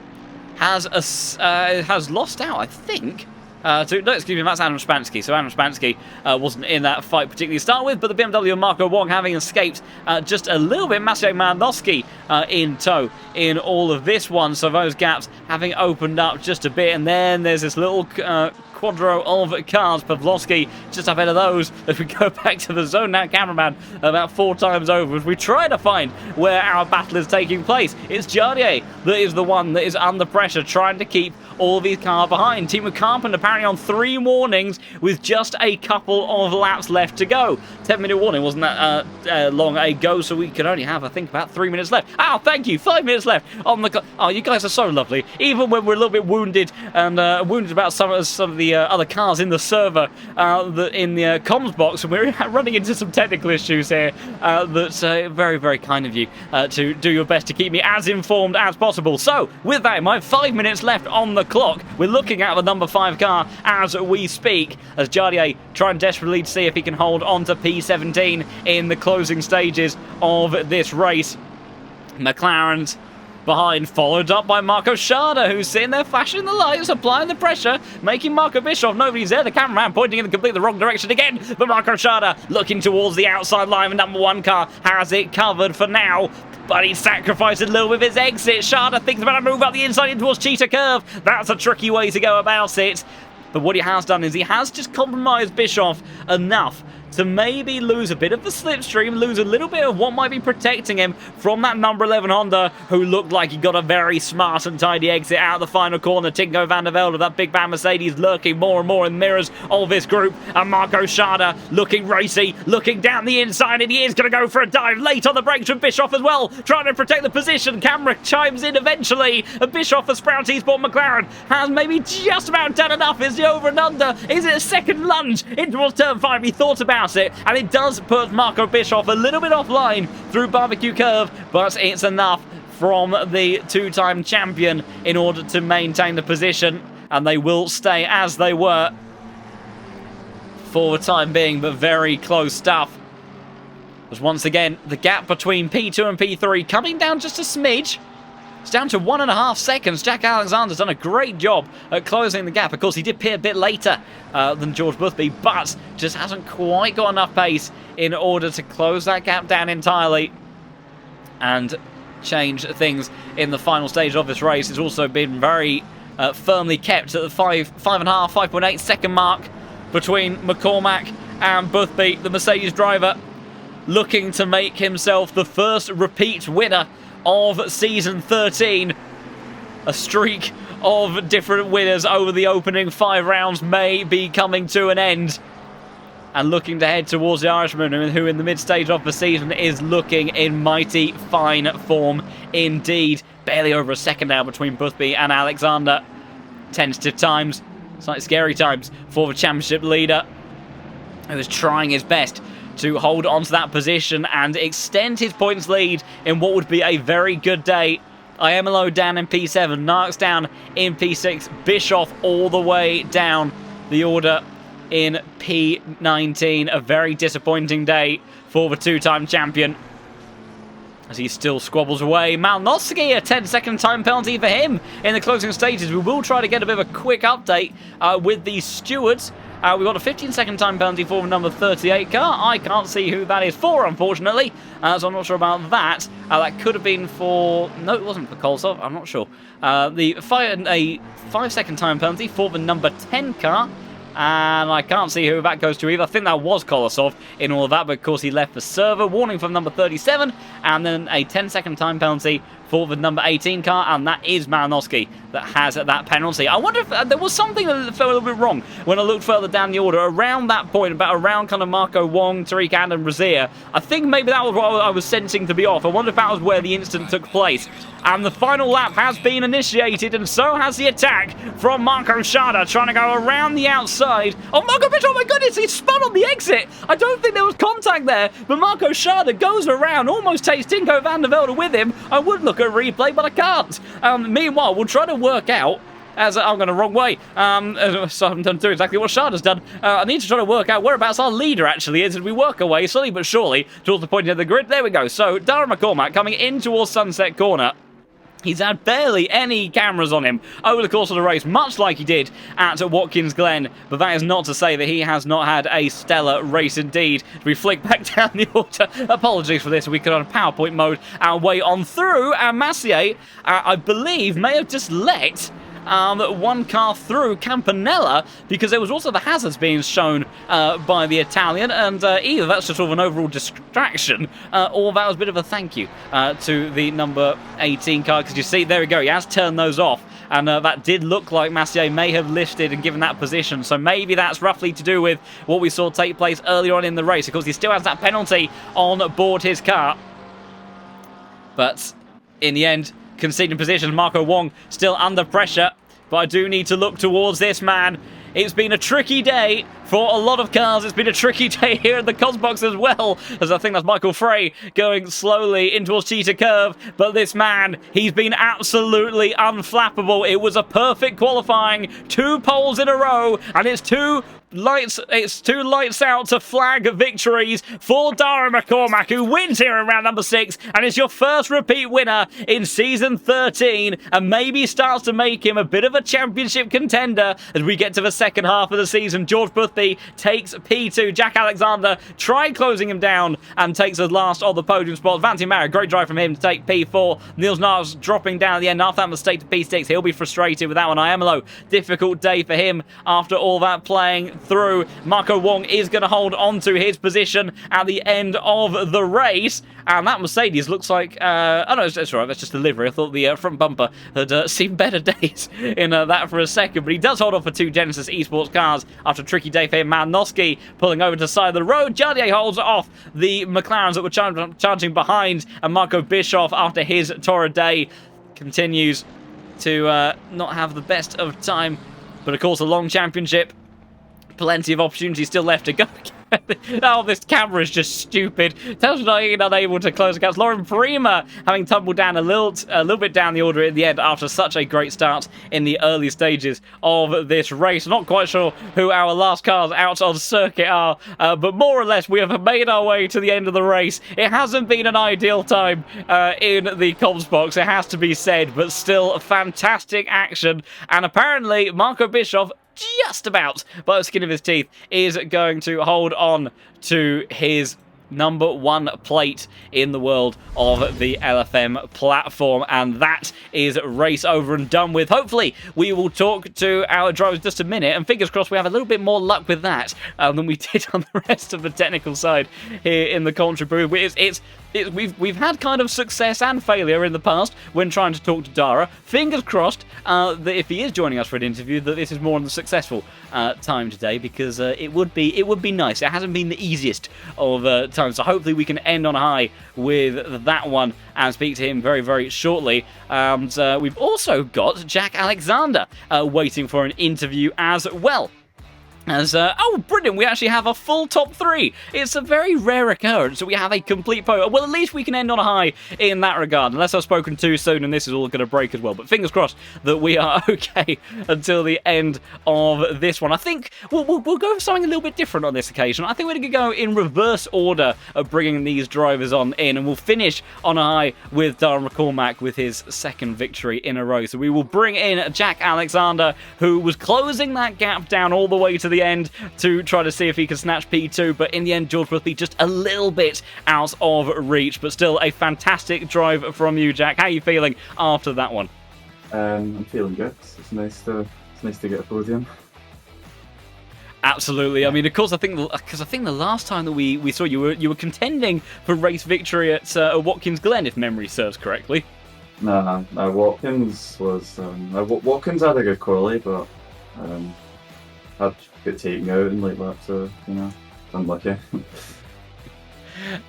has lost out, I think. No, excuse me, that's Adam Spansky. So Adam Spansky wasn't in that fight particularly to start with, but the BMW and Marco Wong having escaped just a little bit. Maciej Malinowski in tow in all of this one. So those gaps having opened up just a bit, and then there's this little quadro of cars. Pavlovsky just ahead of those as we go back to the zone now. Cameraman about 4 times over as we try to find where our battle is taking place. It's Dáire that is the one that is under pressure, trying to keep all these cars behind. Team of Carpenter apparently on 3 warnings with just a couple of laps left to go. 10-minute warning wasn't that long ago, so we could only have, I think, about 3 minutes left. Oh, thank you, 5 minutes left on the clock. Oh, you guys are so lovely. Even when we're a little bit wounded and wounded about some of the other cars in the server, in the comms box, and we're running into some technical issues here. That's very, very kind of you to do your best to keep me as informed as possible. So, with that in mind, 5 minutes left on the clock. We're looking at the number 5 car as we speak, as Dáire trying desperately to see if he can hold on to P17 in the closing stages of this race. McLaren's behind, followed up by Marco Schade, who's sitting there flashing the lights, applying the pressure, making Marco Bischoff. Nobody's there. The cameraman pointing in the completely wrong direction again, but Marco Schade looking towards the outside line. The number 1 car has it covered for now, but he sacrificed a little with his exit. Schade thinks about a move up the inside in towards Cheetah Curve. That's a tricky way to go about it. But what he has done is he has just compromised Bischoff enough to maybe lose a bit of the slipstream, lose a little bit of what might be protecting him from that number 11 Honda, who looked like he got a very smart and tidy exit out of the final corner. Tinko van der Velde, that big bad Mercedes, lurking more and more in the mirrors of this group. And Marco Schade looking racy, looking down the inside, and he is going to go for a dive. Late on the brakes from Bischoff as well, trying to protect the position. Camera chimes in eventually. And Bischoff for Sprout Esport McLaren has maybe just about done enough. Is the over and under? Is it a second lunge in towards turn 5? He thought about it, and it does put Marco Bischoff a little bit offline through Barbecue Curve, but it's enough from the 2-time champion in order to maintain the position, and they will stay as they were for the time being, but very close stuff. As once again, the gap between P2 and P3 coming down just a smidge. It's down to 1.5 seconds. Jack Alexander's done a great job at closing the gap. Of course, he did appear a bit later than George Boothby, but just hasn't quite got enough pace in order to close that gap down entirely and change things in the final stage of this race. It's also been very firmly kept at the 5.8 second mark between McCormack and Boothby, the Mercedes driver, looking to make himself the first repeat winner of season 13. A streak of different winners over the opening 5 rounds may be coming to an end, and looking to head towards the Irishman, who in the mid-stage of the season is looking in mighty fine form indeed. Barely over a second now between Boothby and Alexander. Tentative times, slightly scary times for the championship leader, who is trying his best to hold on to that position and extend his points lead in what would be a very good day. Iemelo down in P7, Narks down in P6, Bischoff all the way down the order in P19. A very disappointing day for the 2-time champion, as he still squabbles away. Malinowski, a 10-second time penalty for him in the closing stages. We will try to get a bit of a quick update with the stewards. We've got a 15-second time penalty for the number 38 car. I can't see who that is for, unfortunately, so I'm not sure about that. That could have been for... No, it wasn't for Kolsov. I'm not sure. A 5-second time penalty for the number 10 car, and I can't see who that goes to either. I think that was Kolosov in all of that, but of course he left the server. Warning from number 37, and then a 10-second time penalty for the number 18 car, and that is Malinowski that has that penalty. I wonder if there was something that felt a little bit wrong when I looked further down the order. Around that point, about around kind of Marco Wong, Tariq and Razia, I think maybe that was what I was sensing to be off. I wonder if that was where the incident took place. And the final lap has been initiated, and so has the attack from Marco Schade, trying to go around the outside. Oh, Marco Bischoff, oh my goodness, he spun on the exit. I don't think there was contact there, but Marco Schade goes around, almost takes Tinko van der Velde with him. I would look at a replay, but I can't. Meanwhile, we'll try to work out as I'm going the wrong way. So I'm doing exactly what Shard has done. I need to try to work out whereabouts our leader actually is as we work away slowly but surely towards the point of the grid. There we go. So Dáire McCormack coming in towards Sunset Corner. He's had barely any cameras on him over the course of the race, much like he did at Watkins Glen, but that is not to say that he has not had a stellar race indeed. We flick back down the order. Apologies for this, we could on PowerPoint mode our way on through, and Massier, I believe, may have just let one car through Campanella, because there was also the hazards being shown by the Italian, and either that's just sort of an overall distraction, or that was a bit of a thank you to the number 18 car, because you see, there we go, he has turned those off, and that did look like Massier may have lifted and given that position, so maybe that's roughly to do with what we saw take place earlier on in the race. Of course, he still has that penalty on board his car, but in the end, conceding position, Marco Wong still under pressure, but I do need to look towards this man. It's been a tricky day for a lot of cars. It's been a tricky day here at the Cosbox as well, as I think that's Michael Frey going slowly in towards Cheetah Curve. But this man, he's been absolutely unflappable. It was a perfect qualifying, 2 poles in a row, and it's two lights out to flag victories for Dáire McCormack, who wins here in round number 6 and is your first repeat winner in season 13, and maybe starts to make him a bit of a championship contender as we get to the second half of the season. George Boothby takes P2. Jack Alexander tried closing him down and takes the last of the podium spots. Vanti Mara, great drive from him to take P4. Niels Nars dropping down at the end after that mistake to P6. He'll be frustrated with that one. Iamolo, difficult day for him after all that playing through. Marco Wong is going to hold on to his position at the end of the race, and that Mercedes looks like oh no, it's all right, that's just the livery. I thought the front bumper had seen better days in that for a second, but he does hold on for 2 Genesis Esports cars after a tricky day for him. Malinowski pulling over to the side of the road. Jardier holds off the McLarens that were charging behind, and Marco Bischoff, after his torrid day, continues to not have the best of time, but of course a long championship, plenty of opportunities still left to go. Oh, this camera is just stupid. Tells me not even unable to close accounts. Lauren Prima having tumbled down a little bit down the order in the end after such a great start in the early stages of this race. Not quite sure who our last cars out on circuit are, but more or less we have made our way to the end of the race. It hasn't been an ideal time in the comms box, it has to be said, but still fantastic action. And apparently Marco Bischoff, just about by the skin of his teeth, is going to hold on to his number 1 plate in the world of the LFM platform, and that is race over and done with. Hopefully we will talk to our drivers in just a minute, and fingers crossed we have a little bit more luck with that than we did on the rest of the technical side here in the commentary booth. We've had kind of success and failure in the past when trying to talk to Dáire. Fingers crossed that if he is joining us for an interview, that this is more on the successful time today, because it would be nice. It hasn't been the easiest of times, so hopefully we can end on a high with that one and speak to him very, very shortly. And we've also got Jack Alexander waiting for an interview as well. As, oh, brilliant, we actually have a full top 3. It's a very rare occurrence that we have a complete podium. Well, at least we can end on a high in that regard, unless I've spoken too soon and this is all going to break as well. But fingers crossed that we are okay until the end of this one. I think we'll go for something a little bit different on this occasion. I think we're going to go in reverse order of bringing these drivers on in, and we'll finish on a high with Dáire McCormack with his 2nd victory in a row. So we will bring in Jack Alexander, who was closing that gap down all the way to the end to try to see if he could snatch P2, but in the end George Boothby just a little bit out of reach, but still a fantastic drive from you, Jack. How are you feeling after that one? I'm feeling good. It's nice to get a podium. Absolutely. I mean, of course, I think the last time that we saw you were contending for race victory at Watkins Glen, if memory serves correctly. Nah, Watkins was Watkins had a good quali, but I'd get taken out in like that, so, you know, unlucky.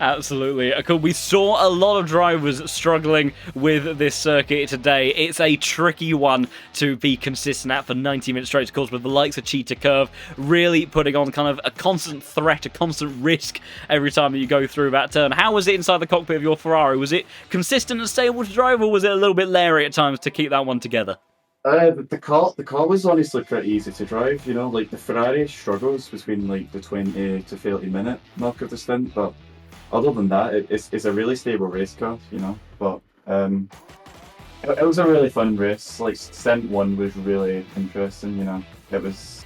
Absolutely. We saw a lot of drivers struggling with this circuit today. It's a tricky one to be consistent at for 90 minutes straight, of course, with the likes of Cheetah Curve really putting on kind of a constant threat, a constant risk every time that you go through that turn. How was it inside the cockpit of your Ferrari? Was it consistent and stable to drive, or was it a little bit leery at times to keep that one together? The car was honestly pretty easy to drive, you know, like the Ferrari struggles between like the 20 to 30 minute mark of the stint, but other than that, it's a really stable race car, you know. But it was a really fun race. Like stint one was really interesting, you know. It was,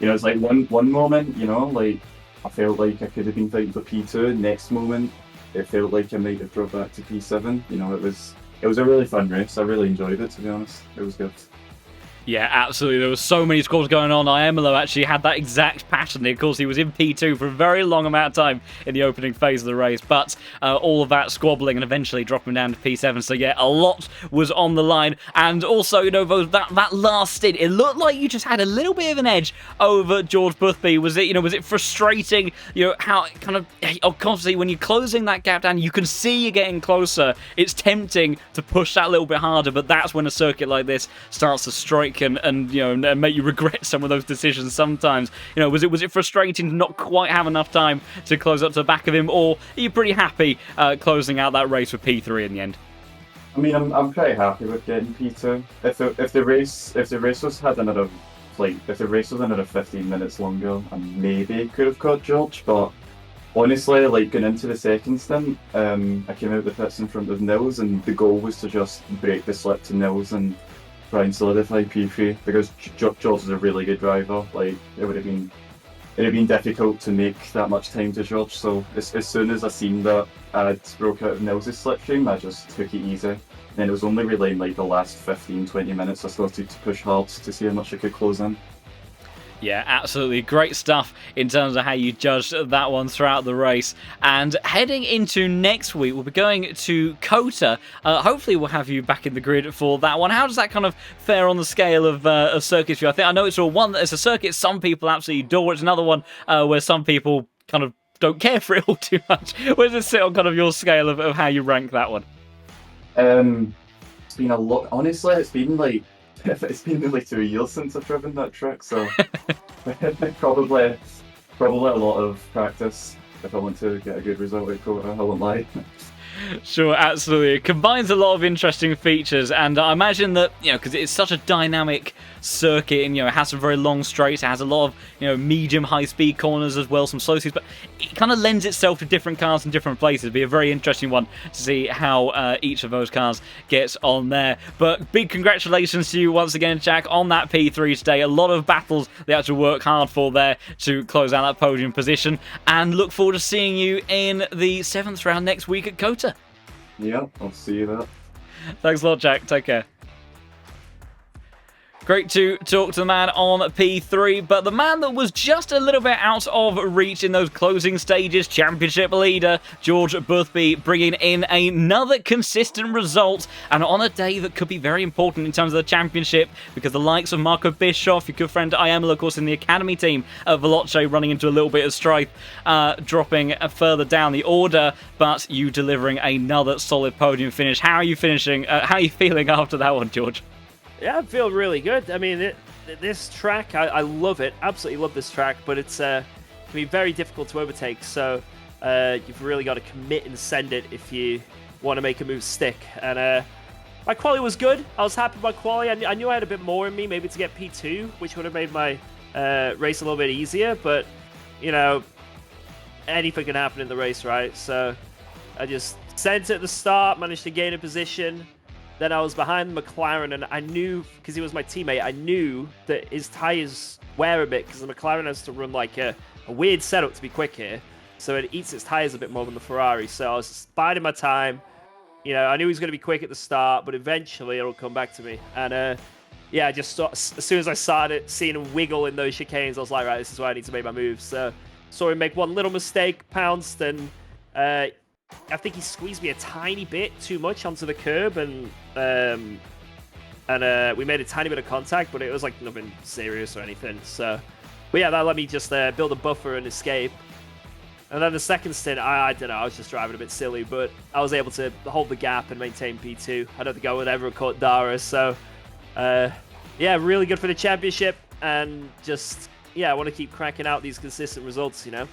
you know, it's like one moment, you know, like I felt like I could have been fighting for P2. Next moment, it felt like I might have dropped back to P7. You know, it was a really fun race. I really enjoyed it, to be honest. It was good. Yeah, absolutely. There were so many scores going on. Iemelo actually had that exact pattern. Of course, he was in P2 for a very long amount of time in the opening phase of the race, but all of that squabbling and eventually dropping down to P7. So yeah, a lot was on the line. And also, you know, that last stint, it looked like you just had a little bit of an edge over George Boothby. Was it frustrating? You know, how it kind of, constantly when you're closing that gap down, you can see you're getting closer. It's tempting to push that a little bit harder, but that's when a circuit like this starts to strike and you know, and make you regret some of those decisions sometimes. You know, was it frustrating to not quite have enough time to close up to the back of him, or are you pretty happy closing out that race with P3 in the end? I mean, I'm pretty happy with getting P2. If the race was had another if the race was another 15 minutes longer, I maybe could have caught George. But honestly, like going into the second stint, I came out the pits in front of Nils, and the goal was to just break the slip to Nils and try and solidify P3 because George is a really good driver. Like it'd have been difficult to make that much time to George. So as soon as I seen that I'd broke out of Nils' slipstream, I just took it easy. And then it was only really in like the last 15-20 minutes I started to push hard to see how much I could close in. Yeah, absolutely. Great stuff in terms of how you judged that one throughout the race. And heading into next week, we'll be going to COTA. Hopefully we'll have you back in the grid for that one. How does that kind of fare on the scale of circuits for you? I know it's it's a circuit some people absolutely adore. It's another one where some people kind of don't care for it all too much. Where does it sit on kind of your scale of how you rank that one? It's been a lot. Honestly, it's been nearly 2 years since I've driven that track, so probably a lot of practice if I want to get a good result at COTA, I won't lie. Sure, absolutely. It combines a lot of interesting features, and I imagine that, you know, because it's such a dynamic circuit, and, you know, it has some very long straights, it has a lot of, you know, medium high-speed corners as well, some slow speeds, but it kind of lends itself to different cars in different places. It'll be a very interesting one to see how each of those cars gets on there. But big congratulations to you once again, Jack, on that P3 today. A lot of battles they had to work hard for there to close out that podium position, and look forward to seeing you in the 7th round next week at COTA. Yeah, I'll see you there. Thanks a lot, Jack. Take care. Great to talk to the man on P3, but the man that was just a little bit out of reach in those closing stages, championship leader George Boothby, bringing in another consistent result, and on a day that could be very important in terms of the championship, because the likes of Marco Bischoff, your good friend Iemelo, of course, in the academy team of Veloce, running into a little bit of strife, dropping further down the order, but you delivering another solid podium finish. How are you finishing? How are you feeling after that one, George? Yeah, I feel really good. I mean, this track, I love it. Absolutely love this track, but it's can be very difficult to overtake. So you've really got to commit and send it if you want to make a move stick. And my quali was good. I was happy with my quali. I knew I had a bit more in me, maybe to get P2, which would have made my race a little bit easier. But, you know, anything can happen in the race, right? So I just sent it at the start, managed to gain a position. Then I was behind McLaren, and I knew, because he was my teammate, I knew that his tyres wear a bit, because the McLaren has to run like a weird setup to be quick here. So it eats its tyres a bit more than the Ferrari. So I was biding my time. You know, I knew he was going to be quick at the start, but eventually it'll come back to me. And yeah, as soon as I started seeing him wiggle in those chicanes, I was like, right, this is where I need to make my moves. So saw him make one little mistake, pounced, and I think he squeezed me a tiny bit too much onto the curb, and we made a tiny bit of contact, but it was like nothing serious or anything. So, but yeah, that let me just build a buffer and escape. And then the second stint, I don't know, I was just driving a bit silly, but I was able to hold the gap and maintain P2. I don't think I would ever have caught Dáire. So, yeah, really good for the championship, and just, yeah, I want to keep cranking out these consistent results, you know?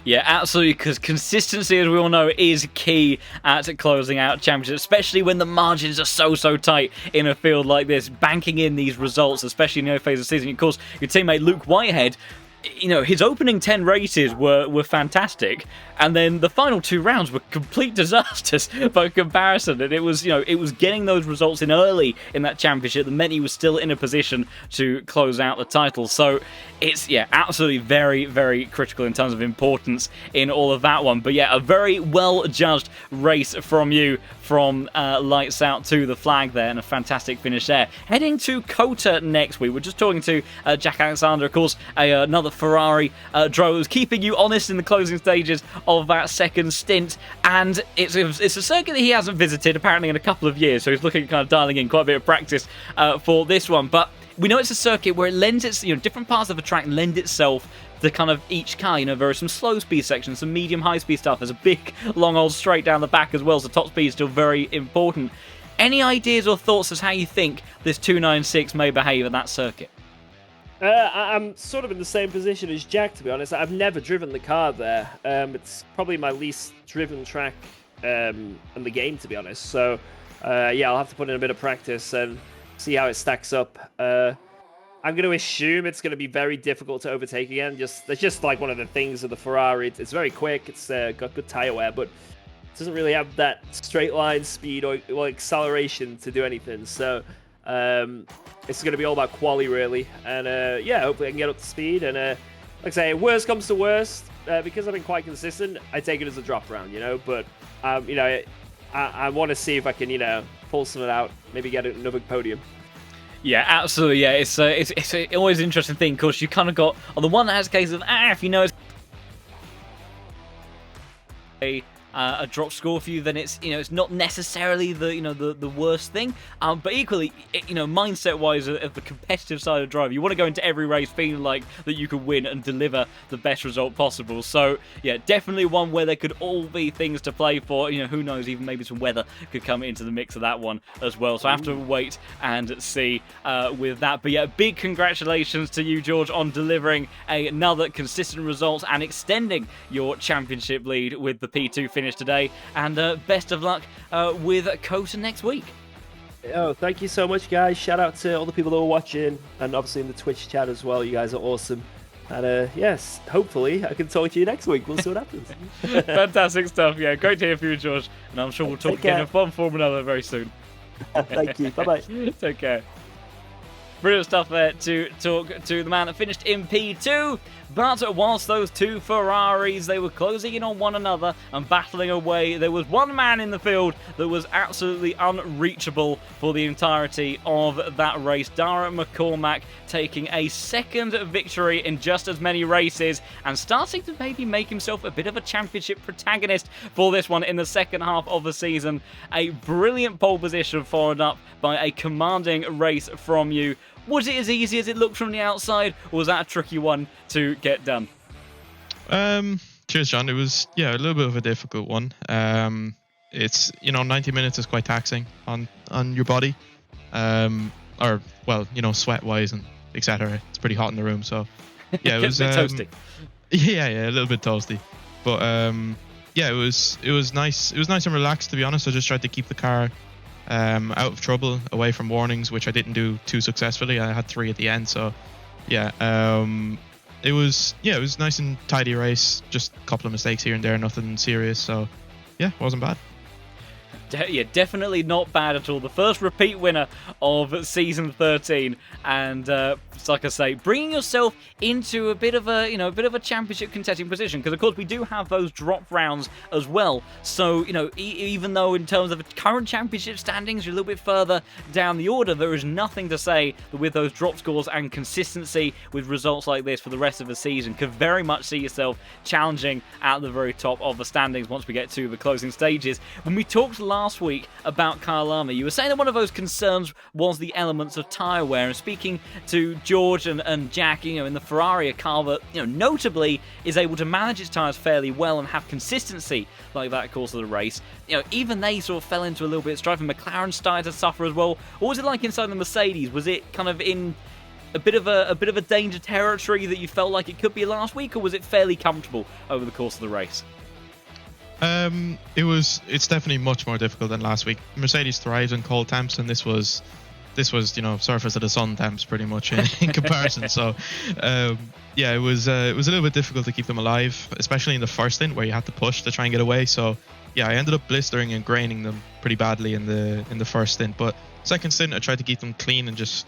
Yeah, absolutely, because consistency, as we all know, is key at closing out championships, especially when the margins are so tight in a field like this. Banking in these results, especially in the early phase of the season. Of course, your teammate Luke Whitehead, his opening 10 races were fantastic, and then the final 2 rounds were complete disasters by comparison. And it was getting those results in early in that championship that meant he was still in a position to close out the title. So it's absolutely very, very critical in terms of importance in all of that one. But a very well judged race from you, from lights out to the flag there, and a fantastic finish there. Heading to Kota next week, we're just talking to Jack Alexander, of course, another Ferrari driver who's keeping you honest in the closing stages of that second stint, and it's a circuit that he hasn't visited apparently in a couple of years, so he's looking at kind of dialing in quite a bit of practice for this one. But we know it's a circuit where it lends different parts of the track lend itself to kind of each car. There are some slow speed sections, some medium high speed stuff. There's a big long old straight down the back as well, so top speed is still very important. Any ideas or thoughts as how you think this 296 may behave at that circuit? I'm sort of in the same position as Jack, to be honest. I've never driven the car there. It's probably my least driven track in the game, to be honest. So, I'll have to put in a bit of practice and see how it stacks up. I'm going to assume it's going to be very difficult to overtake again. That's just like one of the things of the Ferrari. It's very quick. It's got good tyre wear, but it doesn't really have that straight line speed or acceleration to do anything. So, it's going to be all about quali, really. And, hopefully I can get up to speed. And, like I say, worst comes to worst, because I've been quite consistent, I take it as a drop round, But, I want to see if I can, pull something out, maybe get another podium. Yeah, absolutely. Yeah, it's always an interesting thing, because you kind of got, on the one hand, it's a case of, if it's a drop score for you, then it's it's not necessarily the worst thing. But equally, mindset wise, of the competitive side of drive, you want to go into every race feeling like that you could win and deliver the best result possible. So definitely one where there could all be things to play for. Who knows? Even maybe some weather could come into the mix of that one as well. So I have to wait and see with that. But big congratulations to you, George, on delivering another consistent result and extending your championship lead with the P2 finish today, and best of luck with Kota next week. Oh, thank you so much, guys. Shout out to all the people that were watching, and obviously in the Twitch chat as well. You guys are awesome. And yes, hopefully I can talk to you next week. We'll see what happens. Fantastic stuff. Yeah, great to hear from you, George, and I'm sure we'll talk again in one form or another very soon. Thank you. Bye-bye. Take care. Brilliant stuff there to talk to the man that finished in P2. But whilst those two Ferraris, they were closing in on one another and battling away, there was one man in the field that was absolutely unreachable for the entirety of that race. Dáire McCormack taking a second victory in just as many races and starting to maybe make himself a bit of a championship protagonist for this one in the second half of the season. A brilliant pole position followed up by a commanding race from you. Was it as easy as it looked from the outside, or was that a tricky one to get done? Cheers, John. It was, a little bit of a difficult one. It's, 90 minutes is quite taxing on your body. Sweat-wise and etc. It's pretty hot in the room, so it was a bit toasty. Yeah, a little bit toasty. But it was nice. It was nice and relaxed, to be honest. I just tried to keep the car out of trouble, away from warnings, which I didn't do too successfully. I had 3 at the end, so it was nice and tidy race. Just a couple of mistakes here and there, nothing serious. So wasn't bad. Definitely not bad at all. The first repeat winner of season 13, and like I say, bringing yourself into a bit of a championship contesting position, because of course we do have those drop rounds as well. So even though in terms of the current championship standings you're a little bit further down the order, there is nothing to say that with those drop scores and consistency with results like this for the rest of the season, could very much see yourself challenging at the very top of the standings once we get to the closing stages. When we talked last week about Kyalami, you were saying that one of those concerns was the elements of tyre wear, and speaking to George and Jack, in the Ferrari, a car that, notably is able to manage its tyres fairly well and have consistency like that course of the race. Even they sort of fell into a little bit of strife, and McLaren started to suffer as well. What was it like inside the Mercedes? Was it kind of in a bit of a danger territory that you felt like it could be last week, or was it fairly comfortable over the course of the race? It's definitely much more difficult than last week. Mercedes thrives in cold temps, and this was surface of the sun temps pretty much in comparison. So yeah, it was a little bit difficult to keep them alive, especially in the first stint where you had to push to try and get away. So yeah, I ended up blistering and graining them pretty badly in the first stint, but second stint I tried to keep them clean and just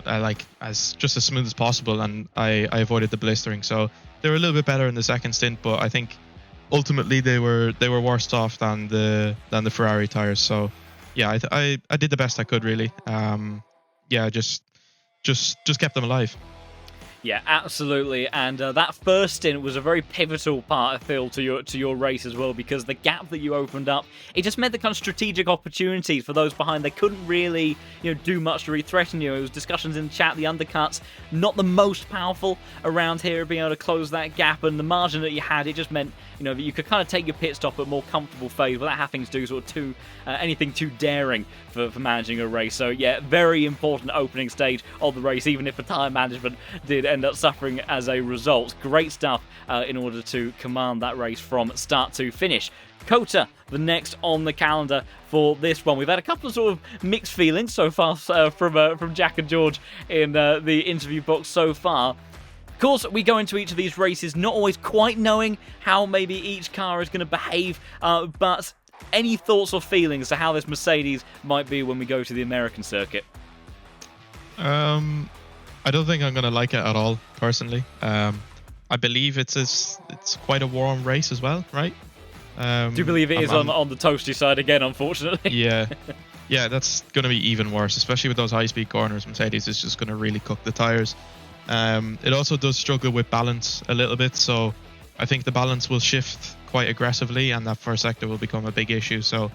as smooth as possible, and I avoided the blistering. So they were a little bit better in the second stint, but I think ultimately they were worse off than the Ferrari tires. So yeah, I did the best I could, really. Yeah, just kept them alive. Yeah, absolutely. And that first stint was a very pivotal part, I feel, to your race as well, because the gap that you opened up, it just meant the kind of strategic opportunities for those behind. They couldn't really, do much to really threaten you. It was discussions in the chat, the undercuts, not the most powerful around here, being able to close that gap, and the margin that you had, it just meant, that you could kind of take your pit stop at a more comfortable phase without having to do sort of anything too daring for managing a race. So yeah, very important opening stage of the race, even if the tyre management did end up suffering as a result. Great stuff in order to command that race from start to finish. COTA, the next on the calendar for this one. We've had a couple of sort of mixed feelings so far from Jack and George in the interview box so far. Of course, we go into each of these races not always quite knowing how maybe each car is going to behave, but any thoughts or feelings to how this Mercedes might be when we go to the American circuit? I don't think I'm going to like it at all, personally. I believe it's quite a warm race as well, right? Do you believe it is on the toasty side again, unfortunately? Yeah, that's going to be even worse, especially with those high-speed corners. Mercedes is just going to really cook the tyres. It also does struggle with balance a little bit, so I think the balance will shift quite aggressively, and that first sector will become a big issue. So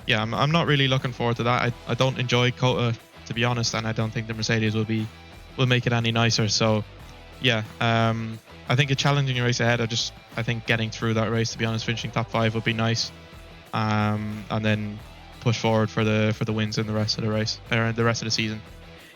yeah, I'm not really looking forward to that. I don't enjoy COTA, to be honest, and I don't think the Mercedes will make it any nicer. So yeah, I think a challenging race ahead. I think getting through that race, to be honest, finishing top 5 would be nice, and then push forward for the wins in the rest of the race, or the rest of the season.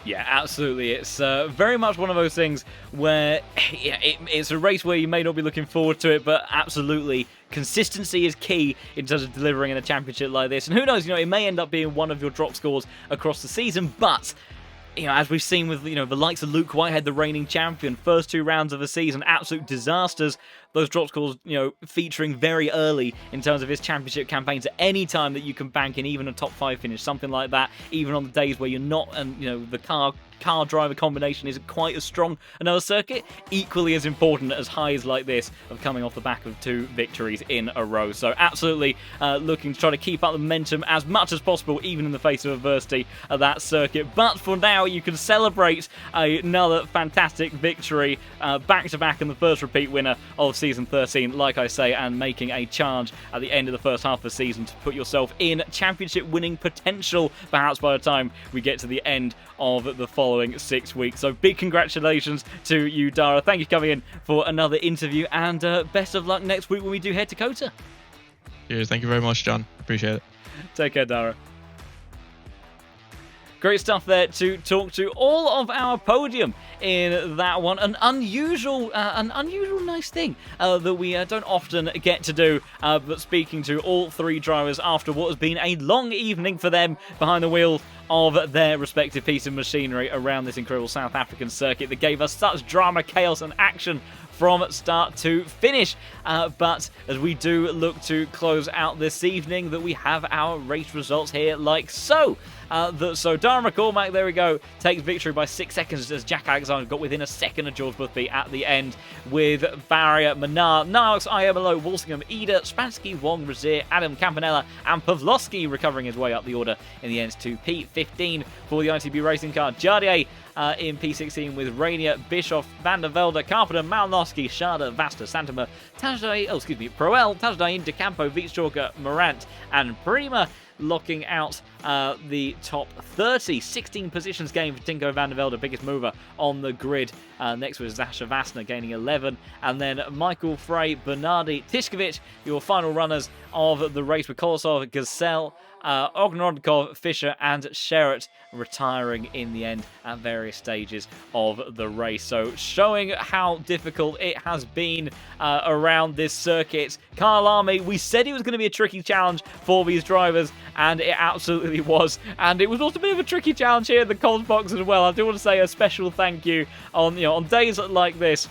Yeah, absolutely. It's very much one of those things where it's a race where you may not be looking forward to it, but absolutely consistency is key in terms of delivering in a championship like this. And who knows, it may end up being one of your drop scores across the season, but as we've seen with the likes of Luke Whitehead, the reigning champion, first 2 rounds of the season, absolute disasters. Those drop scores, featuring very early in terms of his championship campaigns. At any time that you can bank in even a top 5 finish, something like that, even on the days where you're not, and the car driver combination isn't quite as strong. Another circuit equally as important as highs like this of coming off the back of 2 victories in a row. So absolutely looking to try to keep up the momentum as much as possible, even in the face of adversity at that circuit. But for now, you can celebrate another fantastic victory, back-to-back, and the first repeat winner of Season 13, like I say, and making a charge at the end of the first half of the season to put yourself in championship winning potential, perhaps by the time we get to the end of the following 6 weeks. So big congratulations to you, Dáire. Thank you for coming in for another interview, and best of luck next week when we do head to COTA. Cheers. Thank you very much, John. Appreciate it. Take care, Dáire. Great stuff there to talk to all of our podium in that one. An unusual nice thing that we don't often get to do, but speaking to all 3 drivers after what has been a long evening for them behind the wheel of their respective piece of machinery around this incredible South African circuit that gave us such drama, chaos and action from start to finish. But as we do look to close out this evening, that we have our race results here like so. So Dáire McCormack, there we go, takes victory by 6 seconds as Jack Alexander got within a second of George Boothby at the end, with Barrier, Menard, Niles, Iamalo, Walsingham, Ida, Spansky, Wong, Razier, Adam Campanella and Pavlovsky recovering his way up the order in the end to P15 for the ITB racing car. Jardier in P16 with Rainier, Bischoff, Van der Velde, Carpenter, Malnowski, Schade, Vasta, Santama, Proel, Tajdain, De Campo, Vietstalker, Morant and Prima, locking out the top 30. 16 positions gained for Tinko van der Velde, biggest mover on the grid. Next was Zasha Vasna gaining 11. And then Michael Frey, Bernardi, Tishkovic, your final runners of the race with Kolosov, Gazelle, Ognorodkov, Fisher and Sherratt retiring in the end at various stages of the race. So showing how difficult it has been around this circuit. Kyalami, we said it was going to be a tricky challenge for these drivers, and it absolutely was. And it was also a bit of a tricky challenge here in the comms box as well. I do want to say a special thank you on days like this,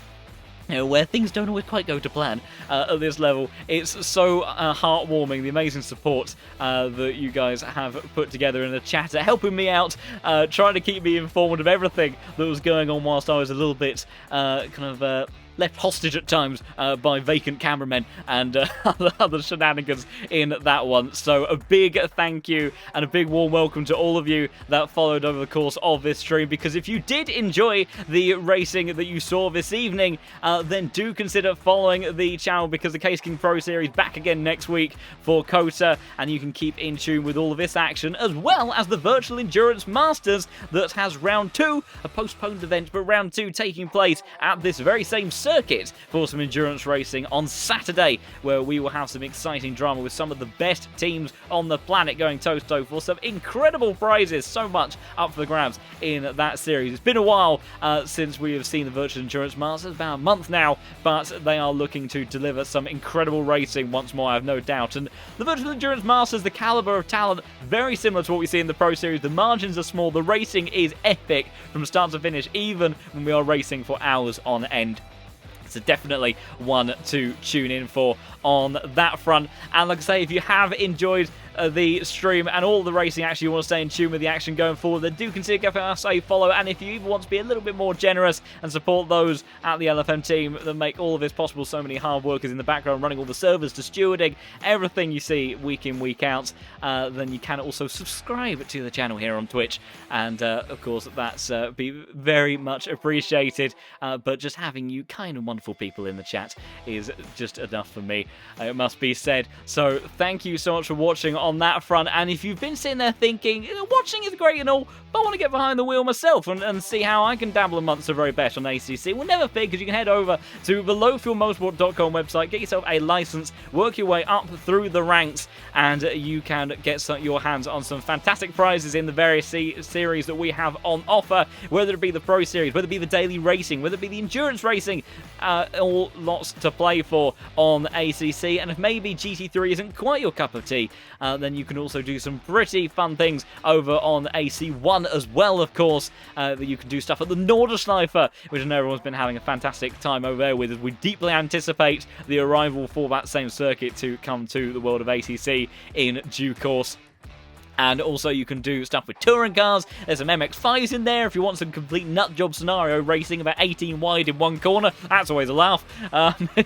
where things don't always quite go to plan at this level. It's so heartwarming, the amazing support that you guys have put together in the chat, helping me out, trying to keep me informed of everything that was going on whilst I was a little bit left hostage at times by vacant cameramen and other shenanigans in that one. So a big thank you and a big warm welcome to all of you that followed over the course of this stream, because if you did enjoy the racing that you saw this evening, then do consider following the channel, because the Case King Pro Series back again next week for COTA, and you can keep in tune with all of this action, as well as the Virtual Endurance Masters that has round 2, a postponed event, but round 2 taking place at this very same circuit for some endurance racing on Saturday, where we will have some exciting drama with some of the best teams on the planet going toe-to-toe for some incredible prizes. So much up for the grabs in that series. It's been a while since we have seen the Virtual Endurance Masters, about a month now, but they are looking to deliver some incredible racing once more, I have no doubt. And the Virtual Endurance Masters, the caliber of talent, very similar to what we see in the Pro Series. The margins are small, the racing is epic from start to finish, even when we are racing for hours on end. So definitely one to tune in for on that front. And like I say, if you have enjoyed the stream and all the racing action, you want to stay in tune with the action going forward, then do consider giving us a follow. And if you even want to be a little bit more generous and support those at the LFM team that make all of this possible, so many hard workers in the background running all the servers, to stewarding everything you see week in, week out, then you can also subscribe to the channel here on Twitch. And of course, that's be very much appreciated. But just having you kind of wonderful people in the chat is just enough for me, it must be said. So thank you so much for watching on that front. And if you've been sitting there thinking, watching is great and all, but I want to get behind the wheel myself and see how I can dabble amongst the very best on ACC, well, never fear, because you can head over to the lowfuelmotorsport.com website, get yourself a license, work your way up through the ranks, and you can get your hands on some fantastic prizes in the various series that we have on offer, whether it be the Pro Series, whether it be the daily racing, whether it be the endurance racing, all lots to play for on ACC. And if maybe GT3 isn't quite your cup of tea, then you can also do some pretty fun things over on AC1 as well, of course, that you can do stuff at the Nordschleife, which I know everyone's been having a fantastic time over there with, as we deeply anticipate the arrival for that same circuit to come to the world of ACC in due course. And also you can do stuff with touring cars. There's some MX-5s in there if you want some complete nutjob scenario racing about 18 wide in one corner. That's always a laugh.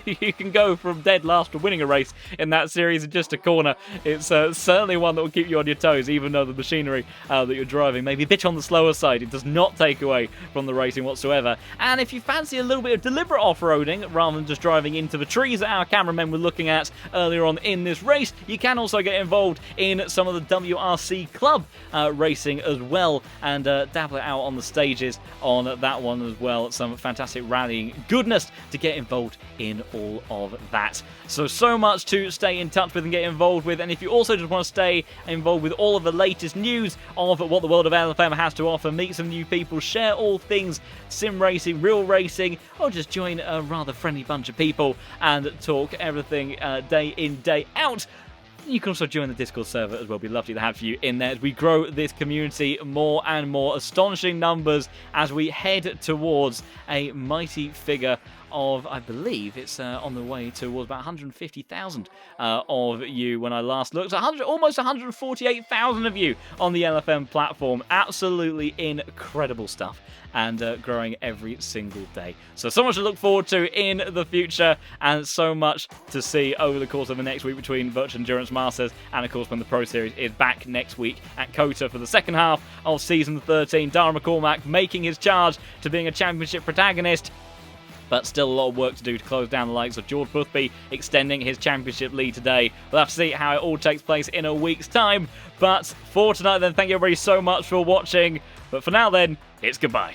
You can go from dead last to winning a race in that series in just a corner. It's certainly one that will keep you on your toes, even though the machinery that you're driving may be a bit on the slower side. It does not take away from the racing whatsoever. And if you fancy a little bit of deliberate off-roading rather than just driving into the trees that our cameramen were looking at earlier on in this race, you can also get involved in some of the WRC Club racing as well, and dabble it out on the stages on that one as well. Some fantastic rallying goodness to get involved in all of that. So much to stay in touch with and get involved with. And if you also just want to stay involved with all of the latest news of what the world of LFM has to offer, meet some new people, share all things sim racing, real racing, or just join a rather friendly bunch of people and talk everything day in, day out, you can also join the Discord server as well. It'd be lovely to have you in there as we grow this community more and more. Astonishing numbers as we head towards a mighty figure of, I believe it's on the way towards about 150,000 of you when I last looked. Almost 148,000 of you on the LFM platform. Absolutely incredible stuff. And growing every single day. So much to look forward to in the future, and so much to see over the course of the next week between Virtual Endurance Masters and, of course, when the Pro Series is back next week at COTA for the second half of Season 13. Dáire McCormack making his charge to being a championship protagonist, but still a lot of work to do to close down the likes of George Boothby extending his championship lead today. We'll have to see how it all takes place in a week's time. But for tonight then, thank you everybody so much for watching. But for now then, it's goodbye.